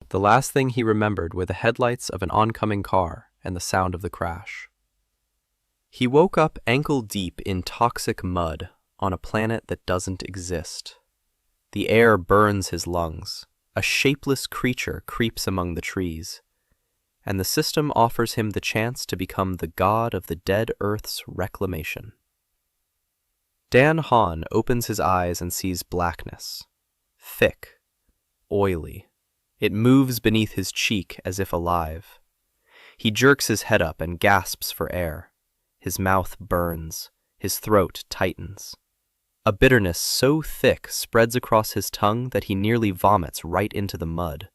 The last thing he remembered were the headlights of an oncoming car and the sound of the crash. He woke up ankle-deep in toxic mud on a planet that doesn't exist. The air burns his lungs. A shapeless creature creeps among the trees, and the system offers him the chance to become the god of the dead Earth's reclamation. Dan Han opens his eyes and sees blackness. Thick, oily. It moves beneath his cheek as if alive. He jerks his head up and gasps for air. His mouth burns. His throat tightens. A bitterness so thick spreads across his tongue that he nearly vomits right into the mud.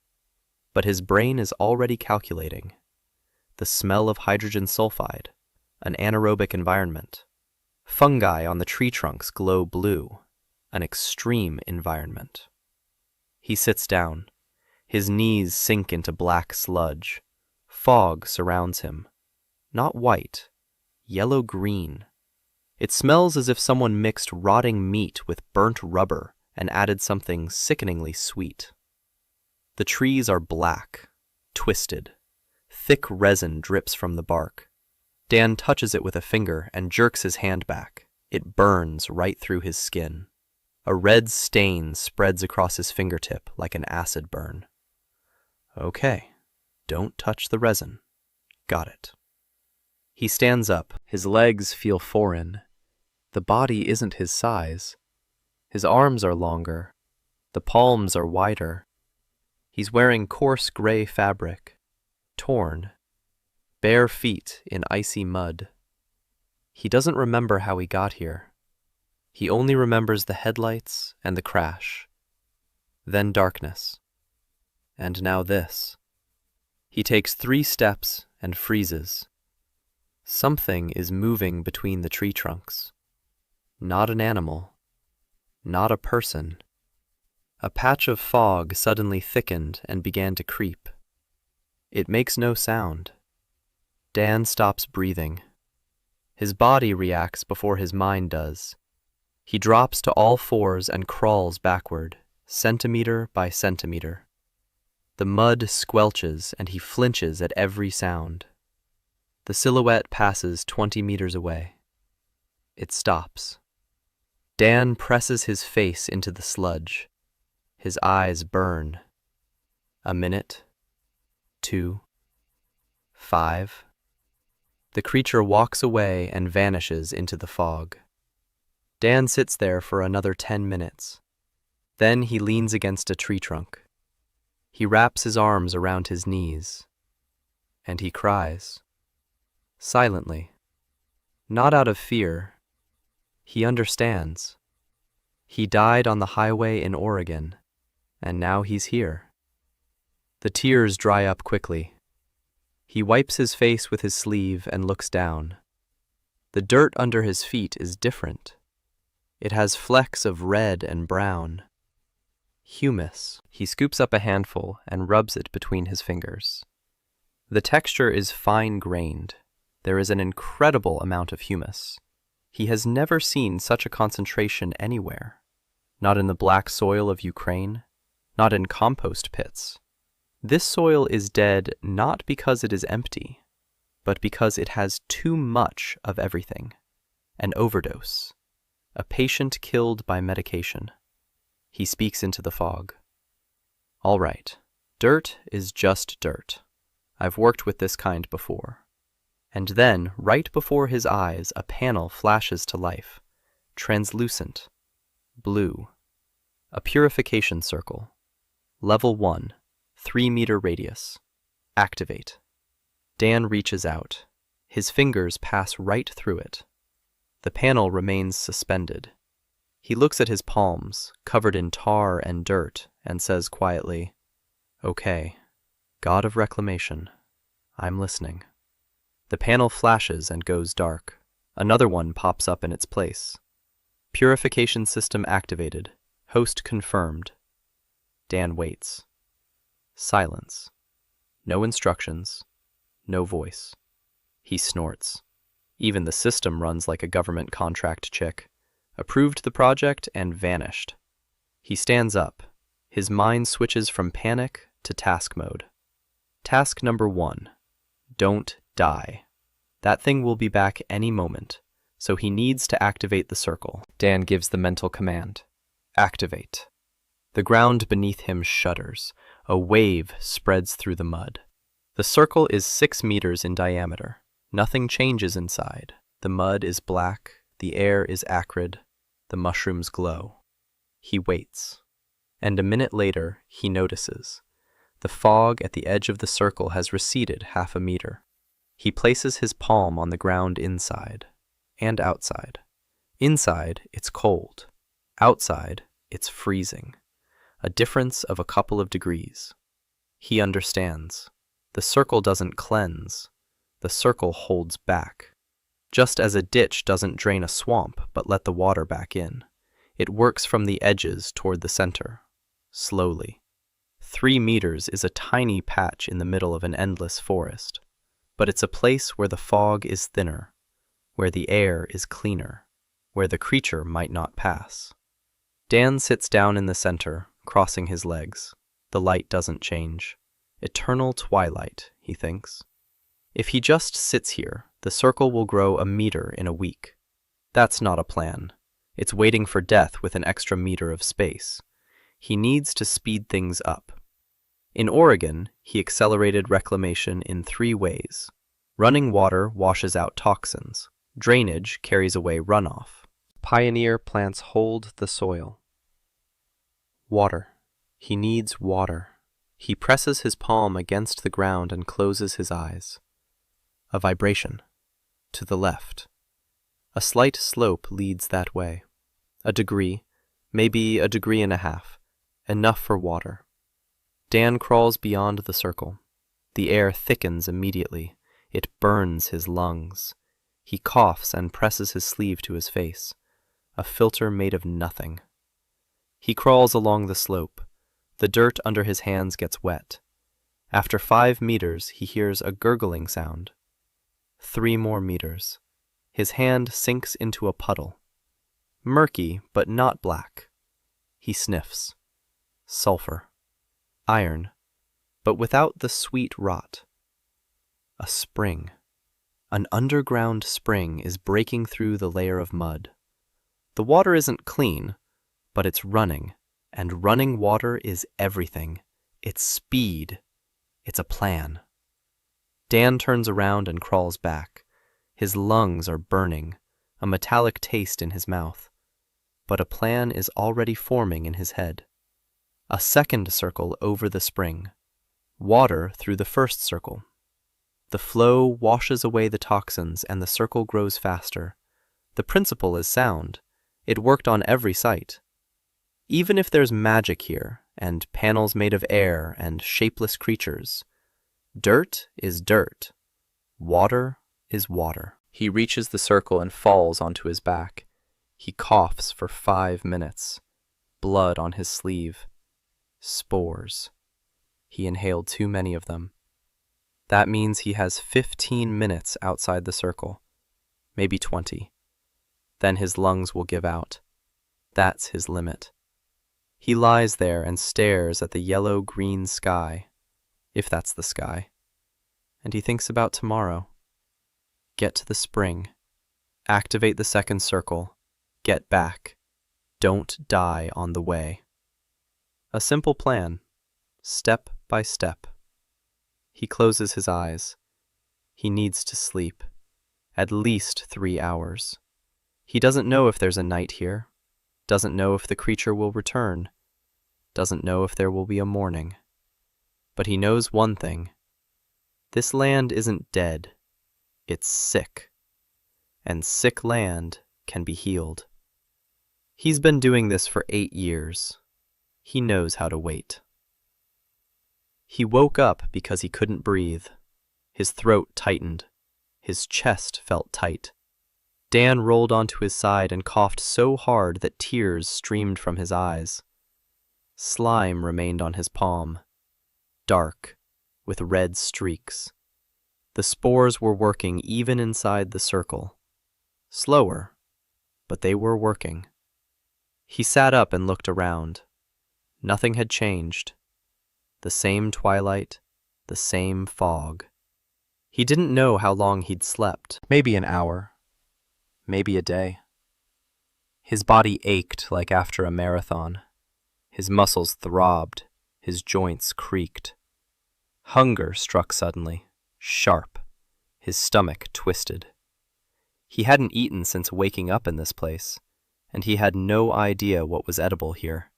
But his brain is already calculating. The smell of hydrogen sulfide, an anaerobic environment. Fungi on the tree trunks glow blue, an extreme environment. He sits down. His knees sink into black sludge. Fog surrounds him. Not white, yellow-green. It smells as if someone mixed rotting meat with burnt rubber and added something sickeningly sweet. The trees are black, twisted. Thick resin drips from the bark. Dan touches it with a finger and jerks his hand back. It burns right through his skin. A red stain spreads across his fingertip like an acid burn. Okay, don't touch the resin. Got it. He stands up. His legs feel foreign. The body isn't his size. His arms are longer. The palms are wider. He's wearing coarse gray fabric, torn, bare feet in icy mud. He doesn't remember how he got here. He only remembers the headlights and the crash. Then darkness. And now this. He takes 3 steps and freezes. Something is moving between the tree trunks. Not an animal. Not a person. A patch of fog suddenly thickened and began to creep. It makes no sound. Dan stops breathing. His body reacts before his mind does. He drops to all fours and crawls backward, centimeter by centimeter. The mud squelches and he flinches at every sound. The silhouette passes 20 meters away. It stops. Dan presses his face into the sludge. His eyes burn. A minute. 2. 5. The creature walks away and vanishes into the fog. Dan sits there for another 10 minutes. Then he leans against a tree trunk. He wraps his arms around his knees. And he cries. Silently. Not out of fear. He understands. He died on the highway in Oregon, and now he's here. The tears dry up quickly. He wipes his face with his sleeve and looks down. The dirt under his feet is different. It has flecks of red and brown. Humus. He scoops up a handful and rubs it between his fingers. The texture is fine-grained. There is an incredible amount of humus. He has never seen such a concentration anywhere. Not in the black soil of Ukraine, not in compost pits. This soil is dead not because it is empty, but because it has too much of everything. An overdose. A patient killed by medication. He speaks into the fog. All right, dirt is just dirt. I've worked with this kind before. And then, right before his eyes, a panel flashes to life. Translucent. Blue. A purification circle. Level 1. 3-meter radius. Activate. Dan reaches out. His fingers pass right through it. The panel remains suspended. He looks at his palms, covered in tar and dirt, and says quietly, "Okay, God of Reclamation, I'm listening." The panel flashes and goes dark. Another one pops up in its place. Purification system activated. Host confirmed. Dan waits. Silence. No instructions. No voice. He snorts. Even the system runs like a government contract chick. Approved the project and vanished. He stands up. His mind switches from panic to task mode. Task number 1. Don't die. That thing will be back any moment, so he needs to activate the circle. Dan gives the mental command. Activate. The ground beneath him shudders. A wave spreads through the mud. The circle is 6 meters in diameter. Nothing changes inside. The mud is black, the air is acrid, the mushrooms glow. He waits. And a minute later, he notices. The fog at the edge of the circle has receded half a meter. He places his palm on the ground inside and outside. Inside, it's cold. Outside, it's freezing. A difference of a couple of degrees. He understands. The circle doesn't cleanse. The circle holds back. Just as a ditch doesn't drain a swamp but let the water back in. It works from the edges toward the center. Slowly. 3 meters is a tiny patch in the middle of an endless forest. But it's a place where the fog is thinner, where the air is cleaner, where the creature might not pass. Dan sits down in the center, crossing his legs. The light doesn't change. Eternal twilight, he thinks. If he just sits here, the circle will grow a meter in a week. That's not a plan. It's waiting for death with an extra meter of space. He needs to speed things up. In Oregon, he accelerated reclamation in 3 ways. Running water washes out toxins. Drainage carries away runoff. Pioneer plants hold the soil. Water. He needs water. He presses his palm against the ground and closes his eyes. A vibration. To the left. A slight slope leads that way. A degree, maybe a degree and a half. Enough for water. Dan crawls beyond the circle. The air thickens immediately. It burns his lungs. He coughs and presses his sleeve to his face. A filter made of nothing. He crawls along the slope. The dirt under his hands gets wet. After 5 meters, he hears a gurgling sound. 3 more meters. His hand sinks into a puddle. Murky, but not black. He sniffs. Sulfur. Iron, but without the sweet rot. A spring. An underground spring is breaking through the layer of mud. The water isn't clean, but it's running, and running water is everything. It's speed. It's a plan. Dan turns around and crawls back. His lungs are burning, a metallic taste in his mouth. But a plan is already forming in his head. A second circle over the spring. Water through the first circle. The flow washes away the toxins and the circle grows faster. The principle is sound. It worked on every site. Even if there's magic here, and panels made of air and shapeless creatures, dirt is dirt. Water is water. He reaches the circle and falls onto his back. He coughs for 5 minutes. Blood on his sleeve. Spores. He inhaled too many of them. That means he has 15 minutes outside the circle. Maybe 20. Then his lungs will give out. That's his limit. He lies there and stares at the yellow-green sky, if that's the sky. And he thinks about tomorrow. Get to the spring. Activate the second circle. Get back. Don't die on the way. A simple plan, step by step. He closes his eyes. He needs to sleep. At least 3 hours. He doesn't know if there's a night here. Doesn't know if the creature will return. Doesn't know if there will be a morning. But he knows one thing. This land isn't dead. It's sick. And sick land can be healed. He's been doing this for 8 years. He knows how to wait. He woke up because he couldn't breathe. His throat tightened. His chest felt tight. Dan rolled onto his side and coughed so hard that tears streamed from his eyes. Slime remained on his palm. Dark, with red streaks. The spores were working even inside the circle. Slower, but they were working. He sat up and looked around. Nothing had changed. The same twilight, the same fog. He didn't know how long he'd slept. Maybe an hour, maybe a day. His body ached like after a marathon. His muscles throbbed, his joints creaked. Hunger struck suddenly, sharp. His stomach twisted. He hadn't eaten since waking up in this place, and he had no idea what was edible here.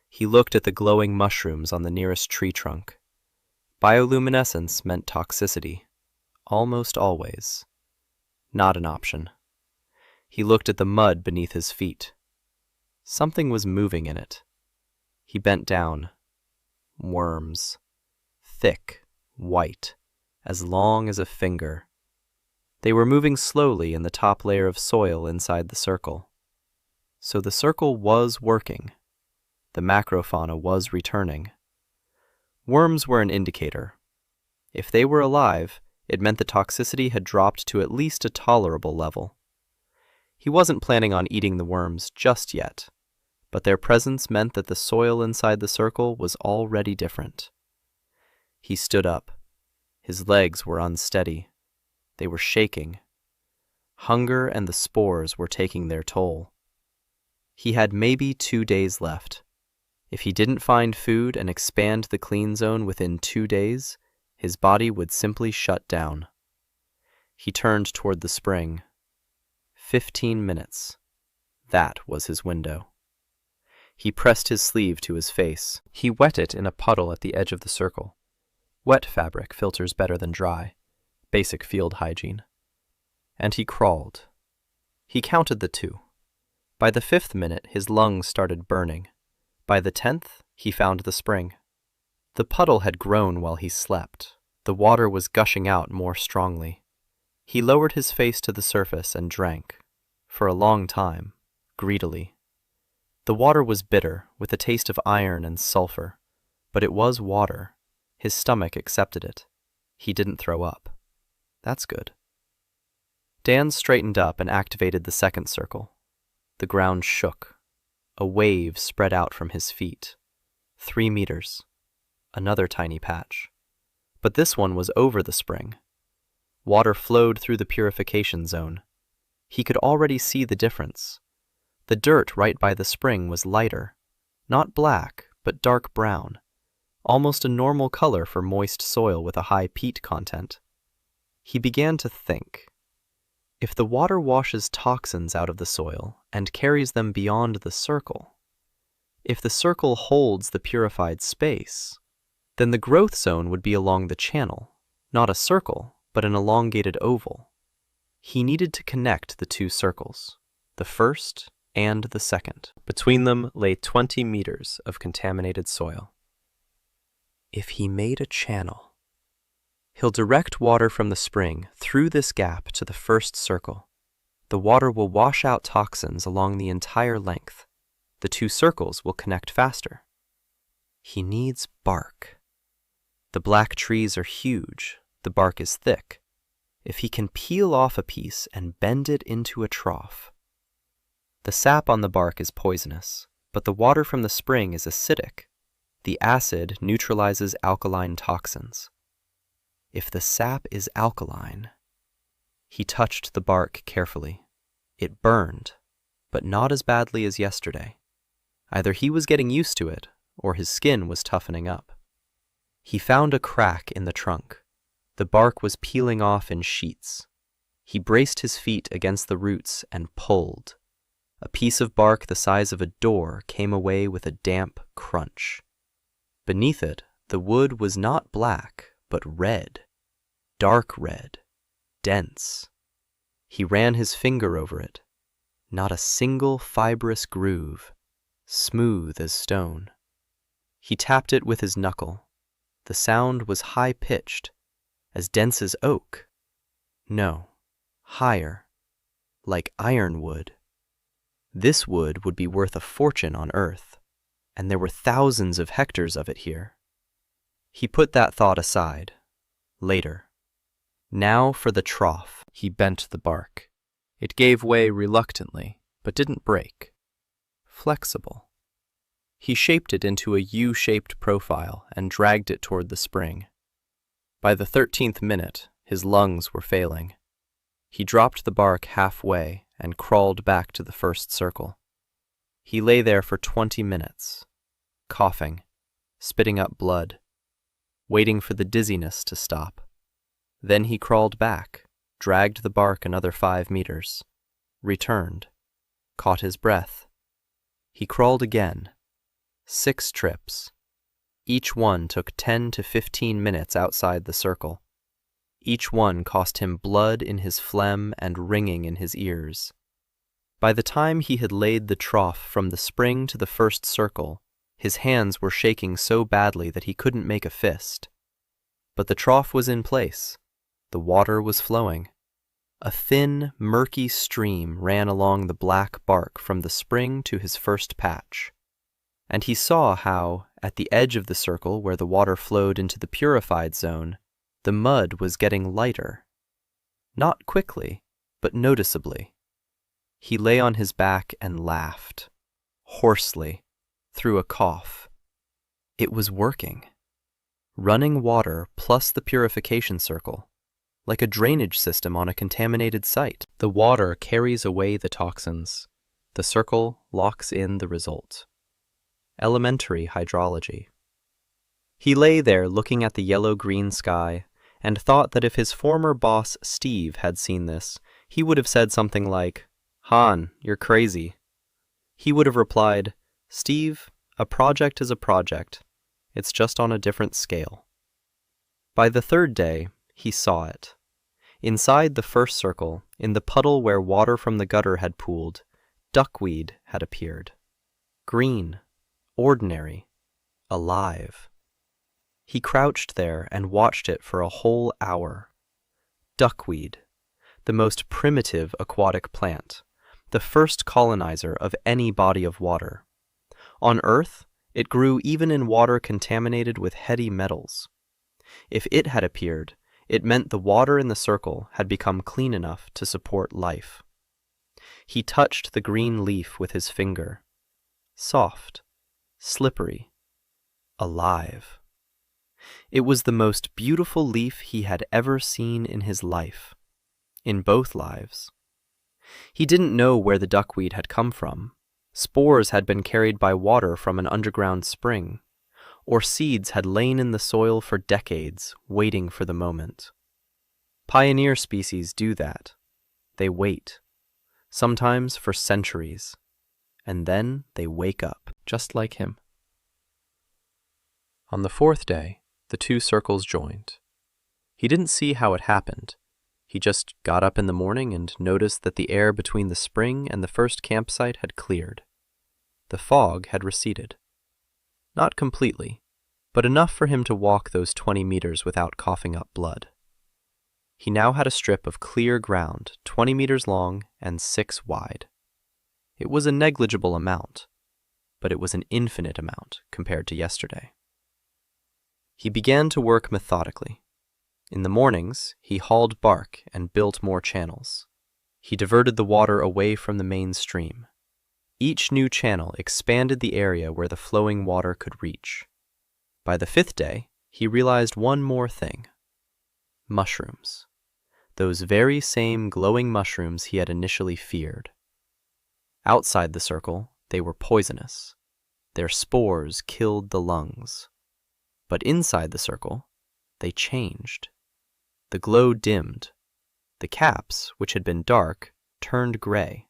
He looked at the glowing mushrooms on the nearest tree trunk. Bioluminescence meant toxicity, almost always. Not an option. He looked at the mud beneath his feet. Something was moving in it. He bent down. Worms. Thick, white, as long as a finger. They were moving slowly in the top layer of soil inside the circle. So the circle was working. The macrofauna was returning. Worms were an indicator. If they were alive, it meant the toxicity had dropped to at least a tolerable level. He wasn't planning on eating the worms just yet, but their presence meant that the soil inside the circle was already different. He stood up. His legs were unsteady. They were shaking. Hunger and the spores were taking their toll. He had maybe 2 days left. If he didn't find food and expand the clean zone within 2 days, his body would simply shut down. He turned toward the spring. 15 minutes. That was his window. He pressed his sleeve to his face. He wet it in a puddle at the edge of the circle. Wet fabric filters better than dry. Basic field hygiene. And he crawled. He counted the 2. By the 5th minute, his lungs started burning. By the 10th, he found the spring. The puddle had grown while he slept. The water was gushing out more strongly. He lowered his face to the surface and drank. For a long time, greedily. The water was bitter, with a taste of iron and sulfur. But it was water. His stomach accepted it. He didn't throw up. That's good. Dan straightened up and activated the second circle. The ground shook. A wave spread out from his feet. 3 meters. Another tiny patch. But this one was over the spring. Water flowed through the purification zone. He could already see the difference. The dirt right by the spring was lighter. Not black, but dark brown. Almost a normal color for moist soil with a high peat content. He began to think. If the water washes toxins out of the soil and carries them beyond the circle, if the circle holds the purified space, then the growth zone would be along the channel, not a circle, but an elongated oval. He needed to connect the 2 circles, the first and the second. Between them lay 20 meters of contaminated soil. If he made a channel, he'll direct water from the spring through this gap to the first circle. The water will wash out toxins along the entire length. The 2 circles will connect faster. He needs bark. The black trees are huge. The bark is thick. If he can peel off a piece and bend it into a trough. The sap on the bark is poisonous, but the water from the spring is acidic. The acid neutralizes alkaline toxins. If the sap is alkaline... He touched the bark carefully. It burned, but not as badly as yesterday. Either he was getting used to it, or his skin was toughening up. He found a crack in the trunk. The bark was peeling off in sheets. He braced his feet against the roots and pulled. A piece of bark the size of a door came away with a damp crunch. Beneath it, the wood was not black, but red. Dark red. Dense. He ran his finger over it. Not a single fibrous groove. Smooth as stone. He tapped it with his knuckle. The sound was high-pitched. As dense as oak. No, higher. Like ironwood. This wood would be worth a fortune on Earth, and there were thousands of hectares of it here. He put that thought aside. Later. Now for the trough. He bent the bark. It gave way reluctantly, but didn't break. Flexible. He shaped it into a U-shaped profile and dragged it toward the spring. By the 13th minute, his lungs were failing. He dropped the bark halfway and crawled back to the first circle. He lay there for 20 minutes, coughing, spitting up blood, waiting for the dizziness to stop. Then he crawled back, dragged the bark another 5 meters, returned, caught his breath. He crawled again, 6 trips. Each one took 10 to 15 minutes outside the circle. Each one cost him blood in his phlegm and ringing in his ears. By the time he had laid the trough from the spring to the first circle, his hands were shaking so badly that he couldn't make a fist. But the trough was in place. The water was flowing. A thin, murky stream ran along the black bark from the spring to his first patch. And he saw how, at the edge of the circle where the water flowed into the purified zone, the mud was getting lighter. Not quickly, but noticeably. He lay on his back and laughed, hoarsely, through a cough. It was working. Running water plus the purification circle, like a drainage system on a contaminated site. The water carries away the toxins. The circle locks in the result. Elementary hydrology. He lay there looking at the yellow-green sky and thought that if his former boss Steve had seen this, he would have said something like, "Han, you're crazy." He would have replied, "Steve, a project is a project. It's just on a different scale." By the 3rd day, he saw it. Inside the first circle, in the puddle where water from the gutter had pooled, duckweed had appeared. Green, ordinary, alive. He crouched there and watched it for a whole hour. Duckweed, the most primitive aquatic plant, the first colonizer of any body of water. On Earth, it grew even in water contaminated with heady metals. If it had appeared, it meant the water in the circle had become clean enough to support life. He touched the green leaf with his finger. Soft, slippery, alive. It was the most beautiful leaf he had ever seen in his life, in both lives. He didn't know where the duckweed had come from. Spores had been carried by water from an underground spring, or seeds had lain in the soil for decades, waiting for the moment. Pioneer species do that. They wait, sometimes for centuries, and then they wake up, just like him. On the 4th day, the 2 circles joined. He didn't see how it happened. He just got up in the morning and noticed that the air between the spring and the first campsite had cleared. The fog had receded. Not completely, but enough for him to walk those 20 meters without coughing up blood. He now had a strip of clear ground 20 meters long and 6 wide. It was a negligible amount, but it was an infinite amount compared to yesterday. He began to work methodically. In the mornings, he hauled bark and built more channels. He diverted the water away from the main stream. Each new channel expanded the area where the flowing water could reach. By the 5th day, he realized one more thing. Mushrooms. Those very same glowing mushrooms he had initially feared. Outside the circle, they were poisonous. Their spores killed the lungs. But inside the circle, they changed. The glow dimmed. The caps, which had been dark, turned gray.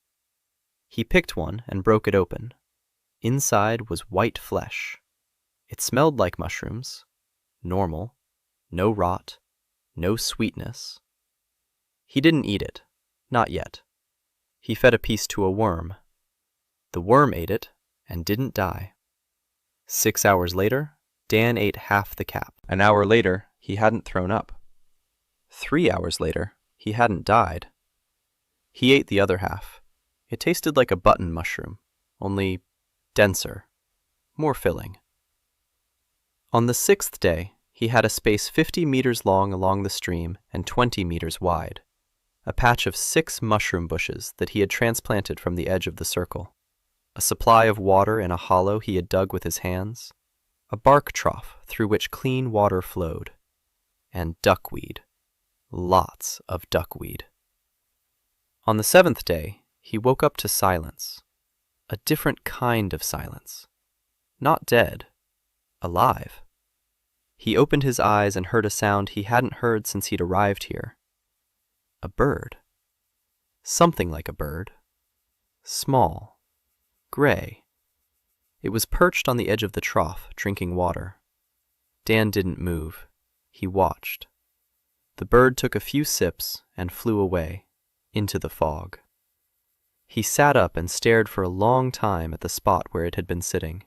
He picked one and broke it open. Inside was white flesh. It smelled like mushrooms. Normal. No rot. No sweetness. He didn't eat it. Not yet. He fed a piece to a worm. The worm ate it and didn't die. 6 hours later, Dan ate half the cap. An hour later, he hadn't thrown up. 3 hours later, he hadn't died. He ate the other half. It tasted like a button mushroom, only denser, more filling. On the 6th day, he had a space 50 meters long along the stream and 20 meters wide, a patch of 6 mushroom bushes that he had transplanted from the edge of the circle. a supply of water in a hollow he had dug with his hands, a bark trough through which clean water flowed, and duckweed, lots of duckweed. On the 7th day, he woke up to silence, a different kind of silence, not dead, alive. He opened his eyes and heard a sound he hadn't heard since he'd arrived here. A bird. Something like a bird. Small. Gray. It was perched on the edge of the trough, drinking water. Dan didn't move. He watched. The bird took a few sips and flew away, into the fog. He sat up and stared for a long time at the spot where it had been sitting.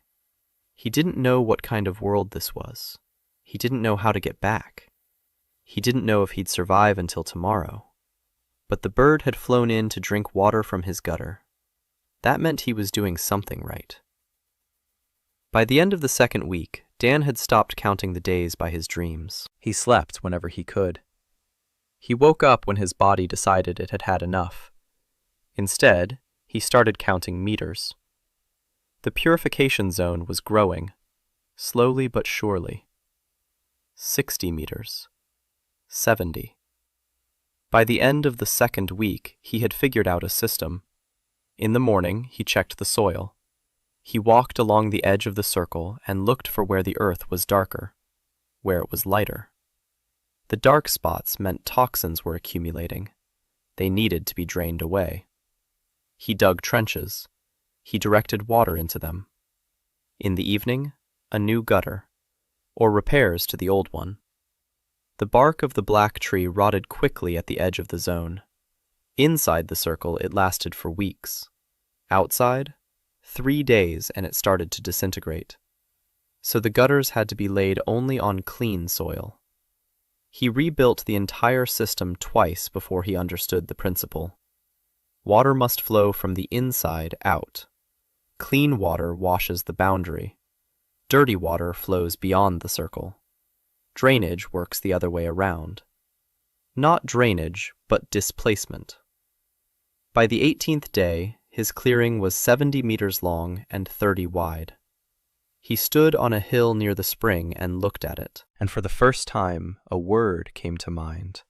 He didn't know what kind of world this was. He didn't know how to get back. He didn't know if he'd survive until tomorrow. But the bird had flown in to drink water from his gutter. That meant he was doing something right. By the end of the 2nd week, Dan had stopped counting the days by his dreams. He slept whenever he could. He woke up when his body decided it had had enough. Instead, he started counting meters. The purification zone was growing, slowly but surely. 60 meters. 70. By the end of the 2nd week, he had figured out a system. In the morning, he checked the soil. He walked along the edge of the circle and looked for where the earth was darker, where it was lighter. The dark spots meant toxins were accumulating. They needed to be drained away. He dug trenches. He directed water into them. In the evening, a new gutter, or repairs to the old one. The bark of the black tree rotted quickly at the edge of the zone. Inside the circle, it lasted for weeks. Outside, 3 days and it started to disintegrate. So the gutters had to be laid only on clean soil. He rebuilt the entire system twice before he understood the principle. Water must flow from the inside out. Clean water washes the boundary. Dirty water flows beyond the circle. Drainage works the other way around. Not drainage, but displacement. By the 18th day, his clearing was 70 meters long and 30 wide. He stood on a hill near the spring and looked at it, and for the first time, a word came to mind.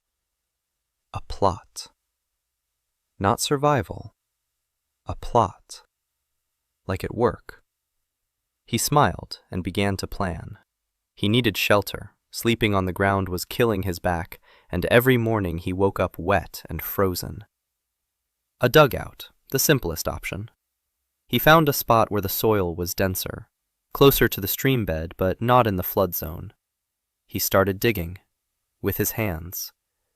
A plot. Not survival. A plot. Like at work. He smiled and began to plan. He needed shelter. Sleeping on the ground was killing his back, and every morning he woke up wet and frozen. A dugout, the simplest option. He found a spot where the soil was denser, closer to the stream bed, but not in the flood zone. He started digging, with his hands,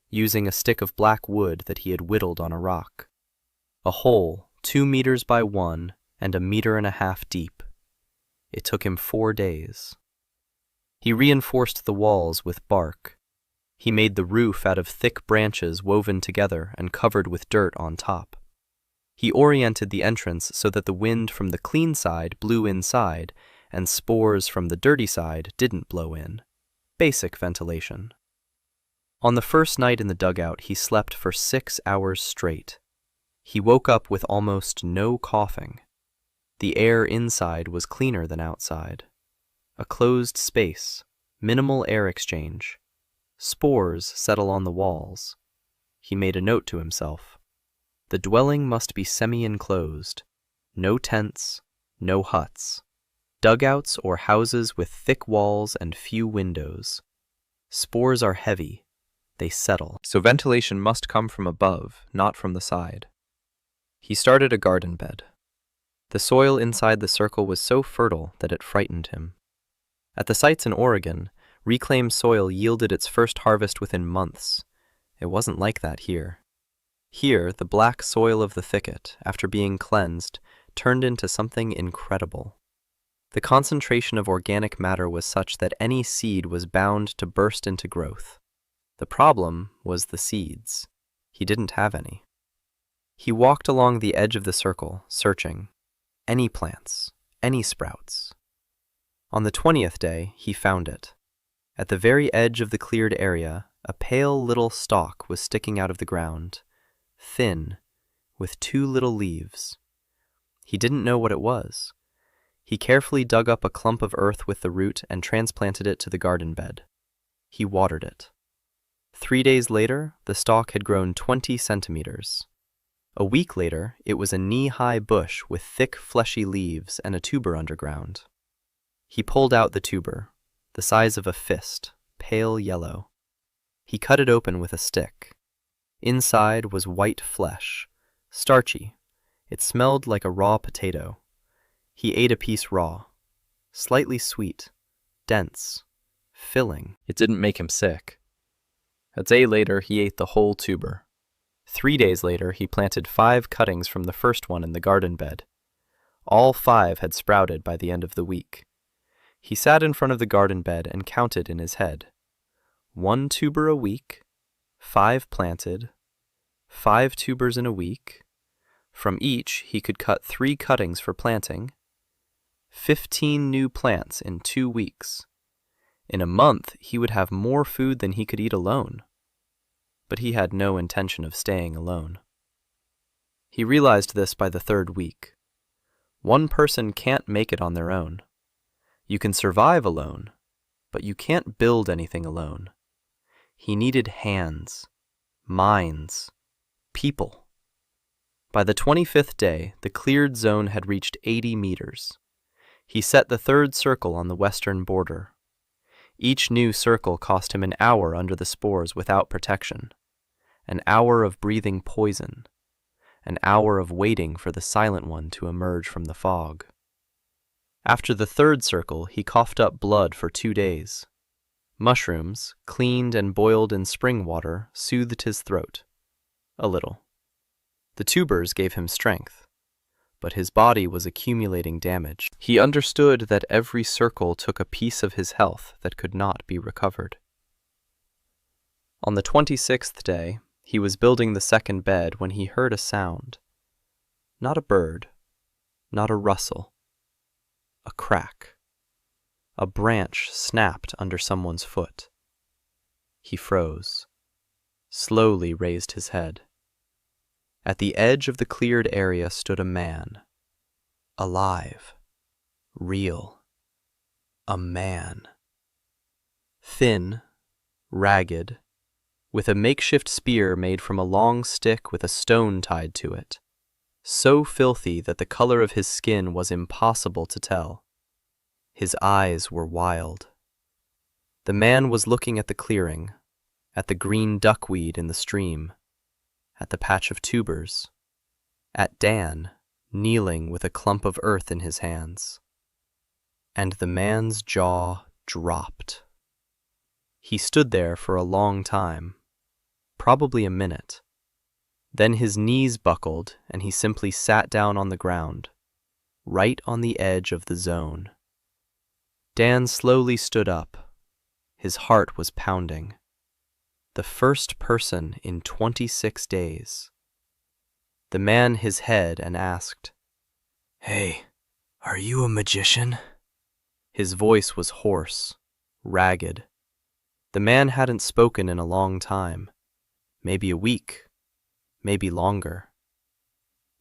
using a stick of black wood that he had whittled on a rock. A hole 2 meters by 1 and 1.5 meters deep. It took him 4 days. He reinforced the walls with bark. He made the roof out of thick branches woven together and covered with dirt on top. He oriented the entrance so that the wind from the clean side blew inside and spores from the dirty side didn't blow in. Basic ventilation. On the first night in the dugout, he slept for 6 hours straight. He woke up with almost no coughing. The air inside was cleaner than outside. A closed space, minimal air exchange. Spores settle on the walls. He made a note to himself. The dwelling must be semi-enclosed. No tents, no huts. Dugouts or houses with thick walls and few windows. Spores are heavy. They settle. So ventilation must come from above, not from the side. He started a garden bed. The soil inside the circle was so fertile that it frightened him. At the sites in Oregon, reclaimed soil yielded its first harvest within months. It wasn't like that here. Here, the black soil of the thicket, after being cleansed, turned into something incredible. The concentration of organic matter was such that any seed was bound to burst into growth. The problem was the seeds. He didn't have any. He walked along the edge of the circle, searching. Any plants, any sprouts. On the 20th day, he found it. At the very edge of the cleared area, a pale little stalk was sticking out of the ground, thin, with 2 little leaves. He didn't know what it was. He carefully dug up a clump of earth with the root and transplanted it to the garden bed. He watered it. 3 days later, the stalk had grown 20 centimeters. A week later, it was a knee-high bush with thick, fleshy leaves and a tuber underground. He pulled out the tuber, the size of a fist, pale yellow. He cut it open with a stick. Inside was white flesh, starchy. It smelled like a raw potato. He ate a piece raw, slightly sweet, dense, filling. It didn't make him sick. A day later, he ate the whole tuber. 3 days later, he planted 5 cuttings from the first one in the garden bed. All 5 had sprouted by the end of the week. He sat in front of the garden bed and counted in his head. 1 tuber a week, 5 planted, 5 tubers in a week. From each, he could cut 3 cuttings for planting. 15 new plants in 2 weeks. In a month, he would have more food than he could eat alone. But he had no intention of staying alone. He realized this by the 3rd week. One person can't make it on their own. You can survive alone, but you can't build anything alone. He needed hands, minds, people. By the 25th day, the cleared zone had reached 80 meters. He set the 3rd circle on the western border. Each new circle cost him an hour under the spores without protection, an hour of breathing poison, an hour of waiting for the silent one to emerge from the fog. After the 3rd circle, he coughed up blood for 2 days. Mushrooms, cleaned and boiled in spring water, soothed his throat. A little. The tubers gave him strength, but his body was accumulating damage. He understood that every circle took a piece of his health that could not be recovered. On the 26th day, he was building the 2nd bed when he heard a sound. Not a bird, not a rustle. A crack. A branch snapped under someone's foot. He froze, slowly raised his head. At the edge of the cleared area stood a man. Alive. Real. A man. Thin, ragged, with a makeshift spear made from a long stick with a stone tied to it. So filthy that the color of his skin was impossible to tell. His eyes were wild. The man was looking at the clearing, at the green duckweed in the stream, at the patch of tubers, at Dan, kneeling with a clump of earth in his hands. And the man's jaw dropped. He stood there for a long time, probably a minute. Then his knees buckled and he simply sat down on the ground, right on the edge of the zone. Dan slowly stood up. His heart was pounding. The first person in 26 days. The man his head and asked, "Hey, are you a magician?" His voice was hoarse, ragged. The man hadn't spoken in a long time, maybe a week, maybe longer.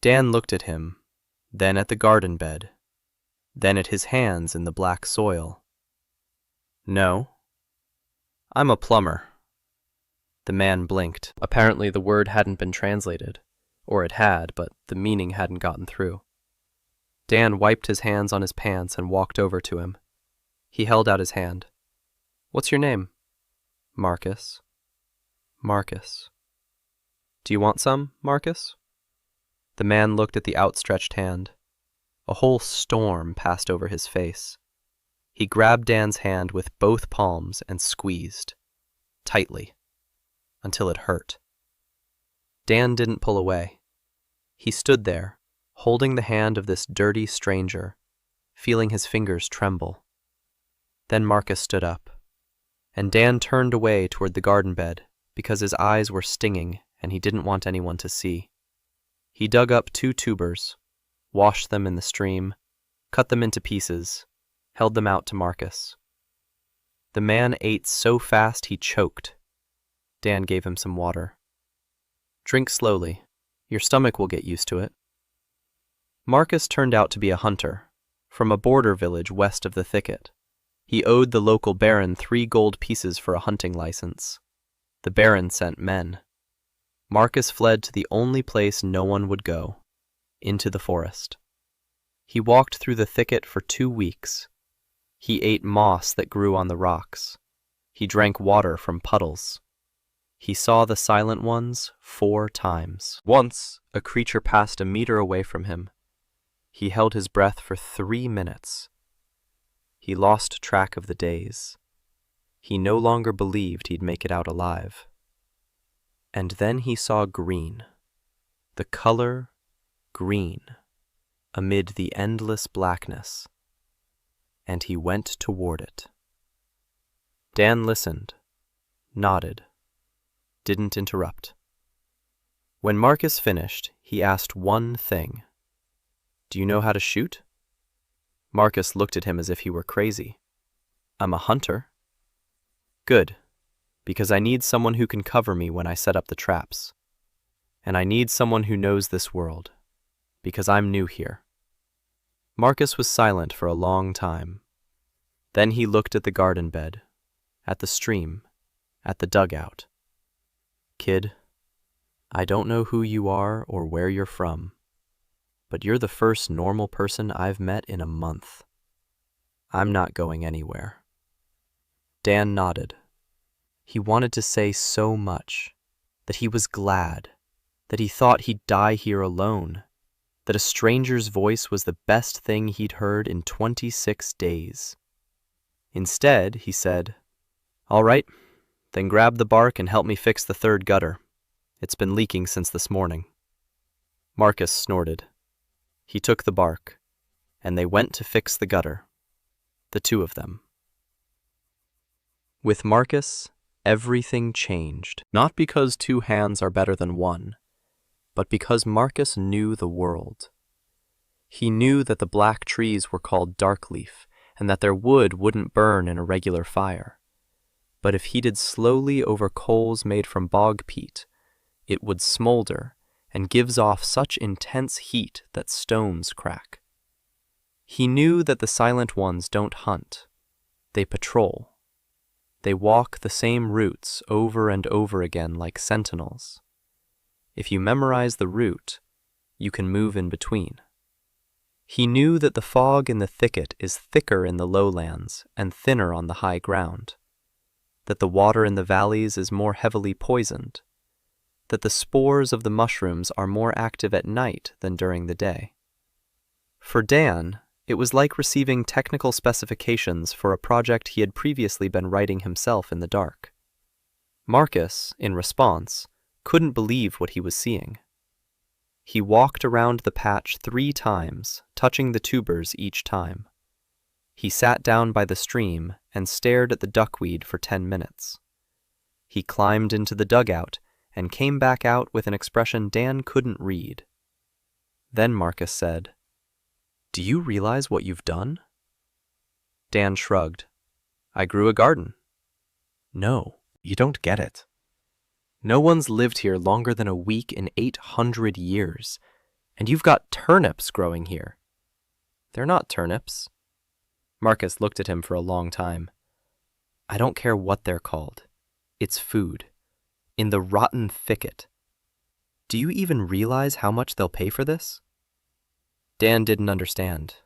Dan looked at him, then at the garden bed, then at his hands in the black soil. "No, I'm a plumber." The man blinked. Apparently the word hadn't been translated, or it had, but the meaning hadn't gotten through. Dan wiped his hands on his pants and walked over to him. He held out his hand. "What's your name?" "Marcus." "Marcus. Do you want some, Marcus?" The man looked at the outstretched hand. A whole storm passed over his face. He grabbed Dan's hand with both palms and squeezed, tightly, until it hurt. Dan didn't pull away. He stood there, holding the hand of this dirty stranger, feeling his fingers tremble. Then Marcus stood up, and Dan turned away toward the garden bed because his eyes were stinging and he didn't want anyone to see. He dug up 2 tubers, washed them in the stream, cut them into pieces, held them out to Marcus. The man ate so fast he choked. Dan gave him some water. "Drink slowly. Your stomach will get used to it." Marcus turned out to be a hunter, from a border village west of the thicket. He owed the local baron 3 gold pieces for a hunting license. The baron sent men. Marcus fled to the only place no one would go, into the forest. He walked through the thicket for 2 weeks. He ate moss that grew on the rocks. He drank water from puddles. He saw the Silent Ones 4 times. Once, a creature passed a meter away from him. He held his breath for 3 minutes. He lost track of the days. He no longer believed he'd make it out alive. And then he saw green. The color green, amid the endless blackness. And he went toward it. Dan listened, nodded, didn't interrupt. When Marcus finished, he asked one thing. "Do you know how to shoot?" Marcus looked at him as if he were crazy. "I'm a hunter." "Good, because I need someone who can cover me when I set up the traps. And I need someone who knows this world, because I'm new here." Marcus was silent for a long time. Then he looked at the garden bed, at the stream, at the dugout. "Kid, I don't know who you are or where you're from, but you're the first normal person I've met in a month. I'm not going anywhere." Dan nodded. He wanted to say so much, that he was glad, that he thought he'd die here alone, that a stranger's voice was the best thing he'd heard in 26 days. Instead, he said, "All right, then grab the bark and help me fix the 3rd gutter. It's been leaking since this morning." Marcus snorted. He took the bark, and they went to fix the gutter, the 2 of them. With Marcus, everything changed, not because 2 hands are better than 1, but because Marcus knew the world. He knew that the black trees were called darkleaf, and that their wood wouldn't burn in a regular fire. But if heated slowly over coals made from bog peat, it would smolder and gives off such intense heat that stones crack. He knew that the Silent Ones don't hunt. They patrol. They walk the same routes over and over again like sentinels. If you memorize the route, you can move in between. He knew that the fog in the thicket is thicker in the lowlands and thinner on the high ground, that the water in the valleys is more heavily poisoned, that the spores of the mushrooms are more active at night than during the day. For Dan, it was like receiving technical specifications for a project he had previously been writing himself in the dark. Marcus, in response, couldn't believe what he was seeing. He walked around the patch 3 times, touching the tubers each time. He sat down by the stream and stared at the duckweed for 10 minutes. He climbed into the dugout and came back out with an expression Dan couldn't read. Then Marcus said, "Do you realize what you've done?" Dan shrugged. "I grew a garden." "No, you don't get it. No one's lived here longer than a week in 800 years, and you've got turnips growing here." "They're not turnips." Marcus looked at him for a long time. "I don't care what they're called. It's food. In the rotten thicket. Do you even realize how much they'll pay for this?" Dan didn't understand.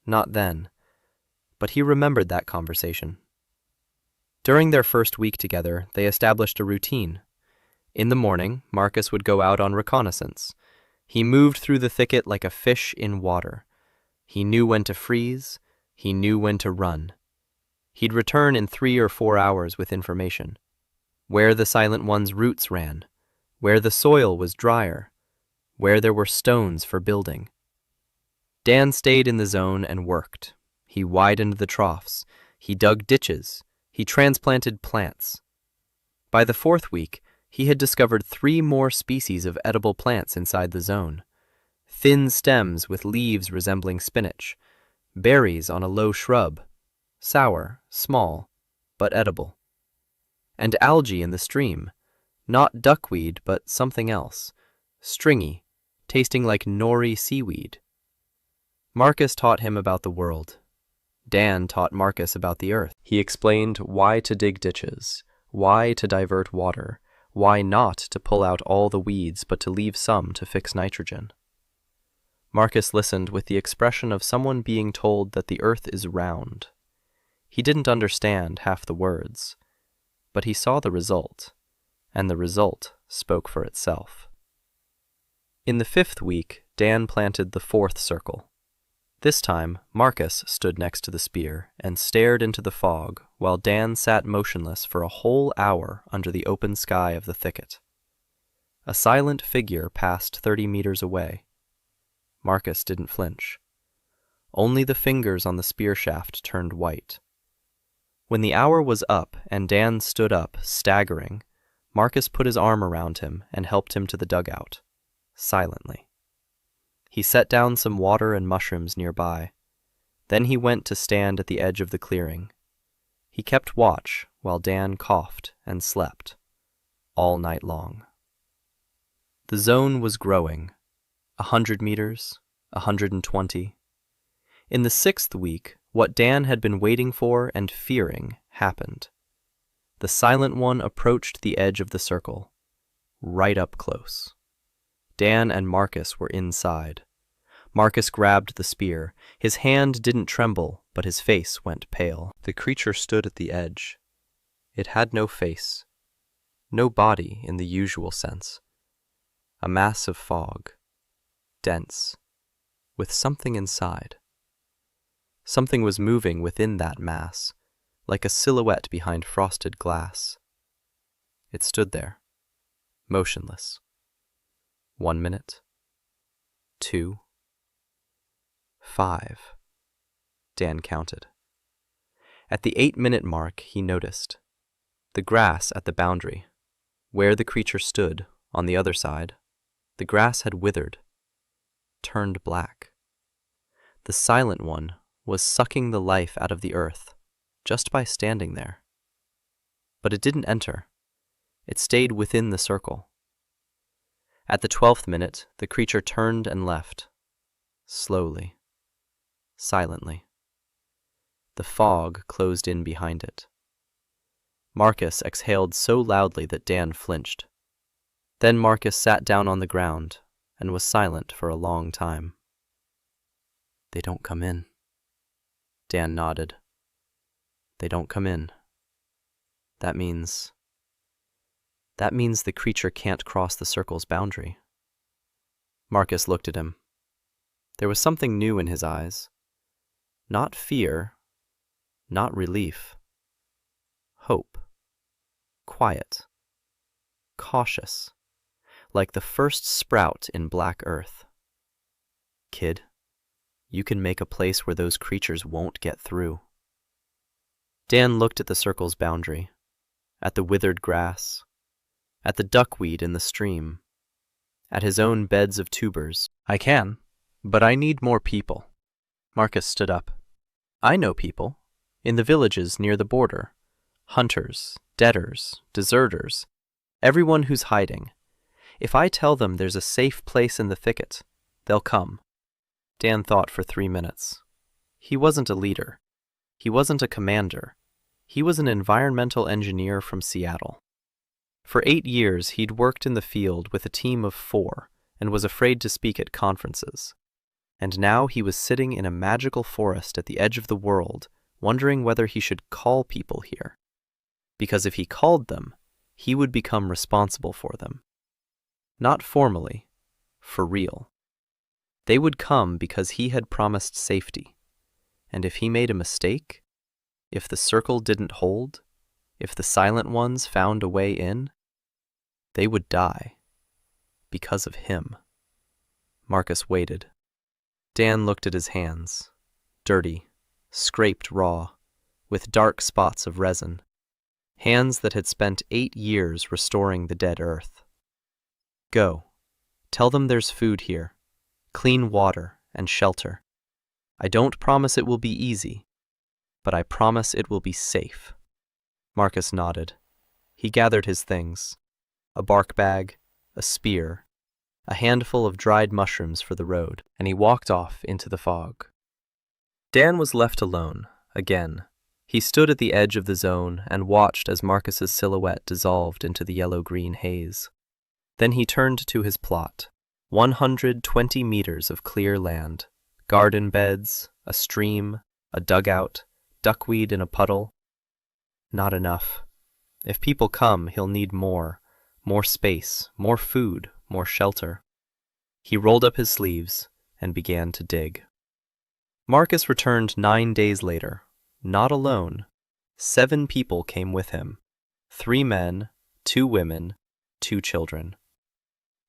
Not then. But he remembered that conversation. During their first week together, they established a routine. In the morning, Marcus would go out on reconnaissance. He moved through the thicket like a fish in water. He knew when to freeze. He knew when to run. He'd return in 3 or 4 hours with information. Where the Silent One's roots ran, where the soil was drier, where there were stones for building. Dan stayed in the zone and worked. He widened the troughs. He dug ditches. He transplanted plants. By the 4th week, he had discovered 3 more species of edible plants inside the zone. Thin stems with leaves resembling spinach, berries on a low shrub, sour, small, but edible. And algae in the stream, not duckweed but something else, stringy, tasting like nori seaweed. Marcus taught him about the world. Dan taught Marcus about the earth. He explained why to dig ditches, why to divert water, why not to pull out all the weeds but to leave some to fix nitrogen. Marcus listened with the expression of someone being told that the earth is round. He didn't understand half the words, but he saw the result, and the result spoke for itself. In the 5th week, Dan planted the 4th circle. This time, Marcus stood next to the spear and stared into the fog while Dan sat motionless for a whole hour under the open sky of the thicket. A silent figure passed 30 meters away. Marcus didn't flinch. Only the fingers on the spear shaft turned white. When the hour was up and Dan stood up, staggering, Marcus put his arm around him and helped him to the dugout, silently. He set down some water and mushrooms nearby. Then he went to stand at the edge of the clearing. He kept watch while Dan coughed and slept, all night long. The zone was growing. 100 meters, 120. In the 6th week, what Dan had been waiting for and fearing happened. The Silent One approached the edge of the circle, right up close. Dan and Marcus were inside. Marcus grabbed the spear. His hand didn't tremble, but his face went pale. The creature stood at the edge. It had no face, no body in the usual sense. A mass of fog, dense, with something inside. Something was moving within that mass, like a silhouette behind frosted glass. It stood there, motionless. 1 minute, 2, 5. Dan counted. At the 8-minute mark, he noticed. The grass at the boundary, where the creature stood, on the other side, the grass had withered, turned black. The Silent One was sucking the life out of the earth, just by standing there. But it didn't enter. It stayed within the circle. At the 12th minute, the creature turned and left, slowly, silently. The fog closed in behind it. Marcus exhaled so loudly that Dan flinched. Then Marcus sat down on the ground and was silent for a long time. "They don't come in." Dan nodded. "They don't come in. That means the creature can't cross the circle's boundary." Marcus looked at him. There was something new in his eyes. Not fear, not relief. Hope. Quiet. Cautious. Like the first sprout in black earth. "Kid, you can make a place where those creatures won't get through." Dan looked at the circle's boundary, at the withered grass, at the duckweed in the stream, at his own beds of tubers. "I can, but I need more people." Marcus stood up. "I know people, in the villages near the border. Hunters, debtors, deserters, everyone who's hiding. If I tell them there's a safe place in the thicket, they'll come." Dan thought for 3 minutes. He wasn't a leader. He wasn't a commander. He was an environmental engineer from Seattle. For 8 years, he'd worked in the field with a team of 4 and was afraid to speak at conferences. And now he was sitting in a magical forest at the edge of the world, wondering whether he should call people here. Because if he called them, he would become responsible for them. Not formally, for real. They would come because he had promised safety. And if he made a mistake, if the circle didn't hold, if the Silent Ones found a way in, they would die. Because of him. Marcus waited. Dan looked at his hands. Dirty, scraped raw, with dark spots of resin. Hands that had spent 8 years restoring the dead earth. "Go. Tell them there's food here, clean water and shelter. I don't promise it will be easy, but I promise it will be safe." Marcus nodded. He gathered his things. A bark bag, a spear, a handful of dried mushrooms for the road, and he walked off into the fog. Dan was left alone, again. He stood at the edge of the zone and watched as Marcus's silhouette dissolved into the yellow-green haze. Then he turned to his plot. 120 meters of clear land, garden beds, a stream, a dugout, duckweed in a puddle. Not enough. If people come, he'll need more space, more food, more shelter. He rolled up his sleeves and began to dig. Marcus returned 9 days later, not alone. 7 people came with him. 3 men, 2 women, 2 children.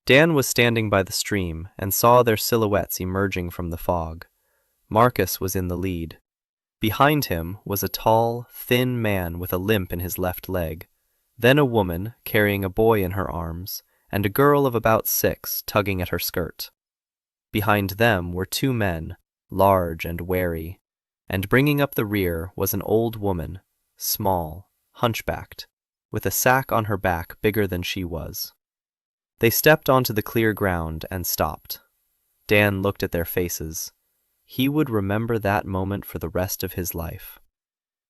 Dan was standing by the stream and saw their silhouettes emerging from the fog. Marcus was in the lead. Behind him was a tall, thin man with a limp in his left leg, then a woman carrying a boy in her arms, and a girl of about 6 tugging at her skirt. Behind them were 2 men, large and wary, and bringing up the rear was an old woman, small, hunchbacked, with a sack on her back bigger than she was. They stepped onto the clear ground and stopped. Dan looked at their faces. He would remember that moment for the rest of his life.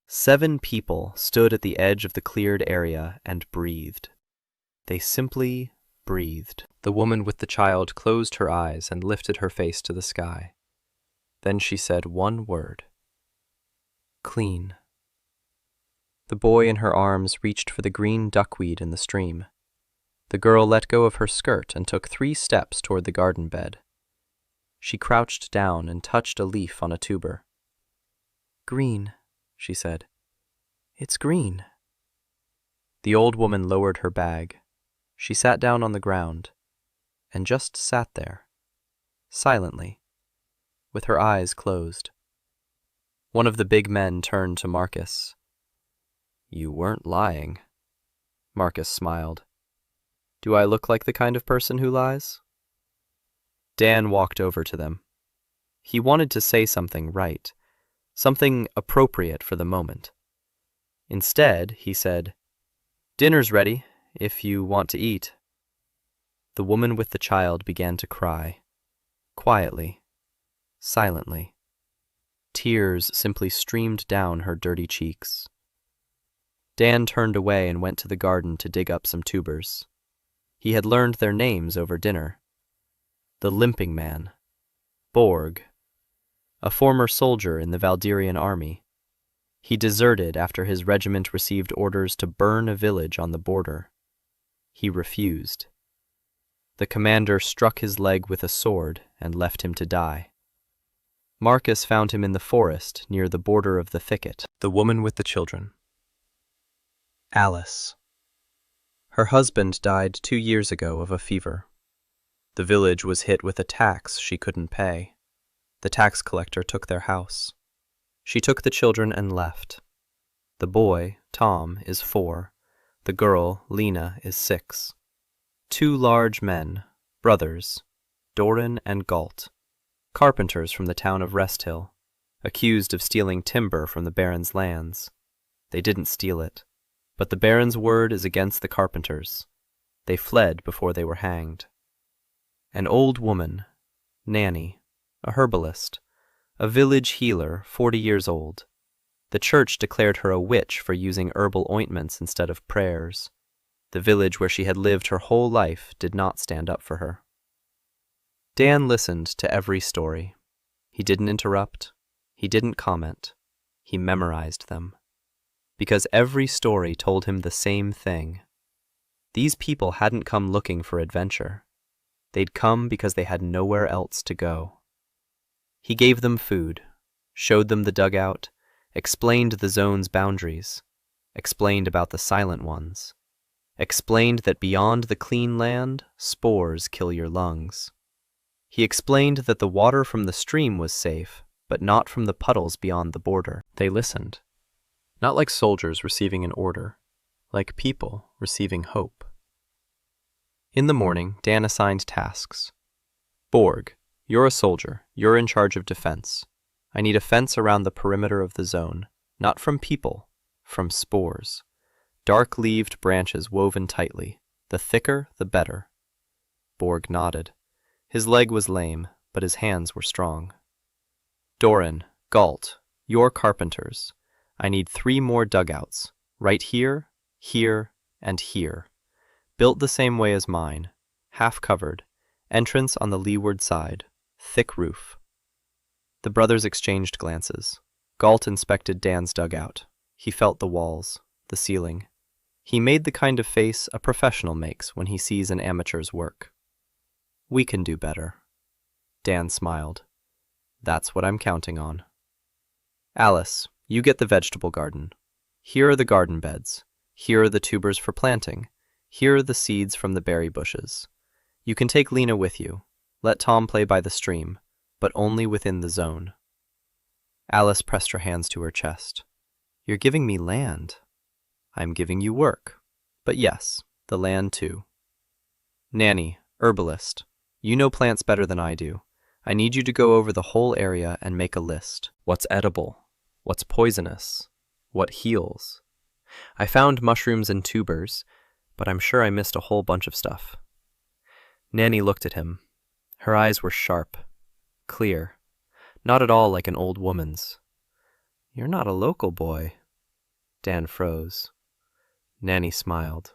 7 people stood at the edge of the cleared area and breathed. They simply breathed. The woman with the child closed her eyes and lifted her face to the sky. Then she said one word. Clean. The boy in her arms reached for the green duckweed in the stream. The girl let go of her skirt and took 3 steps toward the garden bed. She crouched down and touched a leaf on a tuber. Green, she said. It's green. The old woman lowered her bag. She sat down on the ground and just sat there, silently, with her eyes closed. One of the big men turned to Marcus. You weren't lying. Marcus smiled. Do I look like the kind of person who lies? Dan walked over to them. He wanted to say something right, something appropriate for the moment. Instead, he said, Dinner's ready, if you want to eat. The woman with the child began to cry, quietly, silently. Tears simply streamed down her dirty cheeks. Dan turned away and went to the garden to dig up some tubers. He had learned their names over dinner. The limping man, Borg, a former soldier in the Valdirian army. He deserted after his regiment received orders to burn a village on the border. He refused. The commander struck his leg with a sword and left him to die. Marcus found him in the forest near the border of the thicket. The woman with the children. Alice. Her husband died 2 years ago of a fever. The village was hit with a tax she couldn't pay. The tax collector took their house. She took the children and left. The boy, Tom, is 4. The girl, Lena, is 6. 2 large men, brothers, Doran and Galt, carpenters from the town of Resthill, accused of stealing timber from the Baron's lands. They didn't steal it, but the Baron's word is against the carpenters. They fled before they were hanged. An old woman, Nanny, a herbalist, a village healer, 40 years old. The church declared her a witch for using herbal ointments instead of prayers. The village where she had lived her whole life did not stand up for her. Dan listened to every story. He didn't interrupt. He didn't comment. He memorized them. Because every story told him the same thing. These people hadn't come looking for adventure. They'd come because they had nowhere else to go. He gave them food, showed them the dugout, explained the zone's boundaries, explained about the silent ones, explained that beyond the clean land, spores kill your lungs. He explained that the water from the stream was safe, but not from the puddles beyond the border. They listened. Not like soldiers receiving an order, like people receiving hope. In the morning, Dan assigned tasks. Borg, you're a soldier. You're in charge of defense. I need a fence around the perimeter of the zone, not from people, from spores. Dark-leaved branches woven tightly. The thicker, the better. Borg nodded. His leg was lame, but his hands were strong. Doran, Galt, you're carpenters. I need 3 more dugouts, right here, here, and here. Built the same way as mine, half covered, entrance on the leeward side, thick roof. The brothers exchanged glances. Galt inspected Dan's dugout. He felt the walls, the ceiling. He made the kind of face a professional makes when he sees an amateur's work. We can do better. Dan smiled. That's what I'm counting on. Alice, you get the vegetable garden. Here are the garden beds. Here are the tubers for planting. Here are the seeds from the berry bushes. You can take Lena with you. Let Tom play by the stream, but only within the zone. Alice pressed her hands to her chest. You're giving me land. I'm giving you work. But yes, the land too. Nanny, herbalist, you know plants better than I do. I need you to go over the whole area and make a list. What's edible? What's poisonous? What heals? I found mushrooms and tubers, but I'm sure I missed a whole bunch of stuff. Nanny looked at him. Her eyes were sharp, clear, not at all like an old woman's. You're not a local boy. Dan froze. Nanny smiled.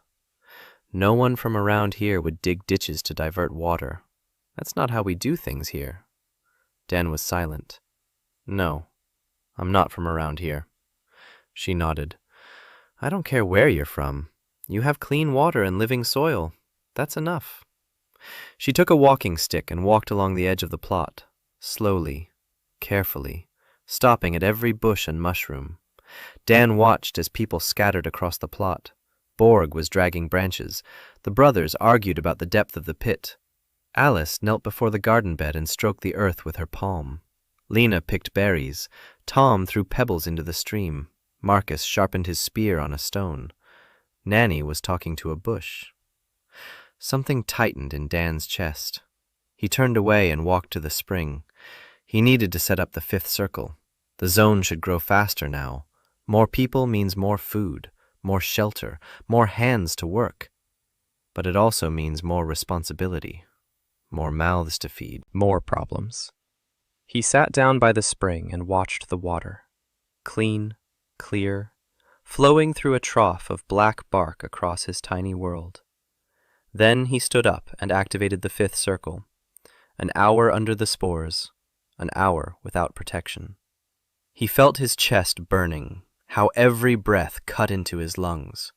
No one from around here would dig ditches to divert water. That's not how we do things here. Dan was silent. No, I'm not from around here. She nodded. I don't care where you're from. You have clean water and living soil. That's enough. She took a walking stick and walked along the edge of the plot, slowly, carefully, stopping at every bush and mushroom. Dan watched as people scattered across the plot. Borg was dragging branches. The brothers argued about the depth of the pit. Alice knelt before the garden bed and stroked the earth with her palm. Lena picked berries. Tom threw pebbles into the stream. Marcus sharpened his spear on a stone. Nanny was talking to a bush. Something tightened in Dan's chest. He turned away and walked to the spring. He needed to set up the 5th circle. The zone should grow faster now. More people means more food, more shelter, more hands to work. But it also means more responsibility, more mouths to feed, more problems. He sat down by the spring and watched the water. Clean, clear, flowing through a trough of black bark across his tiny world. Then he stood up and activated the 5th circle. An hour under the spores, an hour without protection. He felt his chest burning, how every breath cut into his lungs.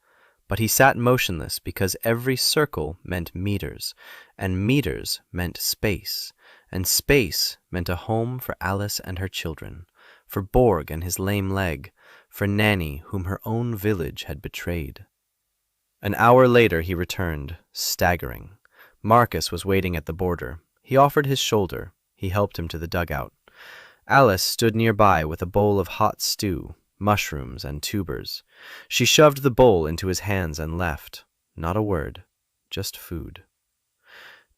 But he sat motionless because every circle meant meters, and meters meant space, and space meant a home for Alice and her children, for Borg and his lame leg, for Nanny whom her own village had betrayed. An hour later he returned, staggering. Marcus was waiting at the border. He offered his shoulder. He helped him to the dugout. Alice stood nearby with a bowl of hot stew, mushrooms and tubers. She shoved the bowl into his hands and left. Not a word, just food.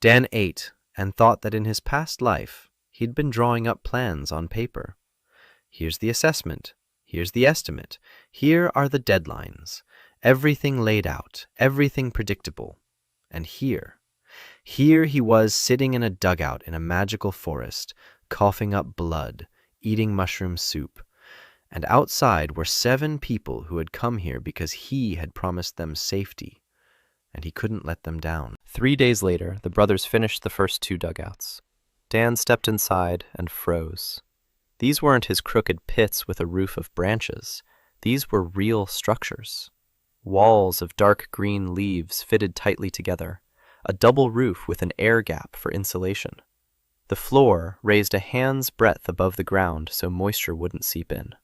Dan ate and thought that in his past life he'd been drawing up plans on paper. Here's the assessment. Here's the estimate. Here are the deadlines. Everything laid out, everything predictable. And here he was sitting in a dugout in a magical forest, coughing up blood, eating mushroom soup. And outside were 7 people who had come here because he had promised them safety, and he couldn't let them down. 3 days later, the brothers finished the first 2 dugouts. Dan stepped inside and froze. These weren't his crooked pits with a roof of branches. These were real structures. Walls of dark green leaves fitted tightly together, a double roof with an air gap for insulation. The floor raised a hand's breadth above the ground so moisture wouldn't seep in.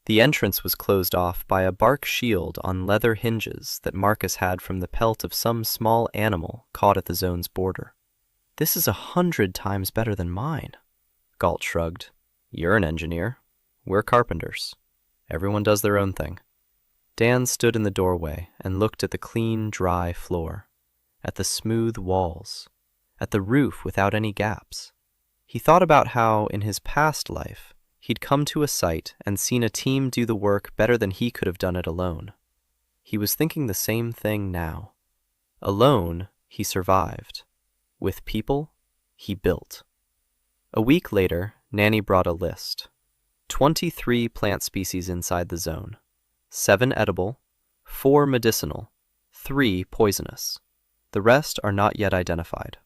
The entrance was closed off by a bark shield on leather hinges that Marcus had from the pelt of some small animal caught at the zone's border. This is 100 times better than mine. Galt shrugged. You're an engineer. We're carpenters. Everyone does their own thing. Dan stood in the doorway and looked at the clean, dry floor, at the smooth walls, at the roof without any gaps. He thought about how, in his past life, he'd come to a site and seen a team do the work better than he could have done it alone. He was thinking the same thing now. Alone, he survived. With people, He built. A week later, Nanny brought a list. 23 plant species inside the zone. 7 edible, 4 medicinal, 3 poisonous. The rest are not yet identified.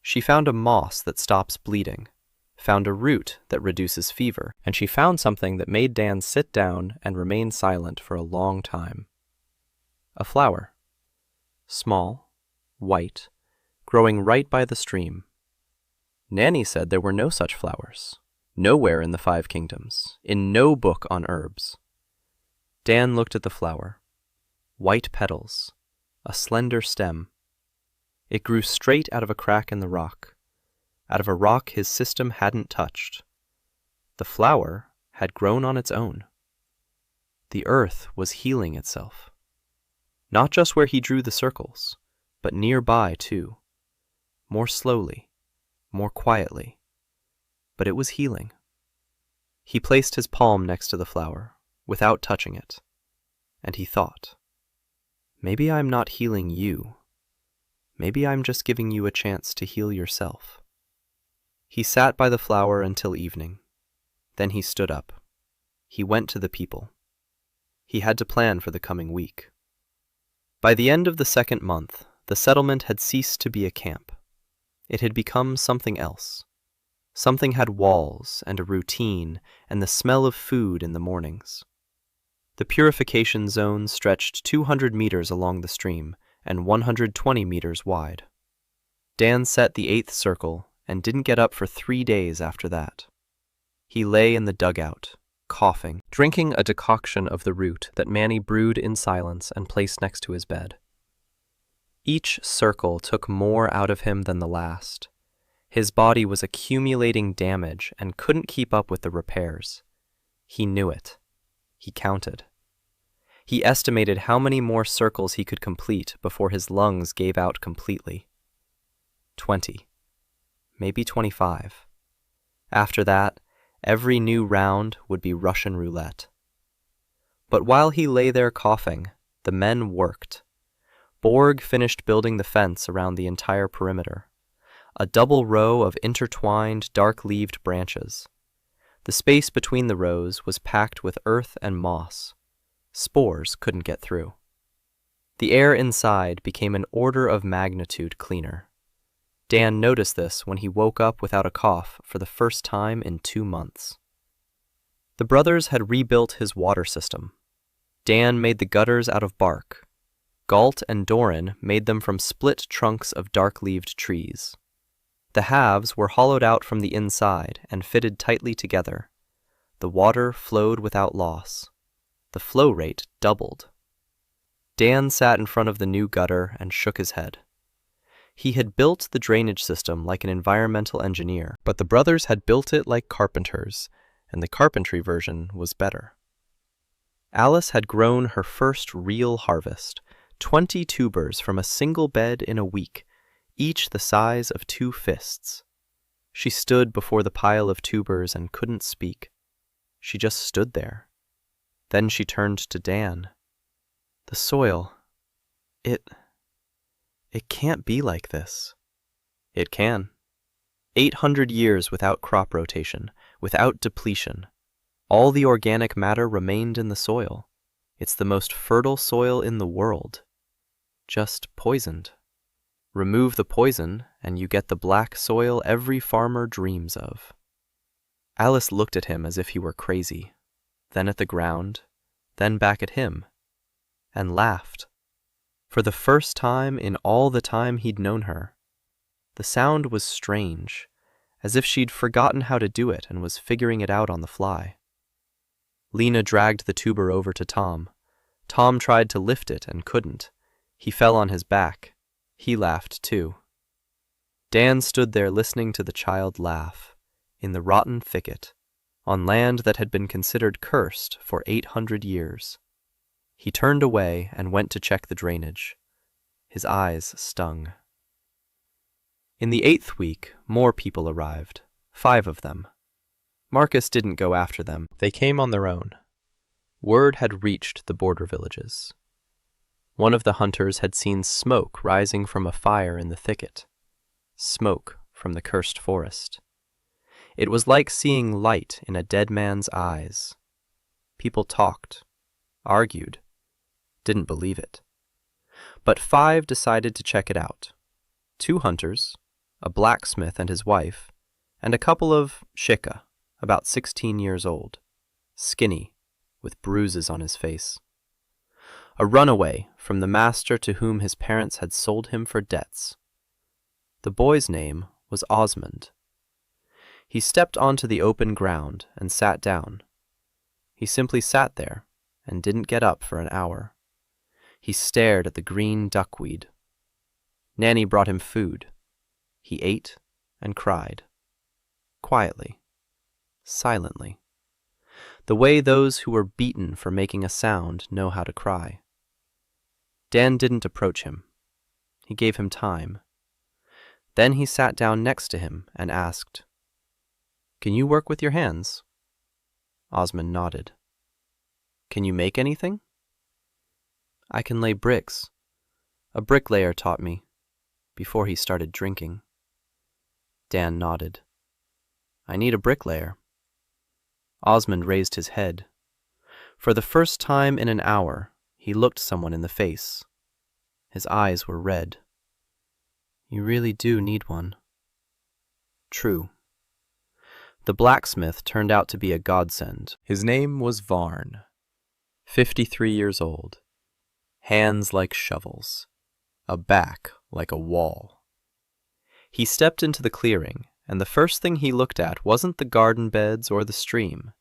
She found a moss that stops bleeding, found a root that reduces fever, and she found something that made Dan sit down and remain silent for a long time. A flower. Small, white, growing right by the stream. Nanny said there were no such flowers. Nowhere in the 5 kingdoms, in no book on herbs. Dan looked at the flower. White petals, a slender stem. It grew straight out of a crack in the rock, out of a rock his system hadn't touched. The flower had grown on its own. The earth was healing itself. Not just where he drew the circles, but nearby too. More slowly, more quietly. But it was healing. He placed his palm next to the flower, without touching it, and he thought, maybe I'm not healing you. Maybe I'm just giving you a chance to heal yourself. He sat by the flower until evening. Then he stood up. He went to the people. He had to plan for the coming week. By the end of the 2nd month, the settlement had ceased to be a camp. It had become something else. Something had walls and a routine and the smell of food in the mornings. The purification zone stretched 200 meters along the stream and 120 meters wide. Dan set the 8th circle and didn't get up for 3 days after that. He lay in the dugout, coughing, drinking a decoction of the root that Manny brewed in silence and placed next to his bed. Each circle took more out of him than the last. His body was accumulating damage and couldn't keep up with the repairs. He knew it. He counted. He estimated how many more circles he could complete before his lungs gave out completely. 20. Maybe 25. After that, every new round would be Russian roulette. But while he lay there coughing, the men worked. Borg finished building the fence around the entire perimeter. A double row of intertwined, dark-leaved branches. The space between the rows was packed with earth and moss. Spores couldn't get through. The air inside became an order of magnitude cleaner. Dan noticed this when he woke up without a cough for the first time in 2 months. The brothers had rebuilt his water system. Dan made the gutters out of bark. Galt and Doran made them from split trunks of dark-leaved trees. The halves were hollowed out from the inside and fitted tightly together. The water flowed without loss. The flow rate doubled. Dan sat in front of the new gutter and shook his head. He had built the drainage system like an environmental engineer, but the brothers had built it like carpenters, and the carpentry version was better. Alice had grown her first real harvest, 20 tubers from a single bed in a week, each the size of 2 fists. She stood before the pile of tubers and couldn't speak. She just stood there. Then she turned to Dan. The soil, it can't be like this. It can. 800 years without crop rotation, without depletion. All the organic matter remained in the soil. It's the most fertile soil in the world. Just poisoned. Remove the poison, and you get the black soil every farmer dreams of. Alice looked at him as if he were crazy, then at the ground, then back at him, and laughed. For the first time in all the time he'd known her. The sound was strange, as if she'd forgotten how to do it and was figuring it out on the fly. Lena dragged the tuber over to Tom. Tom tried to lift it and couldn't. He fell on his back. He laughed too. Dan stood there listening to the child laugh, in the rotten thicket, on land that had been considered cursed for 800 years. He turned away and went to check the drainage. His eyes stung. In the 8th week, more people arrived, 5 of them. Marcus didn't go after them. They came on their own. Word had reached the border villages. One of the hunters had seen smoke rising from a fire in the thicket. Smoke from from the cursed forest. It was like seeing light in a dead man's eyes. People talked, argued, didn't believe it. But 5 decided to check it out. 2 hunters, a blacksmith and his wife, and a couple of shika, about 16 years old, skinny, with bruises on his face. A runaway from the master to whom his parents had sold him for debts. The boy's name was Osmond. He stepped onto the open ground and sat down. He simply sat there and didn't get up for an hour. He stared at the green duckweed. Nanny brought him food. He ate and cried. Quietly, silently. The way those who were beaten for making a sound know how to cry. Dan didn't approach him. He gave him time. Then he sat down next to him and asked, "Can you work with your hands?" Osmond nodded. "Can you make anything?" "I can lay bricks. A bricklayer taught me, before he started drinking." Dan nodded. "I need a bricklayer." Osmond raised his head. For the first time in an hour, he looked someone in the face. His eyes were red. "You really do need one." "True." The blacksmith turned out to be a godsend. His name was Varn, 53 years old, hands like shovels, a back like a wall. He stepped into the clearing, and the first thing he looked at wasn't the garden beds or the stream.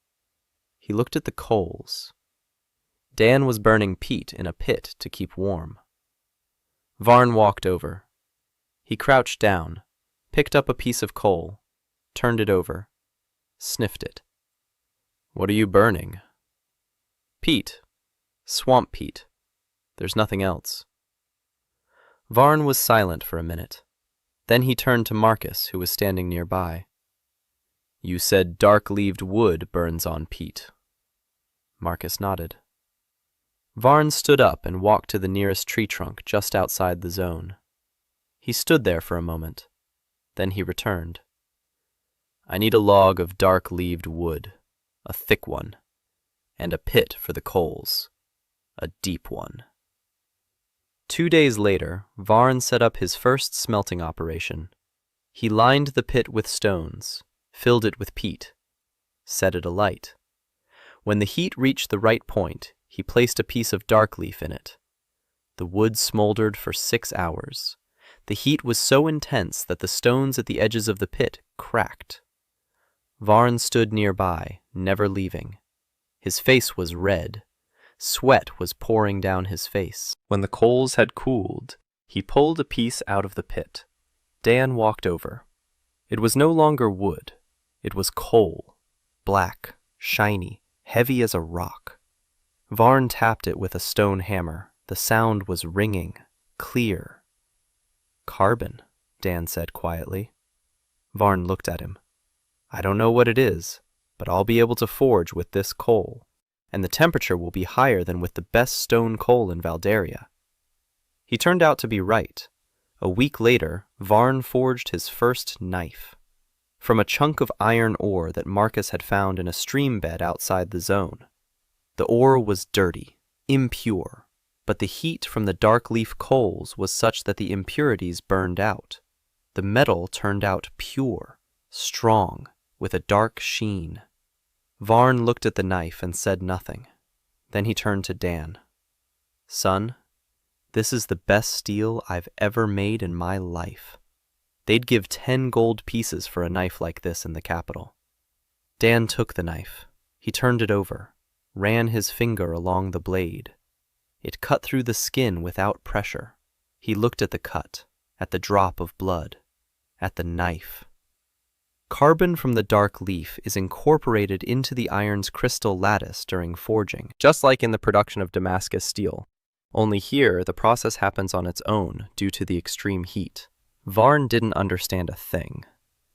He looked at the coals. Dan was burning peat in a pit to keep warm. Varn walked over. He crouched down, picked up a piece of coal, turned it over, sniffed it. "What are you burning?" "Peat. Swamp peat. There's nothing else." Varn was silent for a minute. Then he turned to Marcus, who was standing nearby. "You said dark-leaved wood burns on peat." Marcus nodded. Varn stood up and walked to the nearest tree trunk just outside the zone. He stood there for a moment. Then he returned. "I need a log of dark-leaved wood, a thick one, and a pit for the coals, a deep one." 2 days later, Varn set up his first smelting operation. He lined the pit with stones, filled it with peat, set it alight. When the heat reached the right point, he placed a piece of dark leaf in it. The wood smoldered for 6 hours. The heat was so intense that the stones at the edges of the pit cracked. Varn stood nearby, never leaving. His face was red. Sweat was pouring down his face. When the coals had cooled, he pulled a piece out of the pit. Dan walked over. It was no longer wood. It was coal, black, shiny, heavy as a rock. Varn tapped it with a stone hammer. The sound was ringing, clear. "Carbon," Dan said quietly. Varn looked at him. "I don't know what it is, but I'll be able to forge with this coal, and the temperature will be higher than with the best stone coal in Valdaria." He turned out to be right. A week later, Varn forged his first knife. From a chunk of iron ore that Marcus had found in a stream bed outside the zone. The ore was dirty, impure, but the heat from the dark leaf coals was such that the impurities burned out. The metal turned out pure, strong, with a dark sheen. Varn looked at the knife and said nothing. Then he turned to Dan. "Son, this is the best steel I've ever made in my life. They'd give 10 gold pieces for a knife like this in the capital." Dan took the knife. He turned it over, ran his finger along the blade. It cut through the skin without pressure. He looked at the cut, at the drop of blood, at the knife. Carbon from the dark leaf is incorporated into the iron's crystal lattice during forging, just like in the production of Damascus steel. Only here, the process happens on its own due to the extreme heat. Varn didn't understand a thing,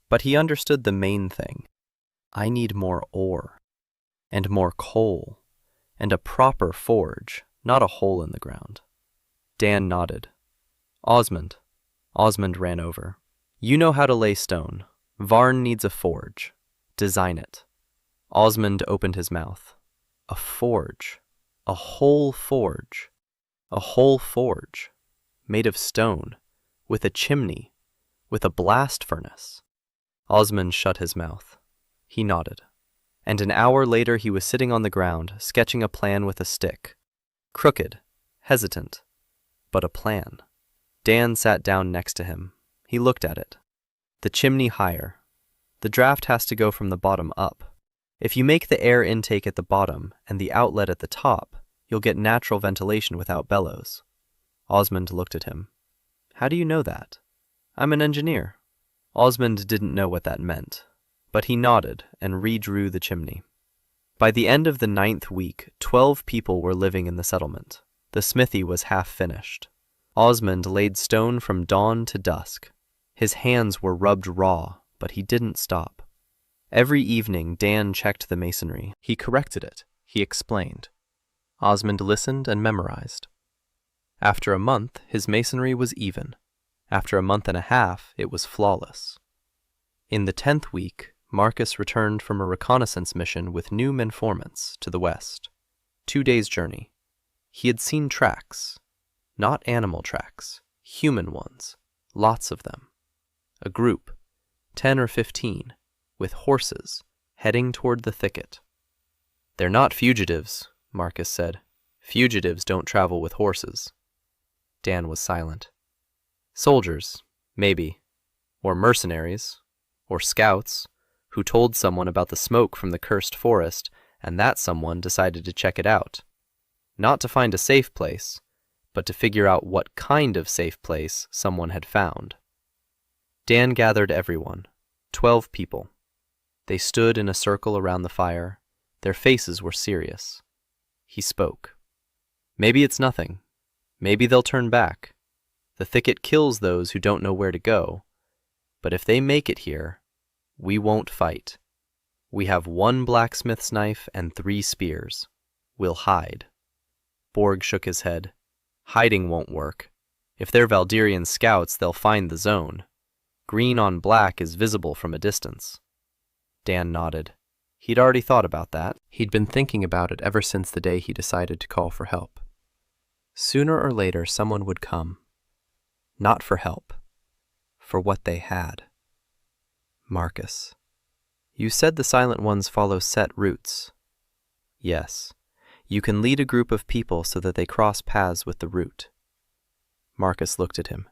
but he understood the main thing. I need more ore, and more coal, and a proper forge, not a hole in the ground. Dan nodded. Osmond ran over. You know how to lay stone. Varn needs a forge. Design it. Osmond opened his mouth. A forge. A whole forge. A whole forge. Made of stone. With a chimney. With a blast furnace. Osmond shut his mouth. He nodded. And an hour later he was sitting on the ground, sketching a plan with a stick. Crooked. Hesitant. But a plan. Dan sat down next to him. He looked at it. The chimney higher. The draft has to go from the bottom up. If you make the air intake at the bottom and the outlet at the top, you'll get natural ventilation without bellows. Osmond looked at him. How do you know that? I'm an engineer. Osmond didn't know what that meant, but he nodded and redrew the chimney. By the end of the 9th week, 12 people were living in the settlement. The smithy was half finished. Osmond laid stone from dawn to dusk. His hands were rubbed raw, but he didn't stop. Every evening, Dan checked the masonry. He corrected it. He explained. Osmond listened and memorized. After a month, his masonry was even. After a month and a half, it was flawless. In the 10th week, Marcus returned from a reconnaissance mission with new informants to the west. 2 days' journey. He had seen tracks. Not animal tracks. Human ones. Lots of them. A group, 10 or 15, with horses, heading toward the thicket. They're not fugitives, Marcus said. Fugitives don't travel with horses. Dan was silent. Soldiers, maybe. Or mercenaries. Or scouts, who told someone about the smoke from the cursed forest, and that someone decided to check it out. Not to find a safe place, but to figure out what kind of safe place someone had found. Dan gathered everyone, 12 people. They stood in a circle around the fire. Their faces were serious. He spoke. Maybe it's nothing. Maybe they'll turn back. The thicket kills those who don't know where to go. But if they make it here, we won't fight. We have 1 blacksmith's knife and 3 spears. We'll hide. Borg shook his head. Hiding won't work. If they're Valdirian scouts, they'll find the zone. Green on black is visible from a distance. Dan nodded. He'd already thought about that. He'd been thinking about it ever since the day he decided to call for help. Sooner or later, someone would come. Not for help. For what they had. Marcus. You said the Silent Ones follow set routes. Yes. You can lead a group of people so that they cross paths with the route. Marcus looked at him.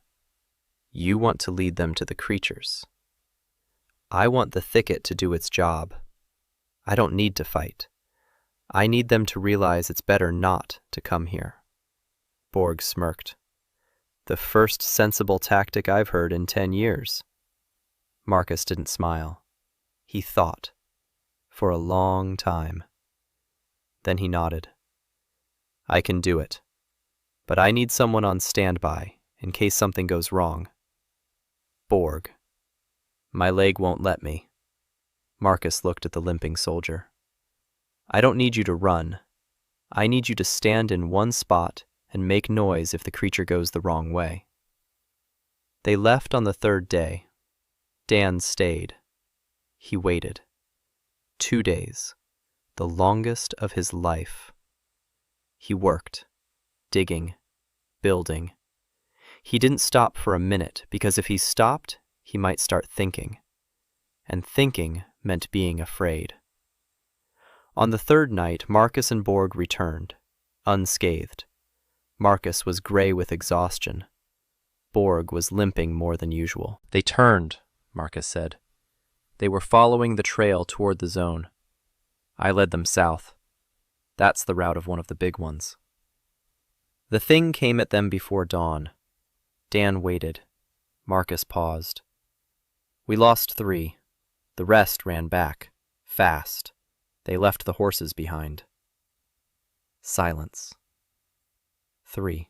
You want to lead them to the creatures. I want the thicket to do its job. I don't need to fight. I need them to realize it's better not to come here. Borg smirked. The first sensible tactic I've heard in 10 years. Marcus didn't smile. He thought. For a long time. Then he nodded. I can do it. But I need someone on standby in case something goes wrong. Borg. My leg won't let me. Marcus looked at the limping soldier. I don't need you to run. I need you to stand in one spot and make noise if the creature goes the wrong way. They left on the 3rd day. Dan stayed. He waited. 2 days. The longest of his life. He worked. Digging. Building. He didn't stop for a minute, because if he stopped, he might start thinking. And thinking meant being afraid. On the 3rd night, Marcus and Borg returned, unscathed. Marcus was gray with exhaustion. Borg was limping more than usual. They turned, Marcus said. They were following the trail toward the zone. I led them south. That's the route of one of the big ones. The thing came at them before dawn. Dan waited. Marcus paused. We lost 3. The rest ran back, fast. They left the horses behind. Silence. 3.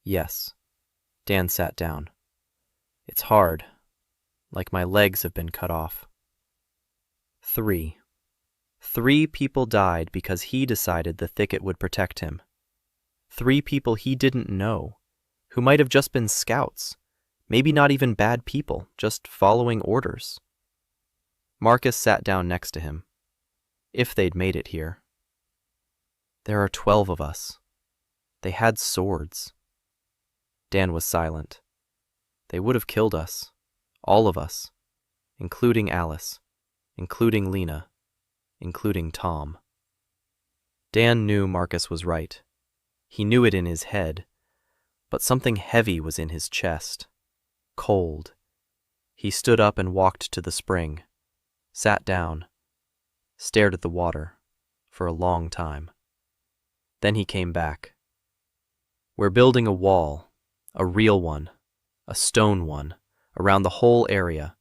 Yes. Dan sat down. It's hard, like my legs have been cut off. 3. 3 people died because he decided the thicket would protect him. 3 people he didn't know, who might have just been scouts, Maybe not even bad people, just following orders. Marcus sat down next to him. If they'd made it here. There are 12 of us. They had swords. Dan was silent. They would have killed us. All of us. Including Alice. Including Lena. Including Tom. Dan knew Marcus was right. He knew it in his head. But something heavy was in his chest. Cold. He stood up and walked to the spring. Sat down. Stared at the water. For a long time. Then he came back. We're building a wall. A real one. A stone one. Around the whole area.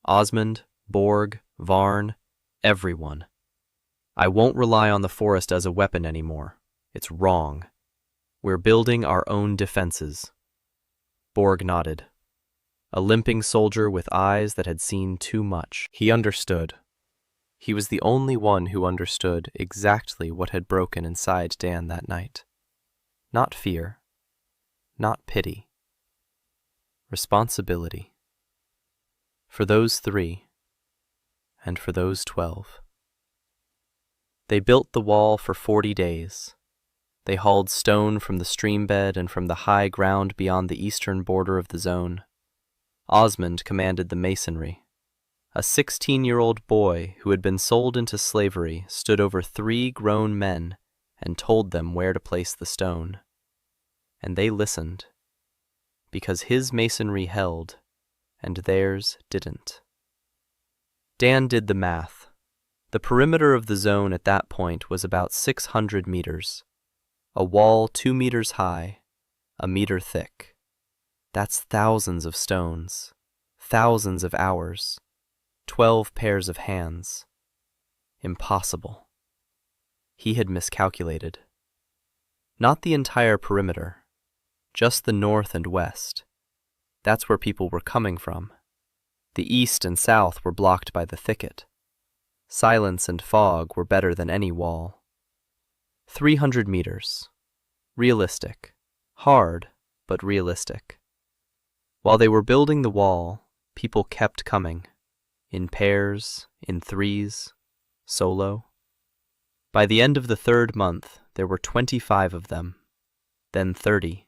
Osmond, Borg, Varn, everyone. I won't rely on the forest as a weapon anymore. It's wrong. We're building our own defenses. Borg nodded. A limping soldier with eyes that had seen too much. He understood. He was the only one who understood exactly what had broken inside Dan that night. Not fear. Not pity. Responsibility. For those 3, and for those 12. They built the wall for 40 days. They hauled stone from the stream bed and from the high ground beyond the eastern border of the zone. Osmond commanded the masonry. A 16-year-old boy who had been sold into slavery stood over 3 grown men and told them where to place the stone. And they listened, because his masonry held, and theirs didn't. Dan did the math. The perimeter of the zone at that point was about 600 meters. A wall 2 meters high, a meter thick. That's thousands of stones, thousands of hours, 12 pairs of hands. Impossible. He had miscalculated. Not the entire perimeter, just the north and west. That's where people were coming from. The east and south were blocked by the thicket. Silence and fog were better than any wall. 300 meters. Realistic. Hard, but realistic. While they were building the wall, people kept coming. In pairs, in threes, solo. By the end of the 3rd month, there were 25 of them. Then 30.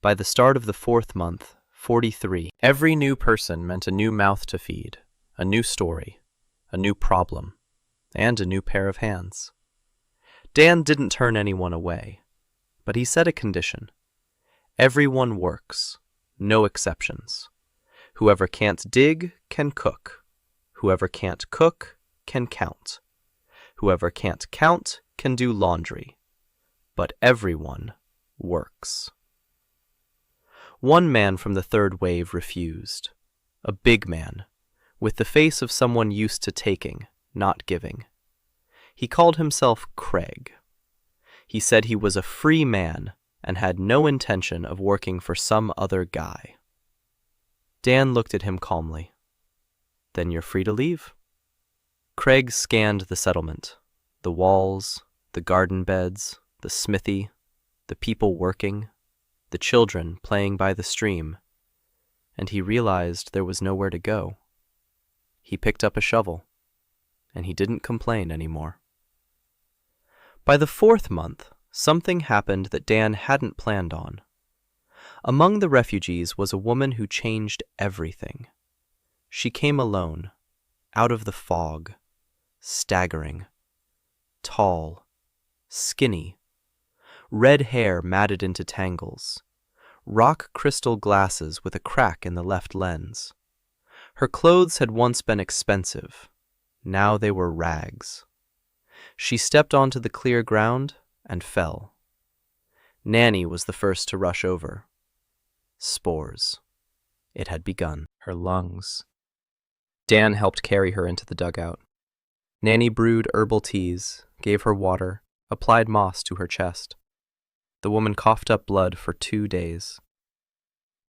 By the start of the 4th month, 43. Every new person meant a new mouth to feed, a new story, a new problem, and a new pair of hands. Dan didn't turn anyone away, but he set a condition. Everyone works, no exceptions. Whoever can't dig can cook. Whoever can't cook can count. Whoever can't count can do laundry. But everyone works. One man from the 3rd wave refused. A big man, with the face of someone used to taking, not giving. He called himself Craig. He said he was a free man and had no intention of working for some other guy. Dan looked at him calmly. Then you're free to leave. Craig scanned the settlement, the walls, the garden beds, the smithy, the people working, the children playing by the stream, and he realized there was nowhere to go. He picked up a shovel, and he didn't complain anymore. By the 4th month, something happened that Dan hadn't planned on. Among the refugees was a woman who changed everything. She came alone, out of the fog, staggering, tall, skinny, red hair matted into tangles, rock crystal glasses with a crack in the left lens. Her clothes had once been expensive. Now they were rags. She stepped onto the clear ground and fell. Nanny was the first to rush over. Spores. It had begun. Her lungs. Dan helped carry her into the dugout. Nanny brewed herbal teas, gave her water, applied moss to her chest. The woman coughed up blood for 2 days.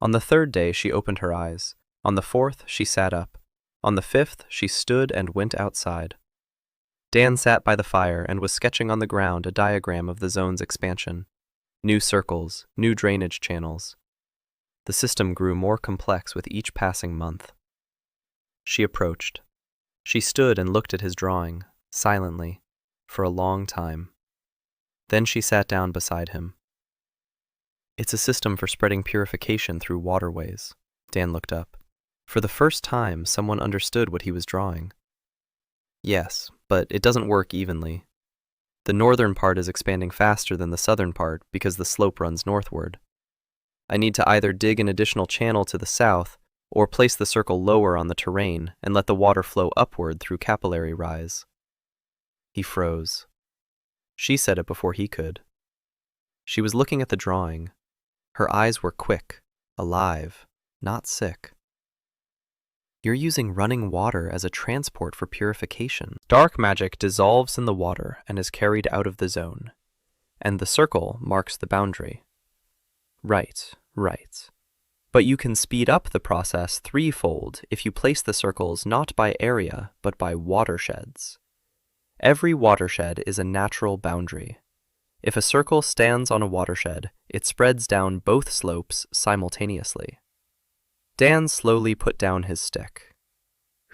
On the 3rd day, she opened her eyes. On the 4th, she sat up. On the 5th, she stood and went outside. Dan sat by the fire and was sketching on the ground a diagram of the zone's expansion. New circles, new drainage channels. The system grew more complex with each passing month. She approached. She stood and looked at his drawing, silently, for a long time. Then she sat down beside him. It's a system for spreading purification through waterways. Dan looked up. For the first time, someone understood what he was drawing. Yes, but it doesn't work evenly. The northern part is expanding faster than the southern part because the slope runs northward. I need to either dig an additional channel to the south or place the circle lower on the terrain and let the water flow upward through capillary rise. He froze. She said it before he could. She was looking at the drawing. Her eyes were quick, alive, not sick. You're using running water as a transport for purification. Dark magic dissolves in the water and is carried out of the zone, and the circle marks the boundary. Right. But you can speed up the process threefold if you place the circles not by area, but by watersheds. Every watershed is a natural boundary. If a circle stands on a watershed, it spreads down both slopes simultaneously. Dan slowly put down his stick.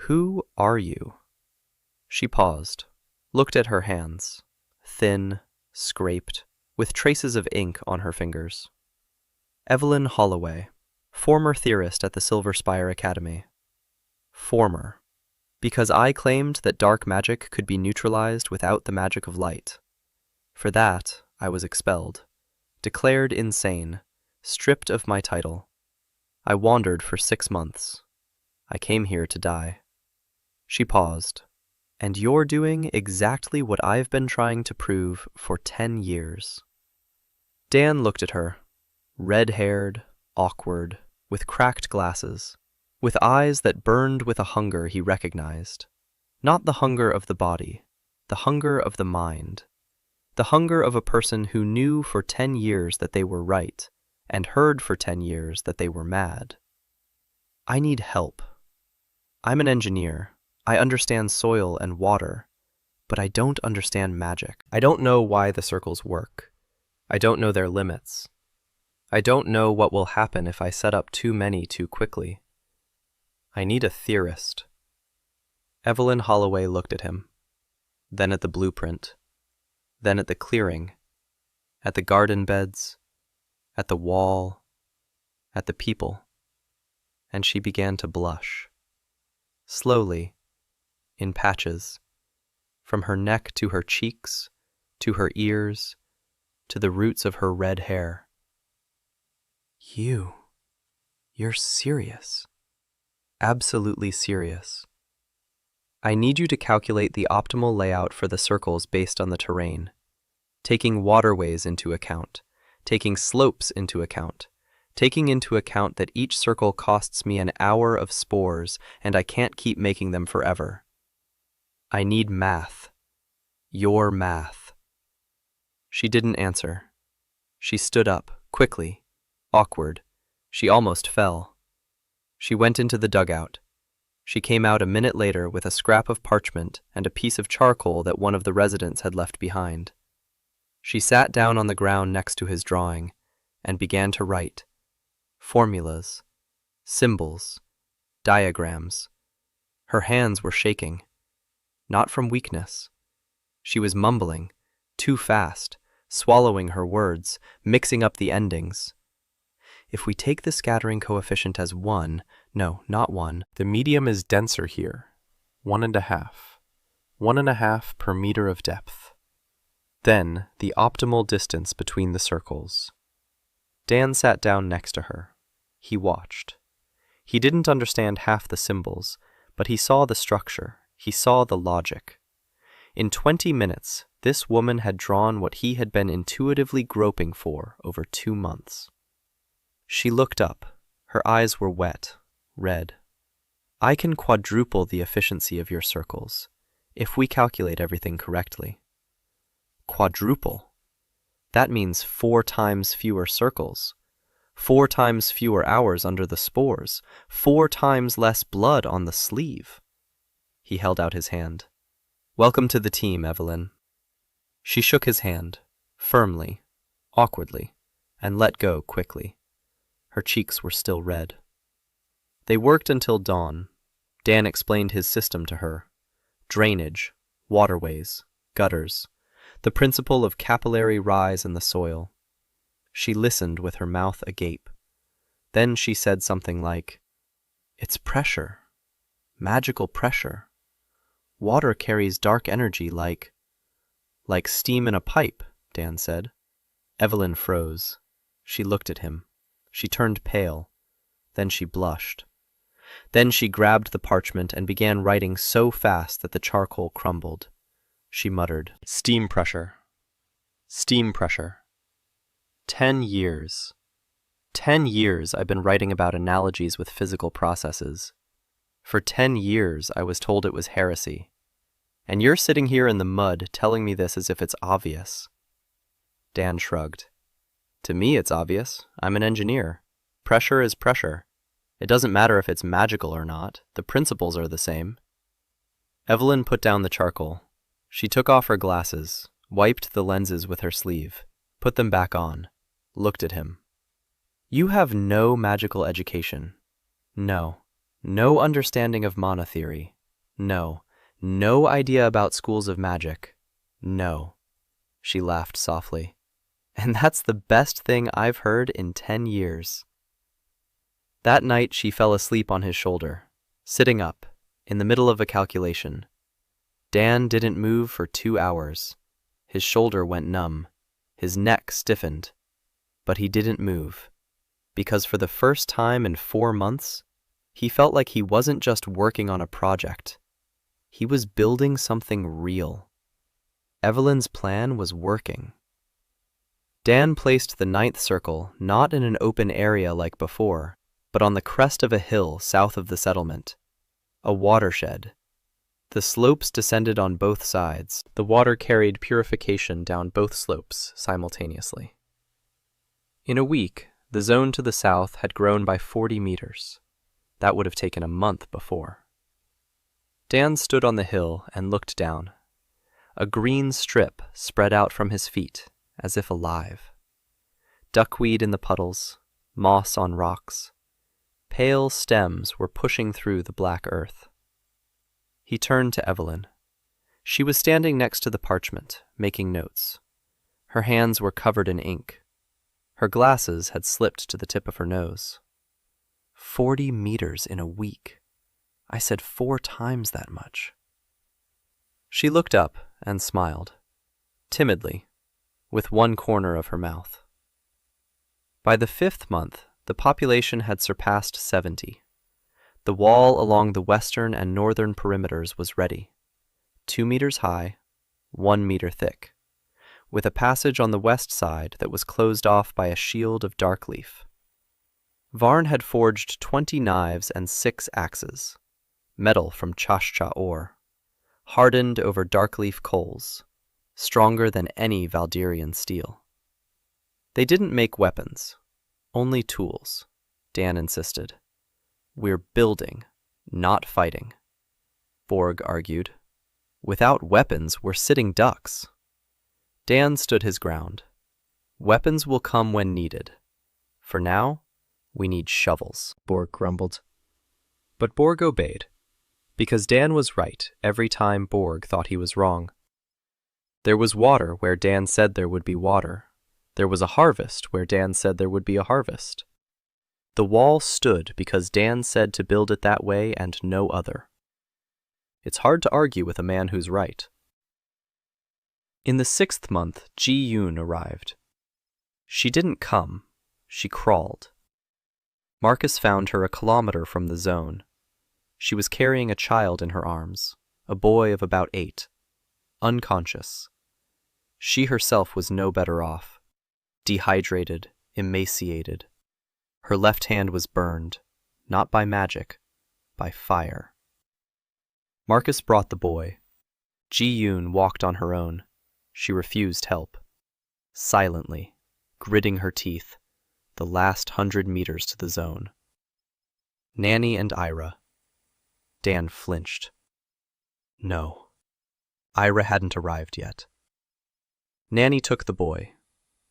Who are you? She paused, looked at her hands, thin, scraped, with traces of ink on her fingers. Evelyn Holloway, former theorist at the Silver Spire Academy. Former, because I claimed that dark magic could be neutralized without the magic of light. For that, I was expelled, declared insane, stripped of my title. I wandered for 6 months. I came here to die. She paused. And you're doing exactly what I've been trying to prove for 10 years. Dan looked at her, red-haired, awkward, with cracked glasses, with eyes that burned with a hunger he recognized. Not the hunger of the body, the hunger of the mind. The hunger of a person who knew for 10 years that they were right, and heard for 10 years that they were mad. I need help. I'm an engineer. I understand soil and water, but I don't understand magic. I don't know why the circles work. I don't know their limits. I don't know what will happen if I set up too many too quickly. I need a theorist. Evelyn Holloway looked at him, then at the blueprint, then at the clearing, at the garden beds, at the wall, at the people, and she began to blush. Slowly, in patches, from her neck to her cheeks, to her ears, to the roots of her red hair. You're serious. Absolutely serious. I need you to calculate the optimal layout for the circles based on the terrain, taking waterways into account, taking slopes into account, taking into account that each circle costs me an hour of spores and I can't keep making them forever. I need math. Your math. She didn't answer. She stood up, quickly, awkward. She almost fell. She went into the dugout. She came out a minute later with a scrap of parchment and a piece of charcoal that one of the residents had left behind. She sat down on the ground next to his drawing and began to write. Formulas, symbols, diagrams. Her hands were shaking. Not from weakness. She was mumbling, too fast, swallowing her words, mixing up the endings. If we take the scattering coefficient as 1, no, not 1, the medium is denser here, 1.5. 1.5 per meter of depth. Then, the optimal distance between the circles. Dan sat down next to her. He watched. He didn't understand half the symbols, but he saw the structure. He saw the logic. In 20 minutes, this woman had drawn what he had been intuitively groping for over 2 months. She looked up. Her eyes were wet, red. I can quadruple the efficiency of your circles, if we calculate everything correctly. Quadruple? That means 4 times fewer circles, 4 times fewer hours under the spores, 4 times less blood on the sleeve. He held out his hand. Welcome to the team, Evelyn. She shook his hand, firmly, awkwardly, and let go quickly. Her cheeks were still red. They worked until dawn. Dan explained his system to her. Drainage, waterways, gutters, the principle of capillary rise in the soil. She listened with her mouth agape. Then she said something like, "It's pressure. Magical pressure. Water carries dark energy like steam in a pipe," Dan said. Evelyn froze. She looked at him. She turned pale. Then she blushed. Then she grabbed the parchment and began writing so fast that the charcoal crumbled. She muttered, "Steam pressure. Steam pressure. 10 years. 10 years I've been writing about analogies with physical processes. For 10 years I was told it was heresy. And you're sitting here in the mud telling me this as if it's obvious." Dan shrugged. "To me it's obvious. I'm an engineer. Pressure is pressure. It doesn't matter if it's magical or not. The principles are the same." Evelyn put down the charcoal. She took off her glasses, wiped the lenses with her sleeve, put them back on, looked at him. "You have no magical education. No understanding of mana theory. No idea about schools of magic. No." She laughed softly. "And that's the best thing I've heard in 10 years. That night she fell asleep on his shoulder, sitting up, in the middle of a calculation. Dan didn't move for 2 hours. His shoulder went numb. His neck stiffened. But he didn't move, because for the first time in 4 months, he felt like he wasn't just working on a project. He was building something real. Evelyn's plan was working. Dan placed the 9th circle not in an open area like before, but on the crest of a hill south of the settlement. A watershed. The slopes descended on both sides. The water carried purification down both slopes simultaneously. In a week, the zone to the south had grown by 40 meters. That would have taken a month before. Dan stood on the hill and looked down. A green strip spread out from his feet, as if alive. Duckweed in the puddles, moss on rocks. Pale stems were pushing through the black earth. He turned to Evelyn. She was standing next to the parchment, making notes. Her hands were covered in ink. Her glasses had slipped to the tip of her nose. 40 meters in a week. I said 4 times that much. She looked up and smiled, timidly, with one corner of her mouth. By the 5th month, the population had surpassed 70. The wall along the western and northern perimeters was ready, 2 meters high, 1 meter thick, with a passage on the west side that was closed off by a shield of dark leaf. Varn had forged 20 knives and 6 axes, metal from Chashcha ore, hardened over darkleaf coals, stronger than any Valdirian steel. They didn't make weapons, only tools, Dan insisted. "We're building, not fighting," Borg argued. "Without weapons, we're sitting ducks." Dan stood his ground. "Weapons will come when needed. For now, we need shovels," Borg grumbled. But Borg obeyed, because Dan was right every time Borg thought he was wrong. There was water where Dan said there would be water. There was a harvest where Dan said there would be a harvest. The wall stood because Dan said to build it that way and no other. It's hard to argue with a man who's right. In the 6th month, Ji-yoon arrived. She didn't come, she crawled. Marcus found her a kilometer from the zone. She was carrying a child in her arms, a boy of about 8, unconscious. She herself was no better off, dehydrated, emaciated. Her left hand was burned, not by magic, by fire. Marcus brought the boy. Ji-yoon walked on her own. She refused help. Silently, gritting her teeth, the last 100 meters to the zone. Nanny and Ira. Dan flinched. No. Ira hadn't arrived yet. Nanny took the boy.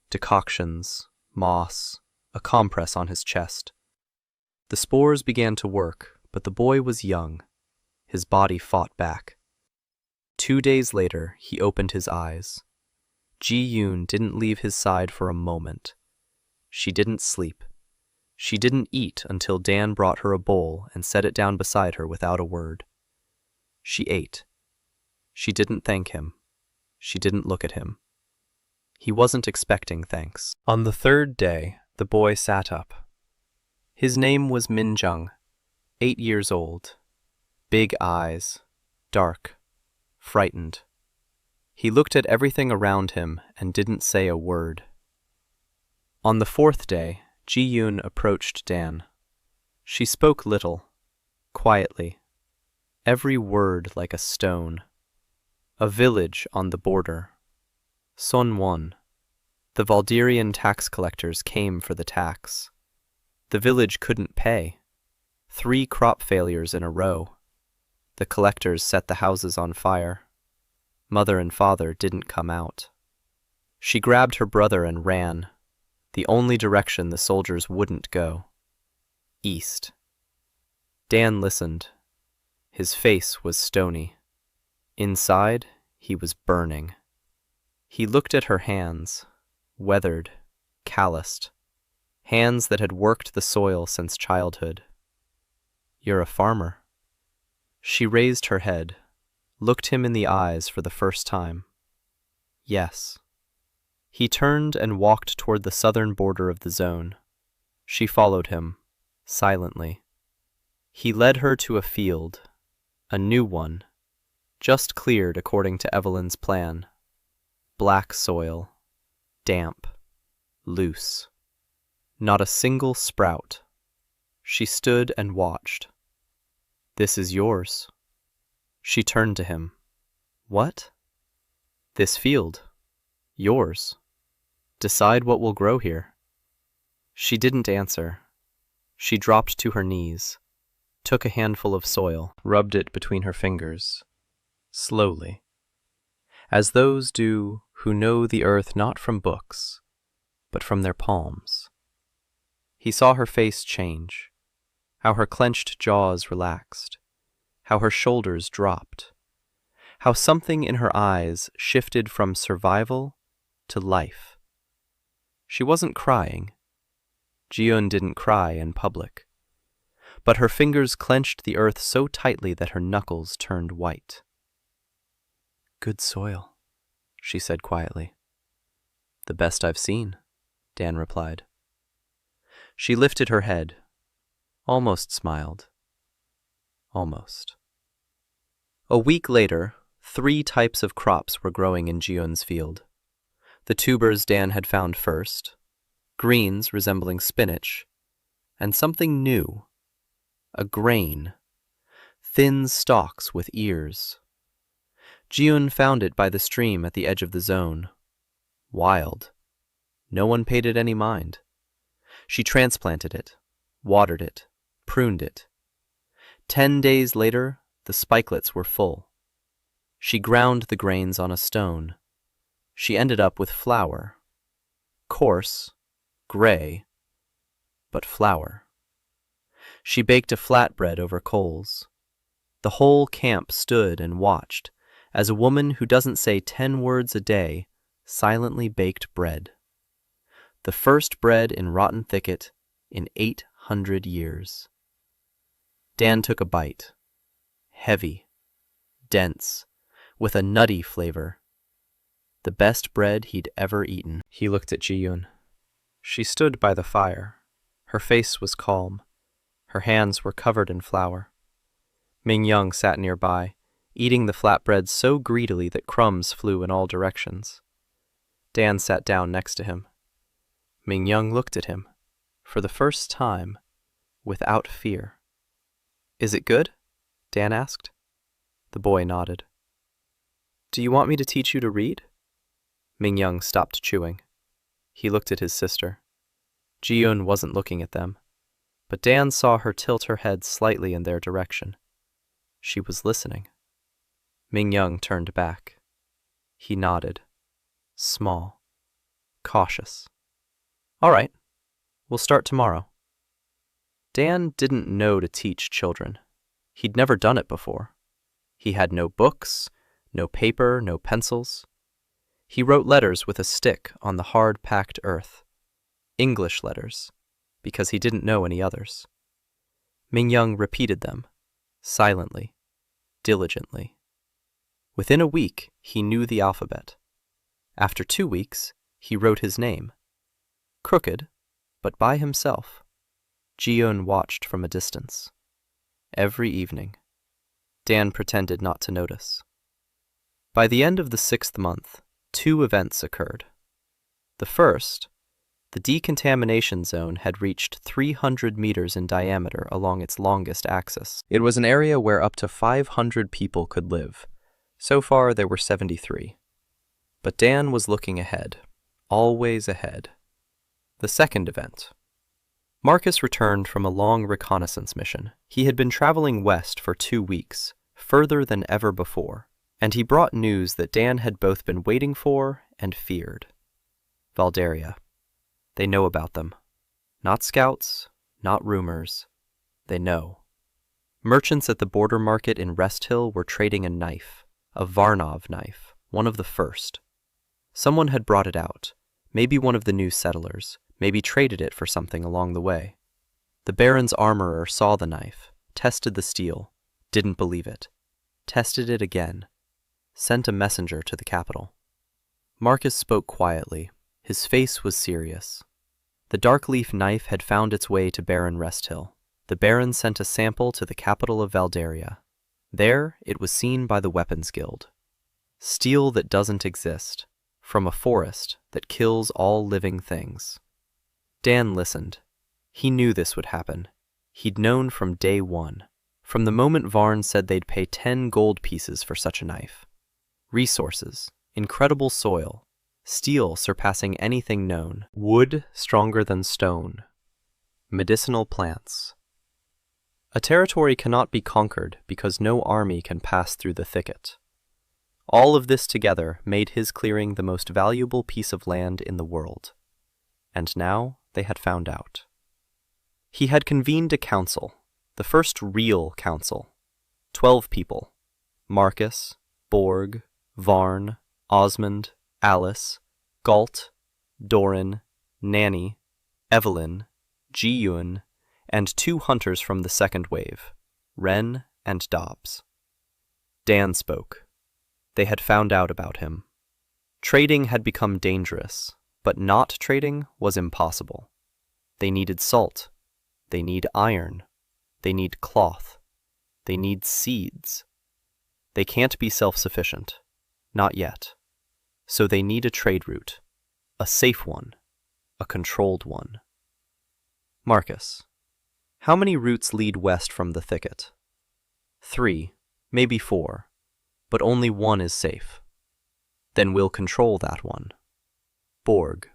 Decoctions, moss, a compress on his chest. The spores began to work, but the boy was young. His body fought back. 2 days later, he opened his eyes. Ji-yoon didn't leave his side for a moment. She didn't sleep. She didn't eat until Dan brought her a bowl and set it down beside her without a word. She ate. She didn't thank him. She didn't look at him. He wasn't expecting thanks. On the 3rd day, the boy sat up. His name was Min-jung, 8 years old. Big eyes, dark, frightened. He looked at everything around him and didn't say a word. On the 4th day, Ji-yoon approached Dan. She spoke little, quietly, every word like a stone. A village on the border. Sonwon. The Valdirian tax collectors came for the tax. The village couldn't pay. 3 crop failures in a row. The collectors set the houses on fire. Mother and father didn't come out. She grabbed her brother and ran, the only direction the soldiers wouldn't go. East. Dan listened. His face was stony. Inside, he was burning. He looked at her hands, weathered, calloused, hands that had worked the soil since childhood. "You're a farmer." She raised her head, looked him in the eyes for the first time. Yes. He turned and walked toward the southern border of the zone. She followed him, silently. He led her to a field, a new one, just cleared according to Evelyn's plan. Black soil, damp, loose. Not a single sprout. She stood and watched. "This is yours." She turned to him. "What?" "This field. Yours. Decide what will grow here." She didn't answer. She dropped to her knees, took a handful of soil, rubbed it between her fingers, slowly, as those do who know the earth not from books, but from their palms. He saw her face change, how her clenched jaws relaxed, how her shoulders dropped, how something in her eyes shifted from survival to life. She wasn't crying. Ji-yoon didn't cry in public. But her fingers clenched the earth so tightly that her knuckles turned white. "Good soil," she said quietly. "The best I've seen," Dan replied. She lifted her head, almost smiled. Almost. A week later, 3 types of crops were growing in Ji-yoon's field. The tubers Dan had found first, greens resembling spinach, and something new, a grain, thin stalks with ears. Ji-yoon found it by the stream at the edge of the zone. Wild. No one paid it any mind. She transplanted it, watered it, pruned it. 10 days later, the spikelets were full. She ground the grains on a stone. She ended up with flour. Coarse, gray, but flour. She baked a flatbread over coals. The whole camp stood and watched as a woman who doesn't say 10 words a day silently baked bread. The first bread in Rotten Thicket in 800 years. Dan took a bite. Heavy, dense, with a nutty flavor. The best bread he'd ever eaten. He looked at Ji-yoon. She stood by the fire. Her face was calm. Her hands were covered in flour. Min-young sat nearby, eating the flatbread so greedily that crumbs flew in all directions. Dan sat down next to him. Min-young looked at him, for the first time, without fear. "Is it good?" Dan asked. The boy nodded. "Do you want me to teach you to read?" Min-young stopped chewing. He looked at his sister. Ji-yoon wasn't looking at them, but Dan saw her tilt her head slightly in their direction. She was listening. Min-young turned back. He nodded. Small. Cautious. "All right. We'll start tomorrow. Dan didn't know to teach children. He'd never done it before. He had no books, no paper, no pencils. He wrote letters with a stick on the hard-packed earth. English letters, because he didn't know any others. Mingyung repeated them, silently, diligently. Within a week, he knew the alphabet. After 2 weeks, he wrote his name. Crooked, but by himself. Ji-yeon watched from a distance. Every evening. Dan pretended not to notice. By the end of the 6th month, 2 events occurred. The first, the decontamination zone had reached 300 meters in diameter along its longest axis. It was an area where up to 500 people could live. So far, there were 73. But Dan was looking ahead, always ahead. The second event. Marcus returned from a long reconnaissance mission. He had been traveling west for 2 weeks, further than ever before, and he brought news that Dan had both been waiting for and feared. Valderia. They know about them. Not scouts, not rumors. They know. Merchants at the border market in Rest Hill were trading a knife, a Varnov knife, one of the first. Someone had brought it out, maybe one of the new settlers, maybe traded it for something along the way. The Baron's armorer saw the knife, tested the steel, didn't believe it, tested it again, sent a messenger to the capital. Marcus spoke quietly. His face was serious. The dark-leaf knife had found its way to Baron Resthill. The Baron sent a sample to the capital of Valderia. There, it was seen by the Weapons Guild. Steel that doesn't exist, from a forest that kills all living things. Dan listened. He knew this would happen. He'd known from day one, from the moment Varn said they'd pay 10 gold pieces for such a knife. Resources, incredible soil, steel surpassing anything known, wood stronger than stone, medicinal plants. A territory cannot be conquered because no army can pass through the thicket. All of this together made his clearing the most valuable piece of land in the world. And now they had found out. He had convened a council, the first real council. 12 people. Marcus, Borg, Varn, Osmond, Alice, Galt, Doran, Nanny, Evelyn, Ji-yeon, and 2 hunters from the second wave, Ren and Dobbs. Dan spoke. They had found out about him. Trading had become dangerous, but not trading was impossible. They needed salt. They need iron. They need cloth. They need seeds. They can't be self-sufficient. Not yet. So they need a trade route. A safe one. A controlled one. Marcus. How many routes lead west from the thicket? 3, maybe 4, but only one is safe. Then we'll control that one. Borg.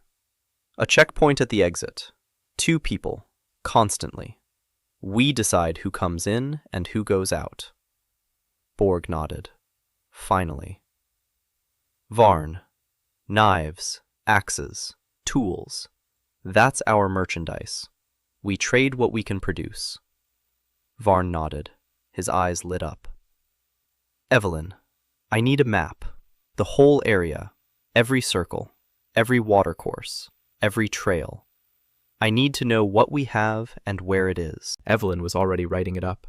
A checkpoint at the exit. 2 people, constantly. We decide who comes in and who goes out. Borg nodded. Finally. Varn. Knives, axes, tools. That's our merchandise. We trade what we can produce. Varn nodded. His eyes lit up. Evelyn. I need a map. The whole area. Every circle. Every watercourse. Every trail. I need to know what we have and where it is. Evelyn was already writing it up.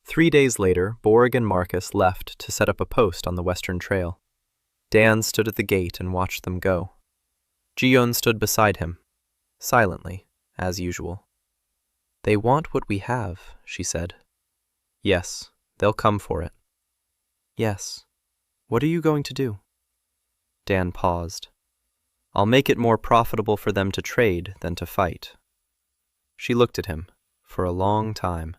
3 days later, Borg and Marcus left to set up a post on the Western Trail. Dan stood at the gate and watched them go. Ji-yeon stood beside him, silently, as usual. They want what we have, she said. Yes, they'll come for it. Yes. What are you going to do? Dan paused. I'll make it more profitable for them to trade than to fight. She looked at him for a long time.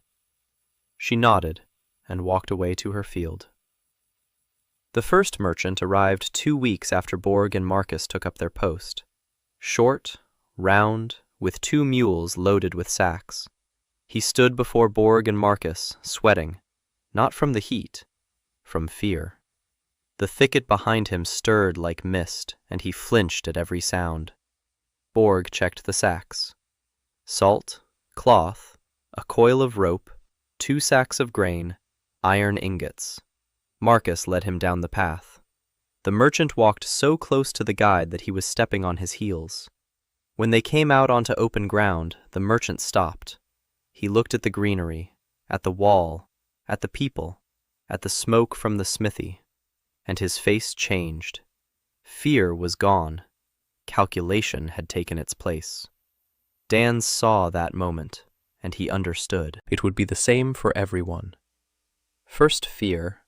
She nodded and walked away to her field. The first merchant arrived 2 weeks after Borg and Marcus took up their post. Short, round, with 2 mules loaded with sacks. He stood before Borg and Marcus, sweating, not from the heat, from fear. The thicket behind him stirred like mist, and he flinched at every sound. Borg checked the sacks. Salt, cloth, a coil of rope, 2 sacks of grain, iron ingots. Marcus led him down the path. The merchant walked so close to the guide that he was stepping on his heels. When they came out onto open ground, the merchant stopped. He looked at the greenery, at the wall, at the people, at the smoke from the smithy, and his face changed. Fear was gone. Calculation had taken its place. Dan saw that moment, and he understood. It would be the same for everyone. First fear,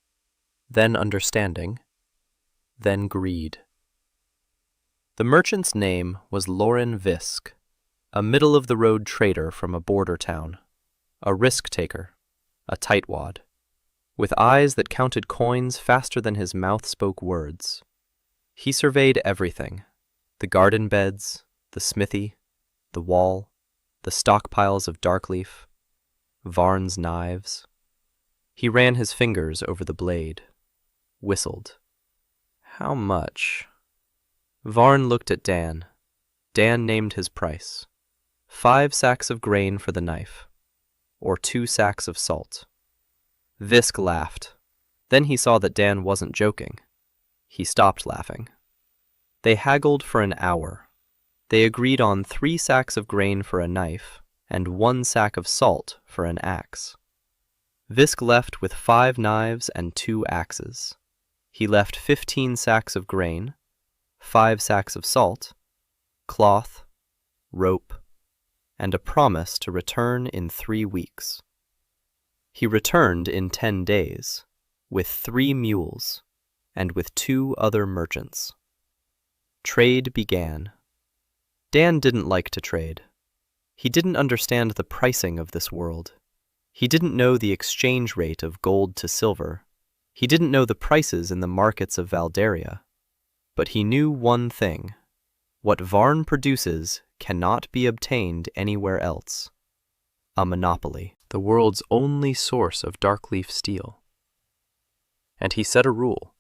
then understanding, then greed. The merchant's name was Lauren Visk, a middle-of-the-road trader from a border town, a risk-taker, a tightwad, with eyes that counted coins faster than his mouth spoke words. He surveyed everything, the garden beds, the smithy, the wall, the stockpiles of darkleaf, Varn's knives. He ran his fingers over the blade, whistled. How much? Varn looked at Dan. Dan named his price. 5 sacks of grain for the knife, or 2 sacks of salt. Visk laughed. Then he saw that Dan wasn't joking. He stopped laughing. They haggled for an hour. They agreed on 3 sacks of grain for a knife and 1 sack of salt for an axe. Visk left with 5 knives and 2 axes. He left 15 sacks of grain, 5 sacks of salt, cloth, rope, and a promise to return in 3 weeks. He returned in 10 days, with 3 mules, and with 2 other merchants. Trade began. Dan didn't like to trade. He didn't understand the pricing of this world. He didn't know the exchange rate of gold to silver. He didn't know the prices in the markets of Valdaria. But he knew one thing. What Varn produces cannot be obtained anywhere else. A monopoly, the world's only source of darkleaf steel. And he set a rule.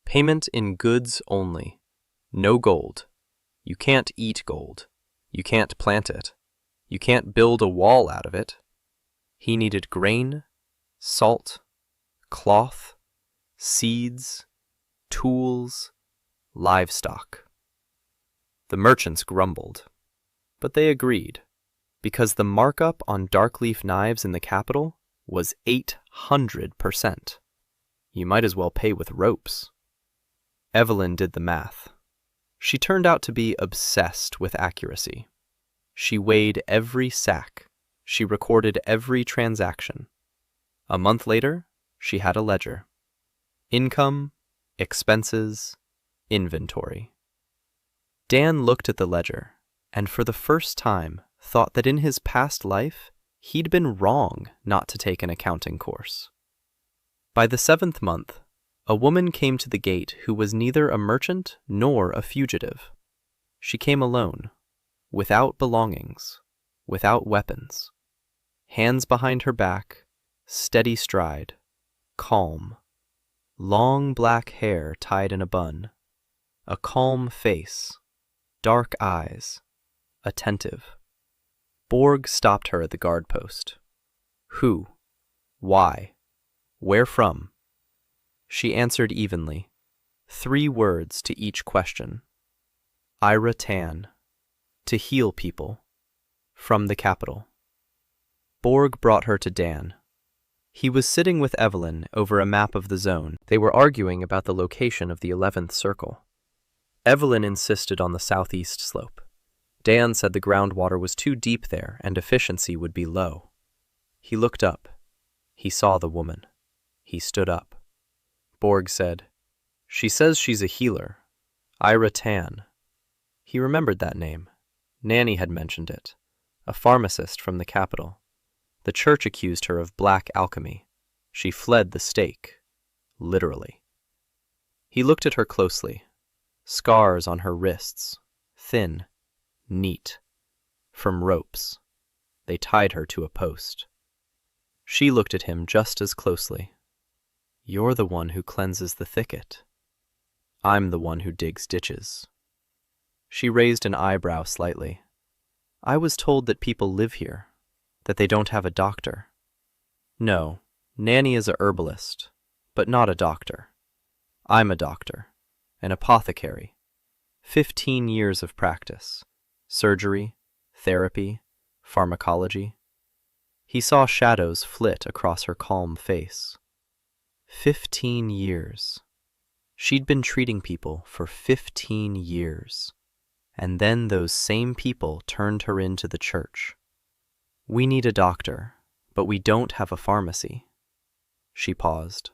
Payment in goods only. No gold. You can't eat gold. You can't plant it. You can't build a wall out of it. He needed grain, salt, cloth, seeds, tools, livestock. The merchants grumbled, but they agreed, because the markup on darkleaf knives in the capital was 800%. You might as well pay with ropes. Evelyn did the math. She turned out to be obsessed with accuracy. She weighed every sack. She recorded every transaction. A month later, she had a ledger. Income, expenses, inventory. Dan looked at the ledger, and for the first time thought that in his past life, he'd been wrong not to take an accounting course. By the 7th month, a woman came to the gate who was neither a merchant nor a fugitive. She came alone, without belongings, without weapons. Hands behind her back, steady stride, calm. Long black hair tied in a bun. A calm face, dark eyes, attentive. Borg stopped her at the guard post. Who? Why? Where from? She answered evenly, 3 words to each question. Ira Tan, to heal people, from the capital. Borg brought her to Dan. He was sitting with Evelyn over a map of the zone. They were arguing about the location of the 11th circle. Evelyn insisted on the southeast slope. Dan said the groundwater was too deep there and efficiency would be low. He looked up. He saw the woman. He stood up. Borg said, "She says she's a healer. Ira Tan." He remembered that name. Nanny had mentioned it. A pharmacist from the capital. The church accused her of black alchemy. She fled the stake. Literally. He looked at her closely. Scars on her wrists. Thin. Neat. From ropes. They tied her to a post. She looked at him just as closely. "You're the one who cleanses the thicket. I'm the one who digs ditches." She raised an eyebrow slightly. I was told that people live here, that they don't have a doctor. No, Nanny is a herbalist, but not a doctor. I'm a doctor, an apothecary. 15 years of practice. Surgery, therapy, pharmacology. He saw shadows flit across her calm face. 15 years. She'd been treating people for 15 years. And then those same people turned her into the church. We need a doctor, but we don't have a pharmacy. She paused.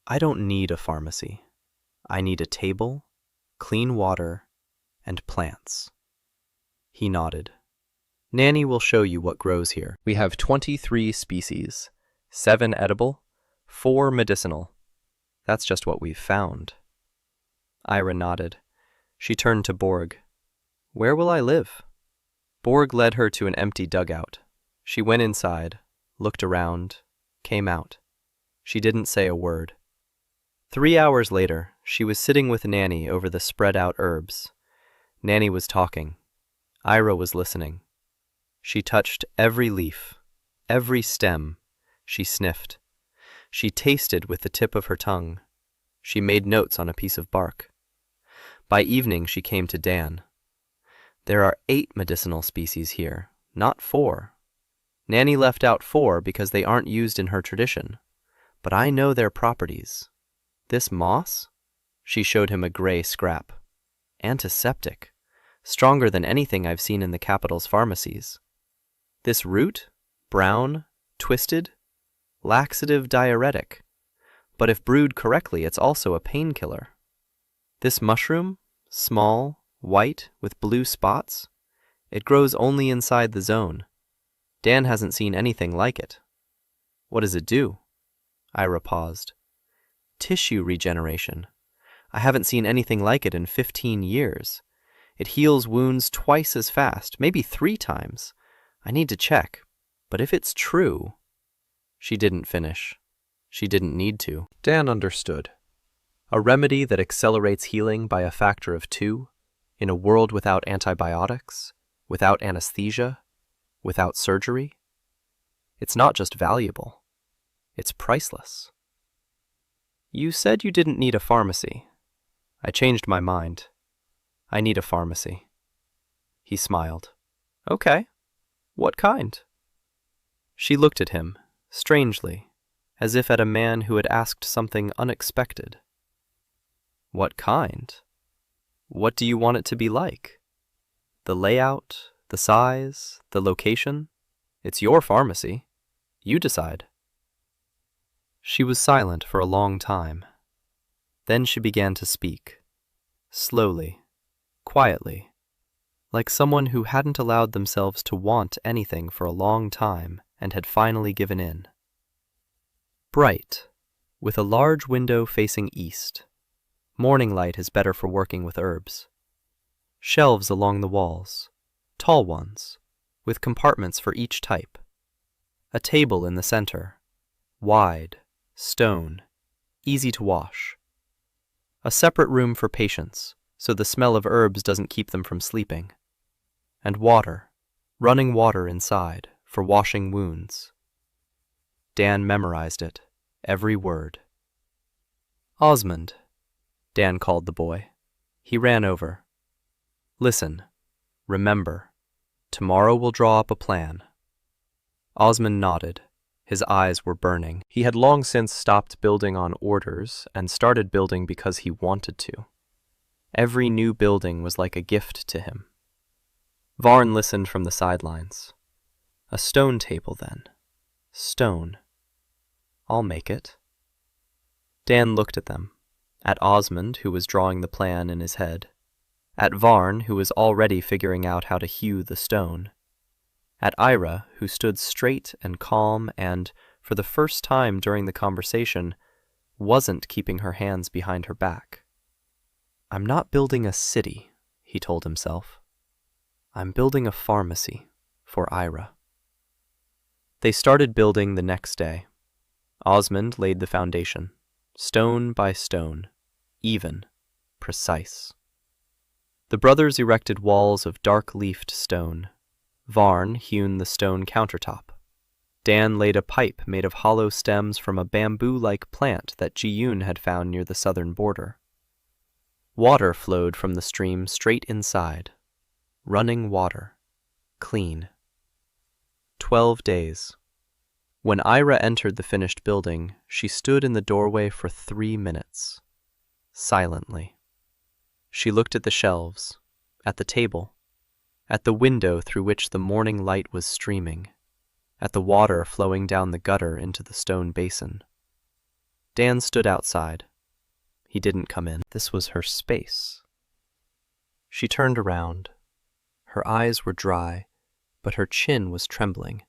I don't need a pharmacy. I need a table, clean water, and plants. He nodded. Nanny will show you what grows here. We have 23 species, 7 edible, 4 medicinal. That's just what we've found. Ira nodded. She turned to Borg. Where will I live? Borg led her to an empty dugout. She went inside, looked around, came out. She didn't say a word. 3 hours later, she was sitting with Nanny over the spread-out herbs. Nanny was talking. Ira was listening. She touched every leaf, every stem. She sniffed. She tasted with the tip of her tongue. She made notes on a piece of bark. By evening, she came to Dan. There are 8 medicinal species here, not 4. Nanny left out 4 because they aren't used in her tradition. But I know their properties. This moss? She showed him a gray scrap. Antiseptic. Stronger than anything I've seen in the capital's pharmacies. This root? Brown, twisted, laxative diuretic. But if brewed correctly, it's also a painkiller. This mushroom? Small, white, with blue spots? It grows only inside the zone. Dan hasn't seen anything like it. What does it do? Ira paused. Tissue regeneration. I haven't seen anything like it in 15 years. It heals wounds twice as fast, maybe 3 times. I need to check. But if it's true... She didn't finish. She didn't need to. Dan understood. A remedy that accelerates healing by a factor of 2, in a world without antibiotics, without anesthesia, without surgery. It's not just valuable. It's priceless. You said you didn't need a pharmacy. I changed my mind. I need a pharmacy. He smiled. Okay. What kind? She looked at him, strangely, as if at a man who had asked something unexpected. What kind? What do you want it to be like? The layout, the size, the location? It's your pharmacy. You decide. She was silent for a long time. Then she began to speak, slowly, quietly, like someone who hadn't allowed themselves to want anything for a long time and had finally given in. Bright, with a large window facing east. Morning light is better for working with herbs. Shelves along the walls, tall ones, with compartments for each type. A table in the center, wide, stone, easy to wash. A separate room for patients, so the smell of herbs doesn't keep them from sleeping. And water, running water inside, for washing wounds. Dan memorized it, every word. Osmond, Dan called the boy. He ran over. Listen, remember, tomorrow we'll draw up a plan. Osmond nodded. His eyes were burning. He had long since stopped building on orders and started building because he wanted to. Every new building was like a gift to him. Varn listened from the sidelines. A stone table, then. Stone. I'll make it. Dan looked at them. At Osmond, who was drawing the plan in his head. At Varn, who was already figuring out how to hew the stone. At Ira, who stood straight and calm and, for the first time during the conversation, wasn't keeping her hands behind her back. I'm not building a city, he told himself. I'm building a pharmacy for Ira. They started building the next day. Osmond laid the foundation, stone by stone, even, precise. The brothers erected walls of dark-leafed stone, Varn hewn the stone countertop. Dan laid a pipe made of hollow stems from a bamboo-like plant that Ji-yoon had found near the southern border. Water flowed from the stream straight inside. Running water. Clean. 12 days. When Ira entered the finished building, she stood in the doorway for 3 minutes. Silently. She looked at the shelves, at the table, at the window through which the morning light was streaming, at the water flowing down the gutter into the stone basin. Dan stood outside. He didn't come in. This was her space. She turned around. Her eyes were dry, but her chin was trembling.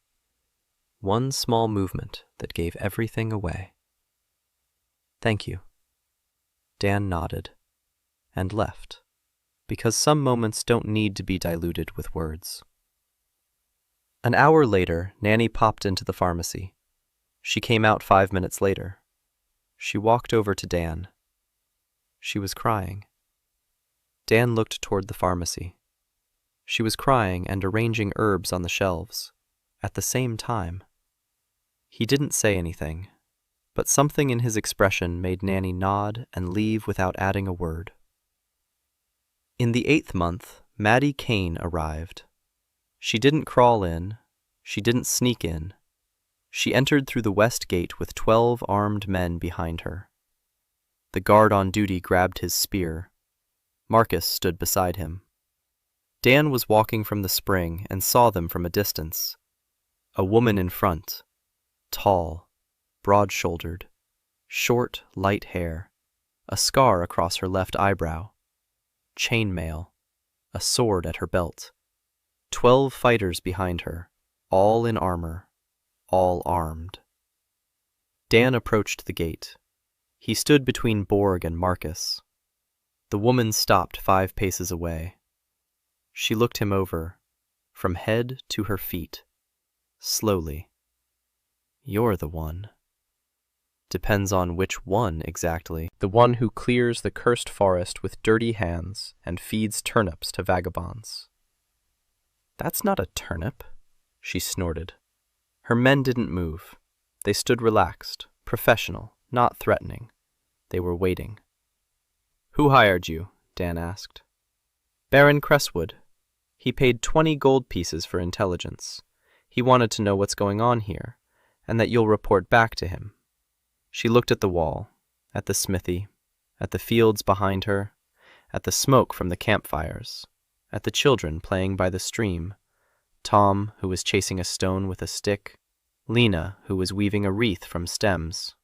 One small movement that gave everything away. "Thank you." Dan nodded, and left, because some moments don't need to be diluted with words. An hour later, Nanny popped into the pharmacy. She came out 5 minutes later. She walked over to Dan. She was crying. Dan looked toward the pharmacy. She was crying and arranging herbs on the shelves, at the same time. He didn't say anything, but something in his expression made Nanny nod and leave without adding a word. In the 8th month, Maddie Kane arrived. She didn't crawl in. She didn't sneak in. She entered through the west gate with 12 armed men behind her. The guard on duty grabbed his spear. Marcus stood beside him. Dan was walking from the spring and saw them from a distance. A woman in front, tall, broad-shouldered, short, light hair, a scar across her left eyebrow, chainmail, a sword at her belt, 12 fighters behind her, all in armor, all armed. Dan approached the gate. He stood between Borg and Marcus. The woman stopped 5 paces away. She looked him over, from head to her feet, slowly. "You're the one." Depends on which one exactly. The one who clears the cursed forest with dirty hands and feeds turnips to vagabonds. "That's not a turnip," she snorted. Her men didn't move. They stood relaxed, professional, not threatening. They were waiting. "Who hired you?" Dan asked. "Baron Cresswood. He paid 20 gold pieces for intelligence. He wanted to know what's going on here, and that you'll report back to him." She looked at the wall, at the smithy, at the fields behind her, at the smoke from the campfires, at the children playing by the stream, Tom, who was chasing a stone with a stick, Lena, who was weaving a wreath from stems.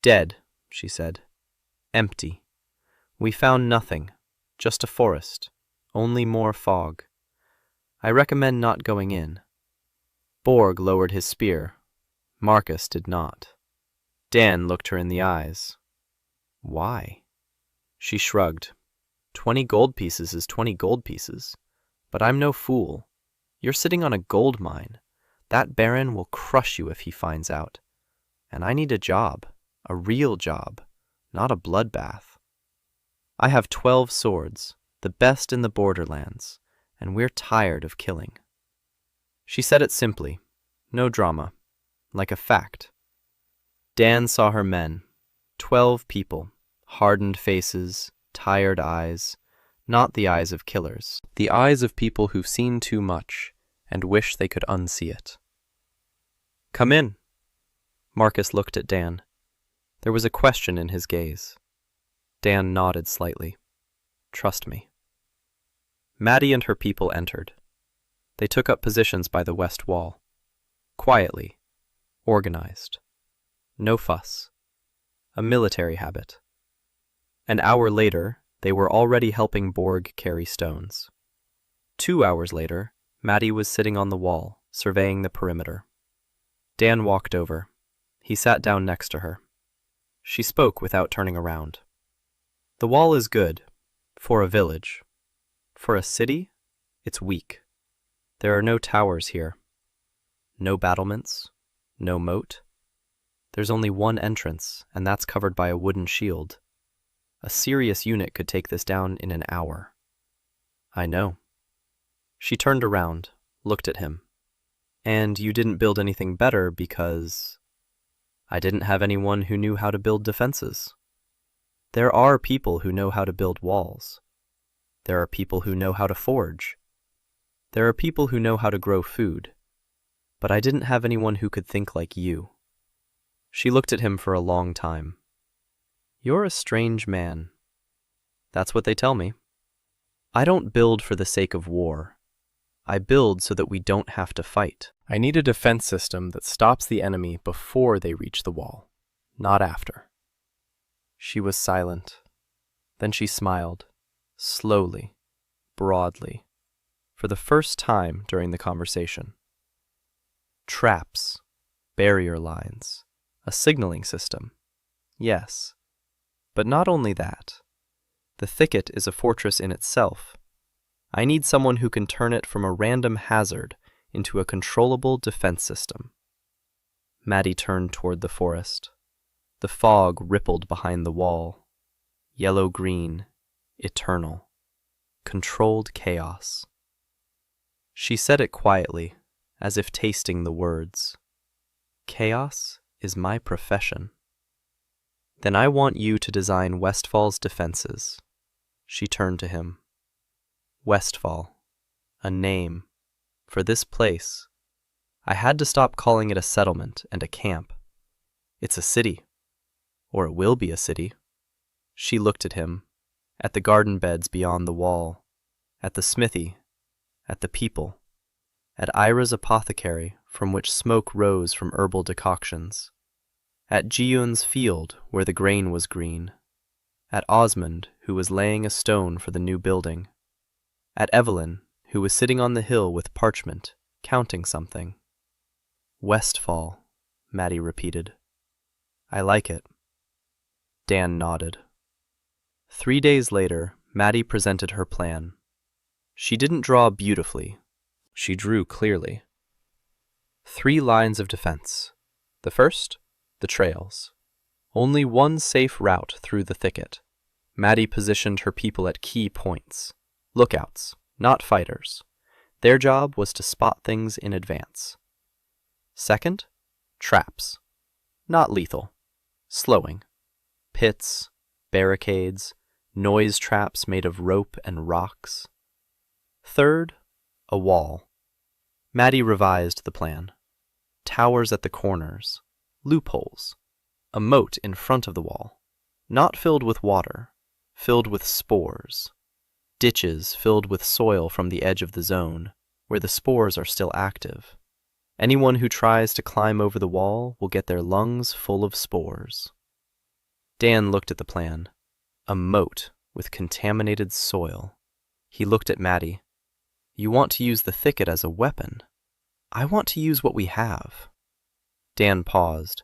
"Dead," she said. "Empty. We found nothing, just a forest, only more fog. I recommend not going in." Borg lowered his spear. Marcus did not. Dan looked her in the eyes. "Why?" She shrugged. 20 gold pieces is 20 gold pieces. But I'm no fool. You're sitting on a gold mine. That Baron will crush you if he finds out. And I need a job, a real job, not a bloodbath. I have 12 swords, the best in the borderlands, and we're tired of killing. She said it simply, no drama, like a fact. Dan saw her men, 12 people, hardened faces, tired eyes, not the eyes of killers, the eyes of people who've seen too much and wish they could unsee it. "Come in." Marcus looked at Dan. There was a question in his gaze. Dan nodded slightly. "Trust me." Maddie and her people entered. They took up positions by the west wall. Quietly, organized. No fuss. A military habit. An hour later, they were already helping Borg carry stones. 2 hours later, Maddie was sitting on the wall, surveying the perimeter. Dan walked over. He sat down next to her. She spoke without turning around. "The wall is good, for a village. For a city, it's weak. There are no towers here. No battlements, no moat. There's only one entrance, and that's covered by a wooden shield. A serious unit could take this down in an hour." "I know." She turned around, looked at him. And you didn't build anything better because I didn't have anyone who knew how to build defenses. There are people who know how to build walls. There are people who know how to forge. There are people who know how to grow food. But I didn't have anyone who could think like you. She looked at him for a long time. You're a strange man. That's what they tell me. I don't build for the sake of war. I build so that we don't have to fight. I need a defense system that stops the enemy before they reach the wall, not after. She was silent. Then she smiled, slowly, broadly, for the first time during the conversation. Traps, barrier lines, a signaling system. Yes, but not only that. The thicket is a fortress in itself. I need someone who can turn it from a random hazard into a controllable defense system. Maddie turned toward the forest. The fog rippled behind the wall. Yellow-green, eternal, controlled chaos. She said it quietly, as if tasting the words. Chaos is my profession. Then I want you to design Westfall's defenses. She turned to him. Westfall, a name, for this place. I had to stop calling it a settlement and a camp. It's a city, or it will be a city. She looked at him, at the garden beds beyond the wall, at the smithy, at the people, at Ira's apothecary from which smoke rose from herbal decoctions, at Jiyun's field where the grain was green, at Osmond who was laying a stone for the new building, at Evelyn who was sitting on the hill with parchment, counting something. Westfall, Maddie repeated. I like it. Dan nodded. 3 days later, Maddie presented her plan. She didn't draw beautifully. She drew clearly. 3 lines of defense. The first, the trails. Only one safe route through the thicket. Maddie positioned her people at key points. Lookouts, not fighters. Their job was to spot things in advance. Second, traps. Not lethal. Slowing. Pits, barricades, noise traps made of rope and rocks. Third, a wall. Maddie revised the plan. Towers at the corners. Loopholes. A moat in front of the wall. Not filled with water. Filled with spores. Ditches filled with soil from the edge of the zone, where the spores are still active. Anyone who tries to climb over the wall will get their lungs full of spores. Dan looked at the plan. A moat with contaminated soil. He looked at Maddie. You want to use the thicket as a weapon. I want to use what we have. Dan paused.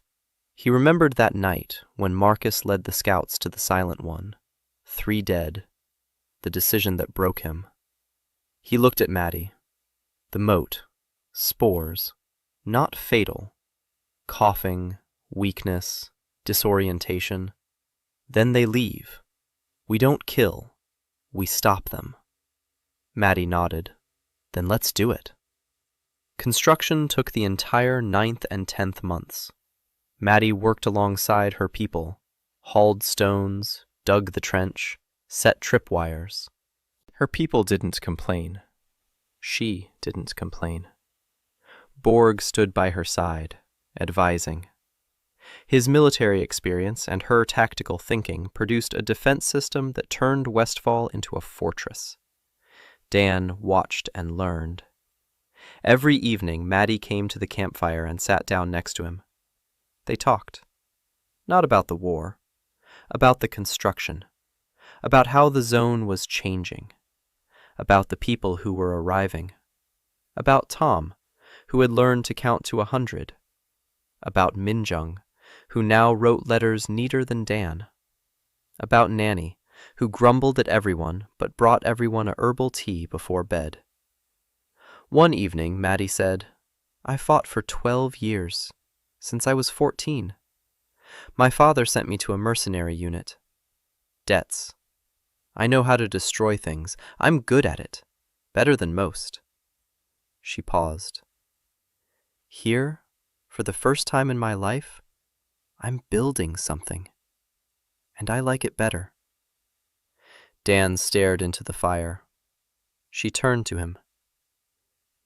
He remembered that night when Marcus led the scouts to the Silent One. 3 dead. The decision that broke him. He looked at Maddie. The moat. Spores. Not fatal. Coughing, weakness, disorientation. Then they leave. We don't kill. We stop them. Maddie nodded. Then let's do it. Construction took the entire 9th and 10th months. Maddie worked alongside her people, hauled stones, dug the trench, set tripwires. Her people didn't complain. She didn't complain. Borg stood by her side, advising. His military experience and her tactical thinking produced a defense system that turned Westfall into a fortress. Dan watched and learned. Every evening, Maddie came to the campfire and sat down next to him. They talked. Not about the war, about the construction, about how the zone was changing, about the people who were arriving, about Tom, who had learned to count to 100, about Minjung, who now wrote letters neater than Dan, about Nanny, who grumbled at everyone but brought everyone a herbal tea before bed. One evening, Maddie said, I fought for 12 years, since I was 14. My father sent me to a mercenary unit. Debts. I know how to destroy things. I'm good at it. Better than most. She paused. Here, for the first time in my life, I'm building something, and I like it better. Dan stared into the fire. She turned to him.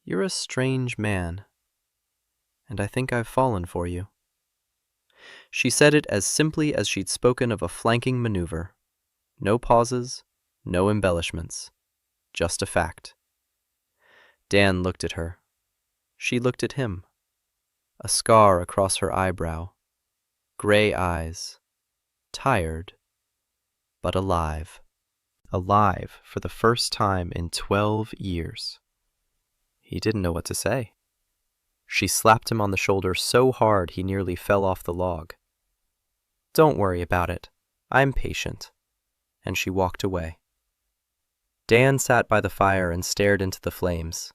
You're a strange man, and I think I've fallen for you. She said it as simply as she'd spoken of a flanking maneuver. No pauses, no embellishments, just a fact. Dan looked at her. She looked at him. A scar across her eyebrow. Gray eyes. Tired, but alive. Alive for the first time in 12 years. He didn't know what to say. She slapped him on the shoulder so hard he nearly fell off the log. Don't worry about it. I'm patient. And she walked away. Dan sat by the fire and stared into the flames.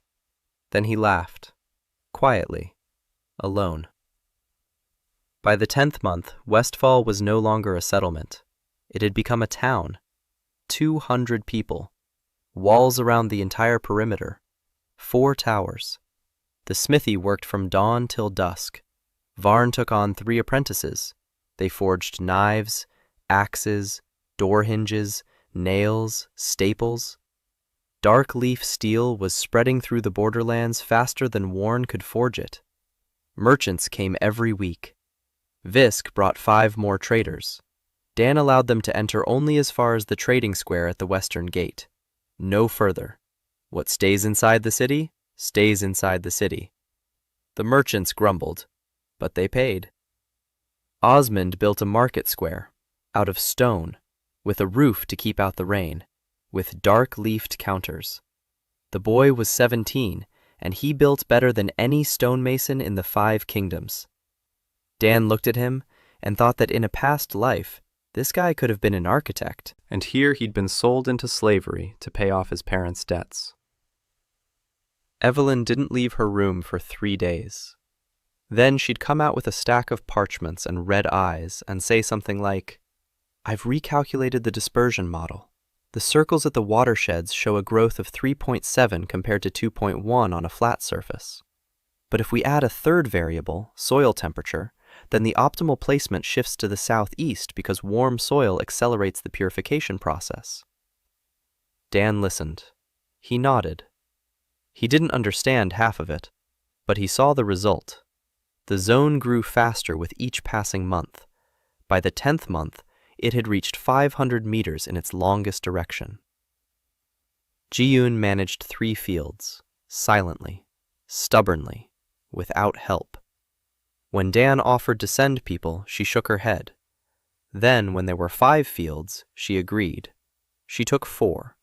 Then he laughed, quietly, alone. By the 10th month, Westfall was no longer a settlement. It had become a town. 200 people. Walls around the entire perimeter. 4 towers. The smithy worked from dawn till dusk. Varn took on 3 apprentices. They forged knives, axes, door hinges, nails, staples. Dark leaf steel was spreading through the borderlands faster than Warren could forge it. Merchants came every week. Visk brought 5 more traders. Dan allowed them to enter only as far as the trading square at the western gate. No further. What stays inside the city, stays inside the city. The merchants grumbled, but they paid. Osmond built a market square, out of stone, with a roof to keep out the rain, with dark-leafed counters. The boy was 17, and he built better than any stonemason in the 5 kingdoms. Dan looked at him and thought that in a past life, this guy could have been an architect, and here he'd been sold into slavery to pay off his parents' debts. Evelyn didn't leave her room for 3 days. Then she'd come out with a stack of parchments and red eyes and say something like, I've recalculated the dispersion model. The circles at the watersheds show a growth of 3.7 compared to 2.1 on a flat surface. But if we add a third variable, soil temperature, then the optimal placement shifts to the southeast because warm soil accelerates the purification process. Dan listened. He nodded. He didn't understand half of it, but he saw the result. The zone grew faster with each passing month. By the 10th month, it had reached 500 meters in its longest direction. Ji-yoon managed 3 fields, silently, stubbornly, without help. When Dan offered to send people, she shook her head. Then, when there were 5 fields, she agreed. She took 4.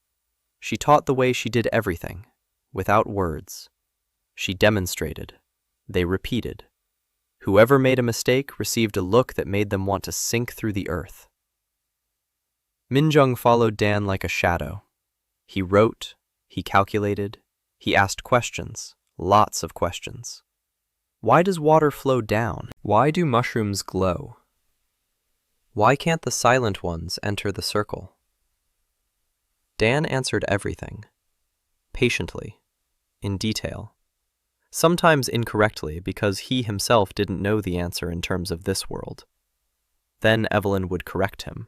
She taught the way she did everything, without words. She demonstrated. They repeated. Whoever made a mistake received a look that made them want to sink through the earth. Minjung followed Dan like a shadow. He wrote, he calculated, he asked questions, lots of questions. Why does water flow down? Why do mushrooms glow? Why can't the silent ones enter the circle? Dan answered everything, patiently, in detail, sometimes incorrectly because he himself didn't know the answer in terms of this world. Then Evelyn would correct him.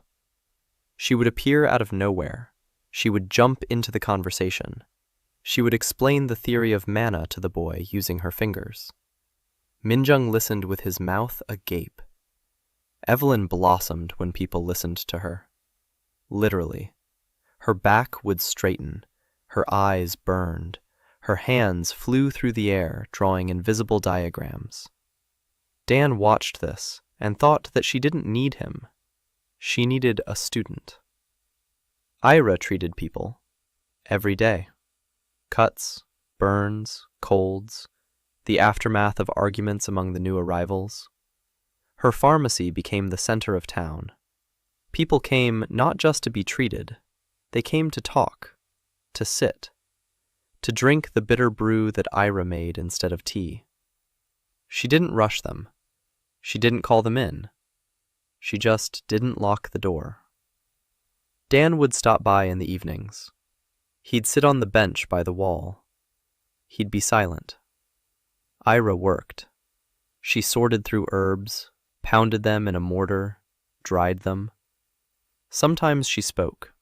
She would appear out of nowhere. She would jump into the conversation. She would explain the theory of mana to the boy using her fingers. Minjung listened with his mouth agape. Evelyn blossomed when people listened to her. Literally. Her back would straighten. Her eyes burned. Her hands flew through the air, drawing invisible diagrams. Dan watched this and thought that she didn't need him. She needed a student. Ira treated people. Every day. Cuts, burns, colds, the aftermath of arguments among the new arrivals. Her pharmacy became the center of town. People came not just to be treated. They came to talk, to sit, to drink the bitter brew that Ira made instead of tea. She didn't rush them. She didn't call them in. She just didn't lock the door. Dan would stop by in the evenings. He'd sit on the bench by the wall. he'd be silent. Ira worked. She sorted through herbs, pounded them in a mortar, dried them. Sometimes she spoke.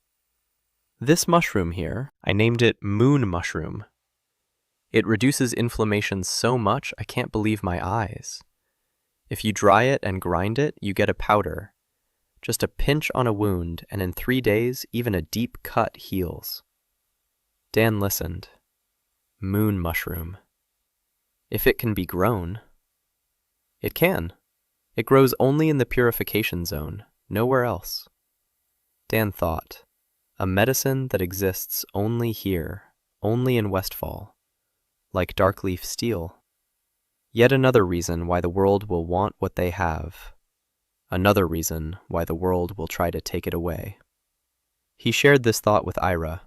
This mushroom here, I named it moon mushroom. It reduces inflammation so much I can't believe my eyes. If you dry it and grind it, you get a powder. Just a pinch on a wound, and in 3 days, even a deep cut heals. Dan listened. Moon mushroom. If it can be grown. It can. It grows only in the purification zone, nowhere else. Dan thought. A medicine that exists only here, only in Westfall, like darkleaf steel. Yet another reason why the world will want what they have. Another reason why the world will try to take it away. He shared this thought with Ira.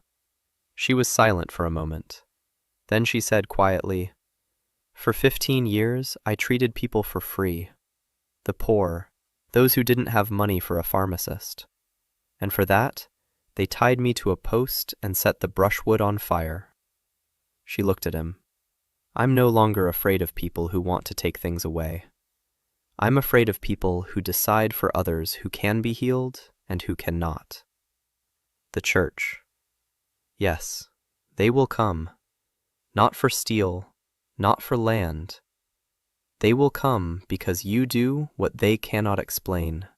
She was silent for a moment. Then she said quietly, "For 15 years, I treated people for free. The poor, those who didn't have money for a pharmacist. And for that, they tied me to a post and set the brushwood on fire." She looked at him. "I'm no longer afraid of people who want to take things away. I'm afraid of people who decide for others who can be healed and who cannot. The church. Yes, they will come. Not for steel, not for land. They will come because you do what they cannot explain.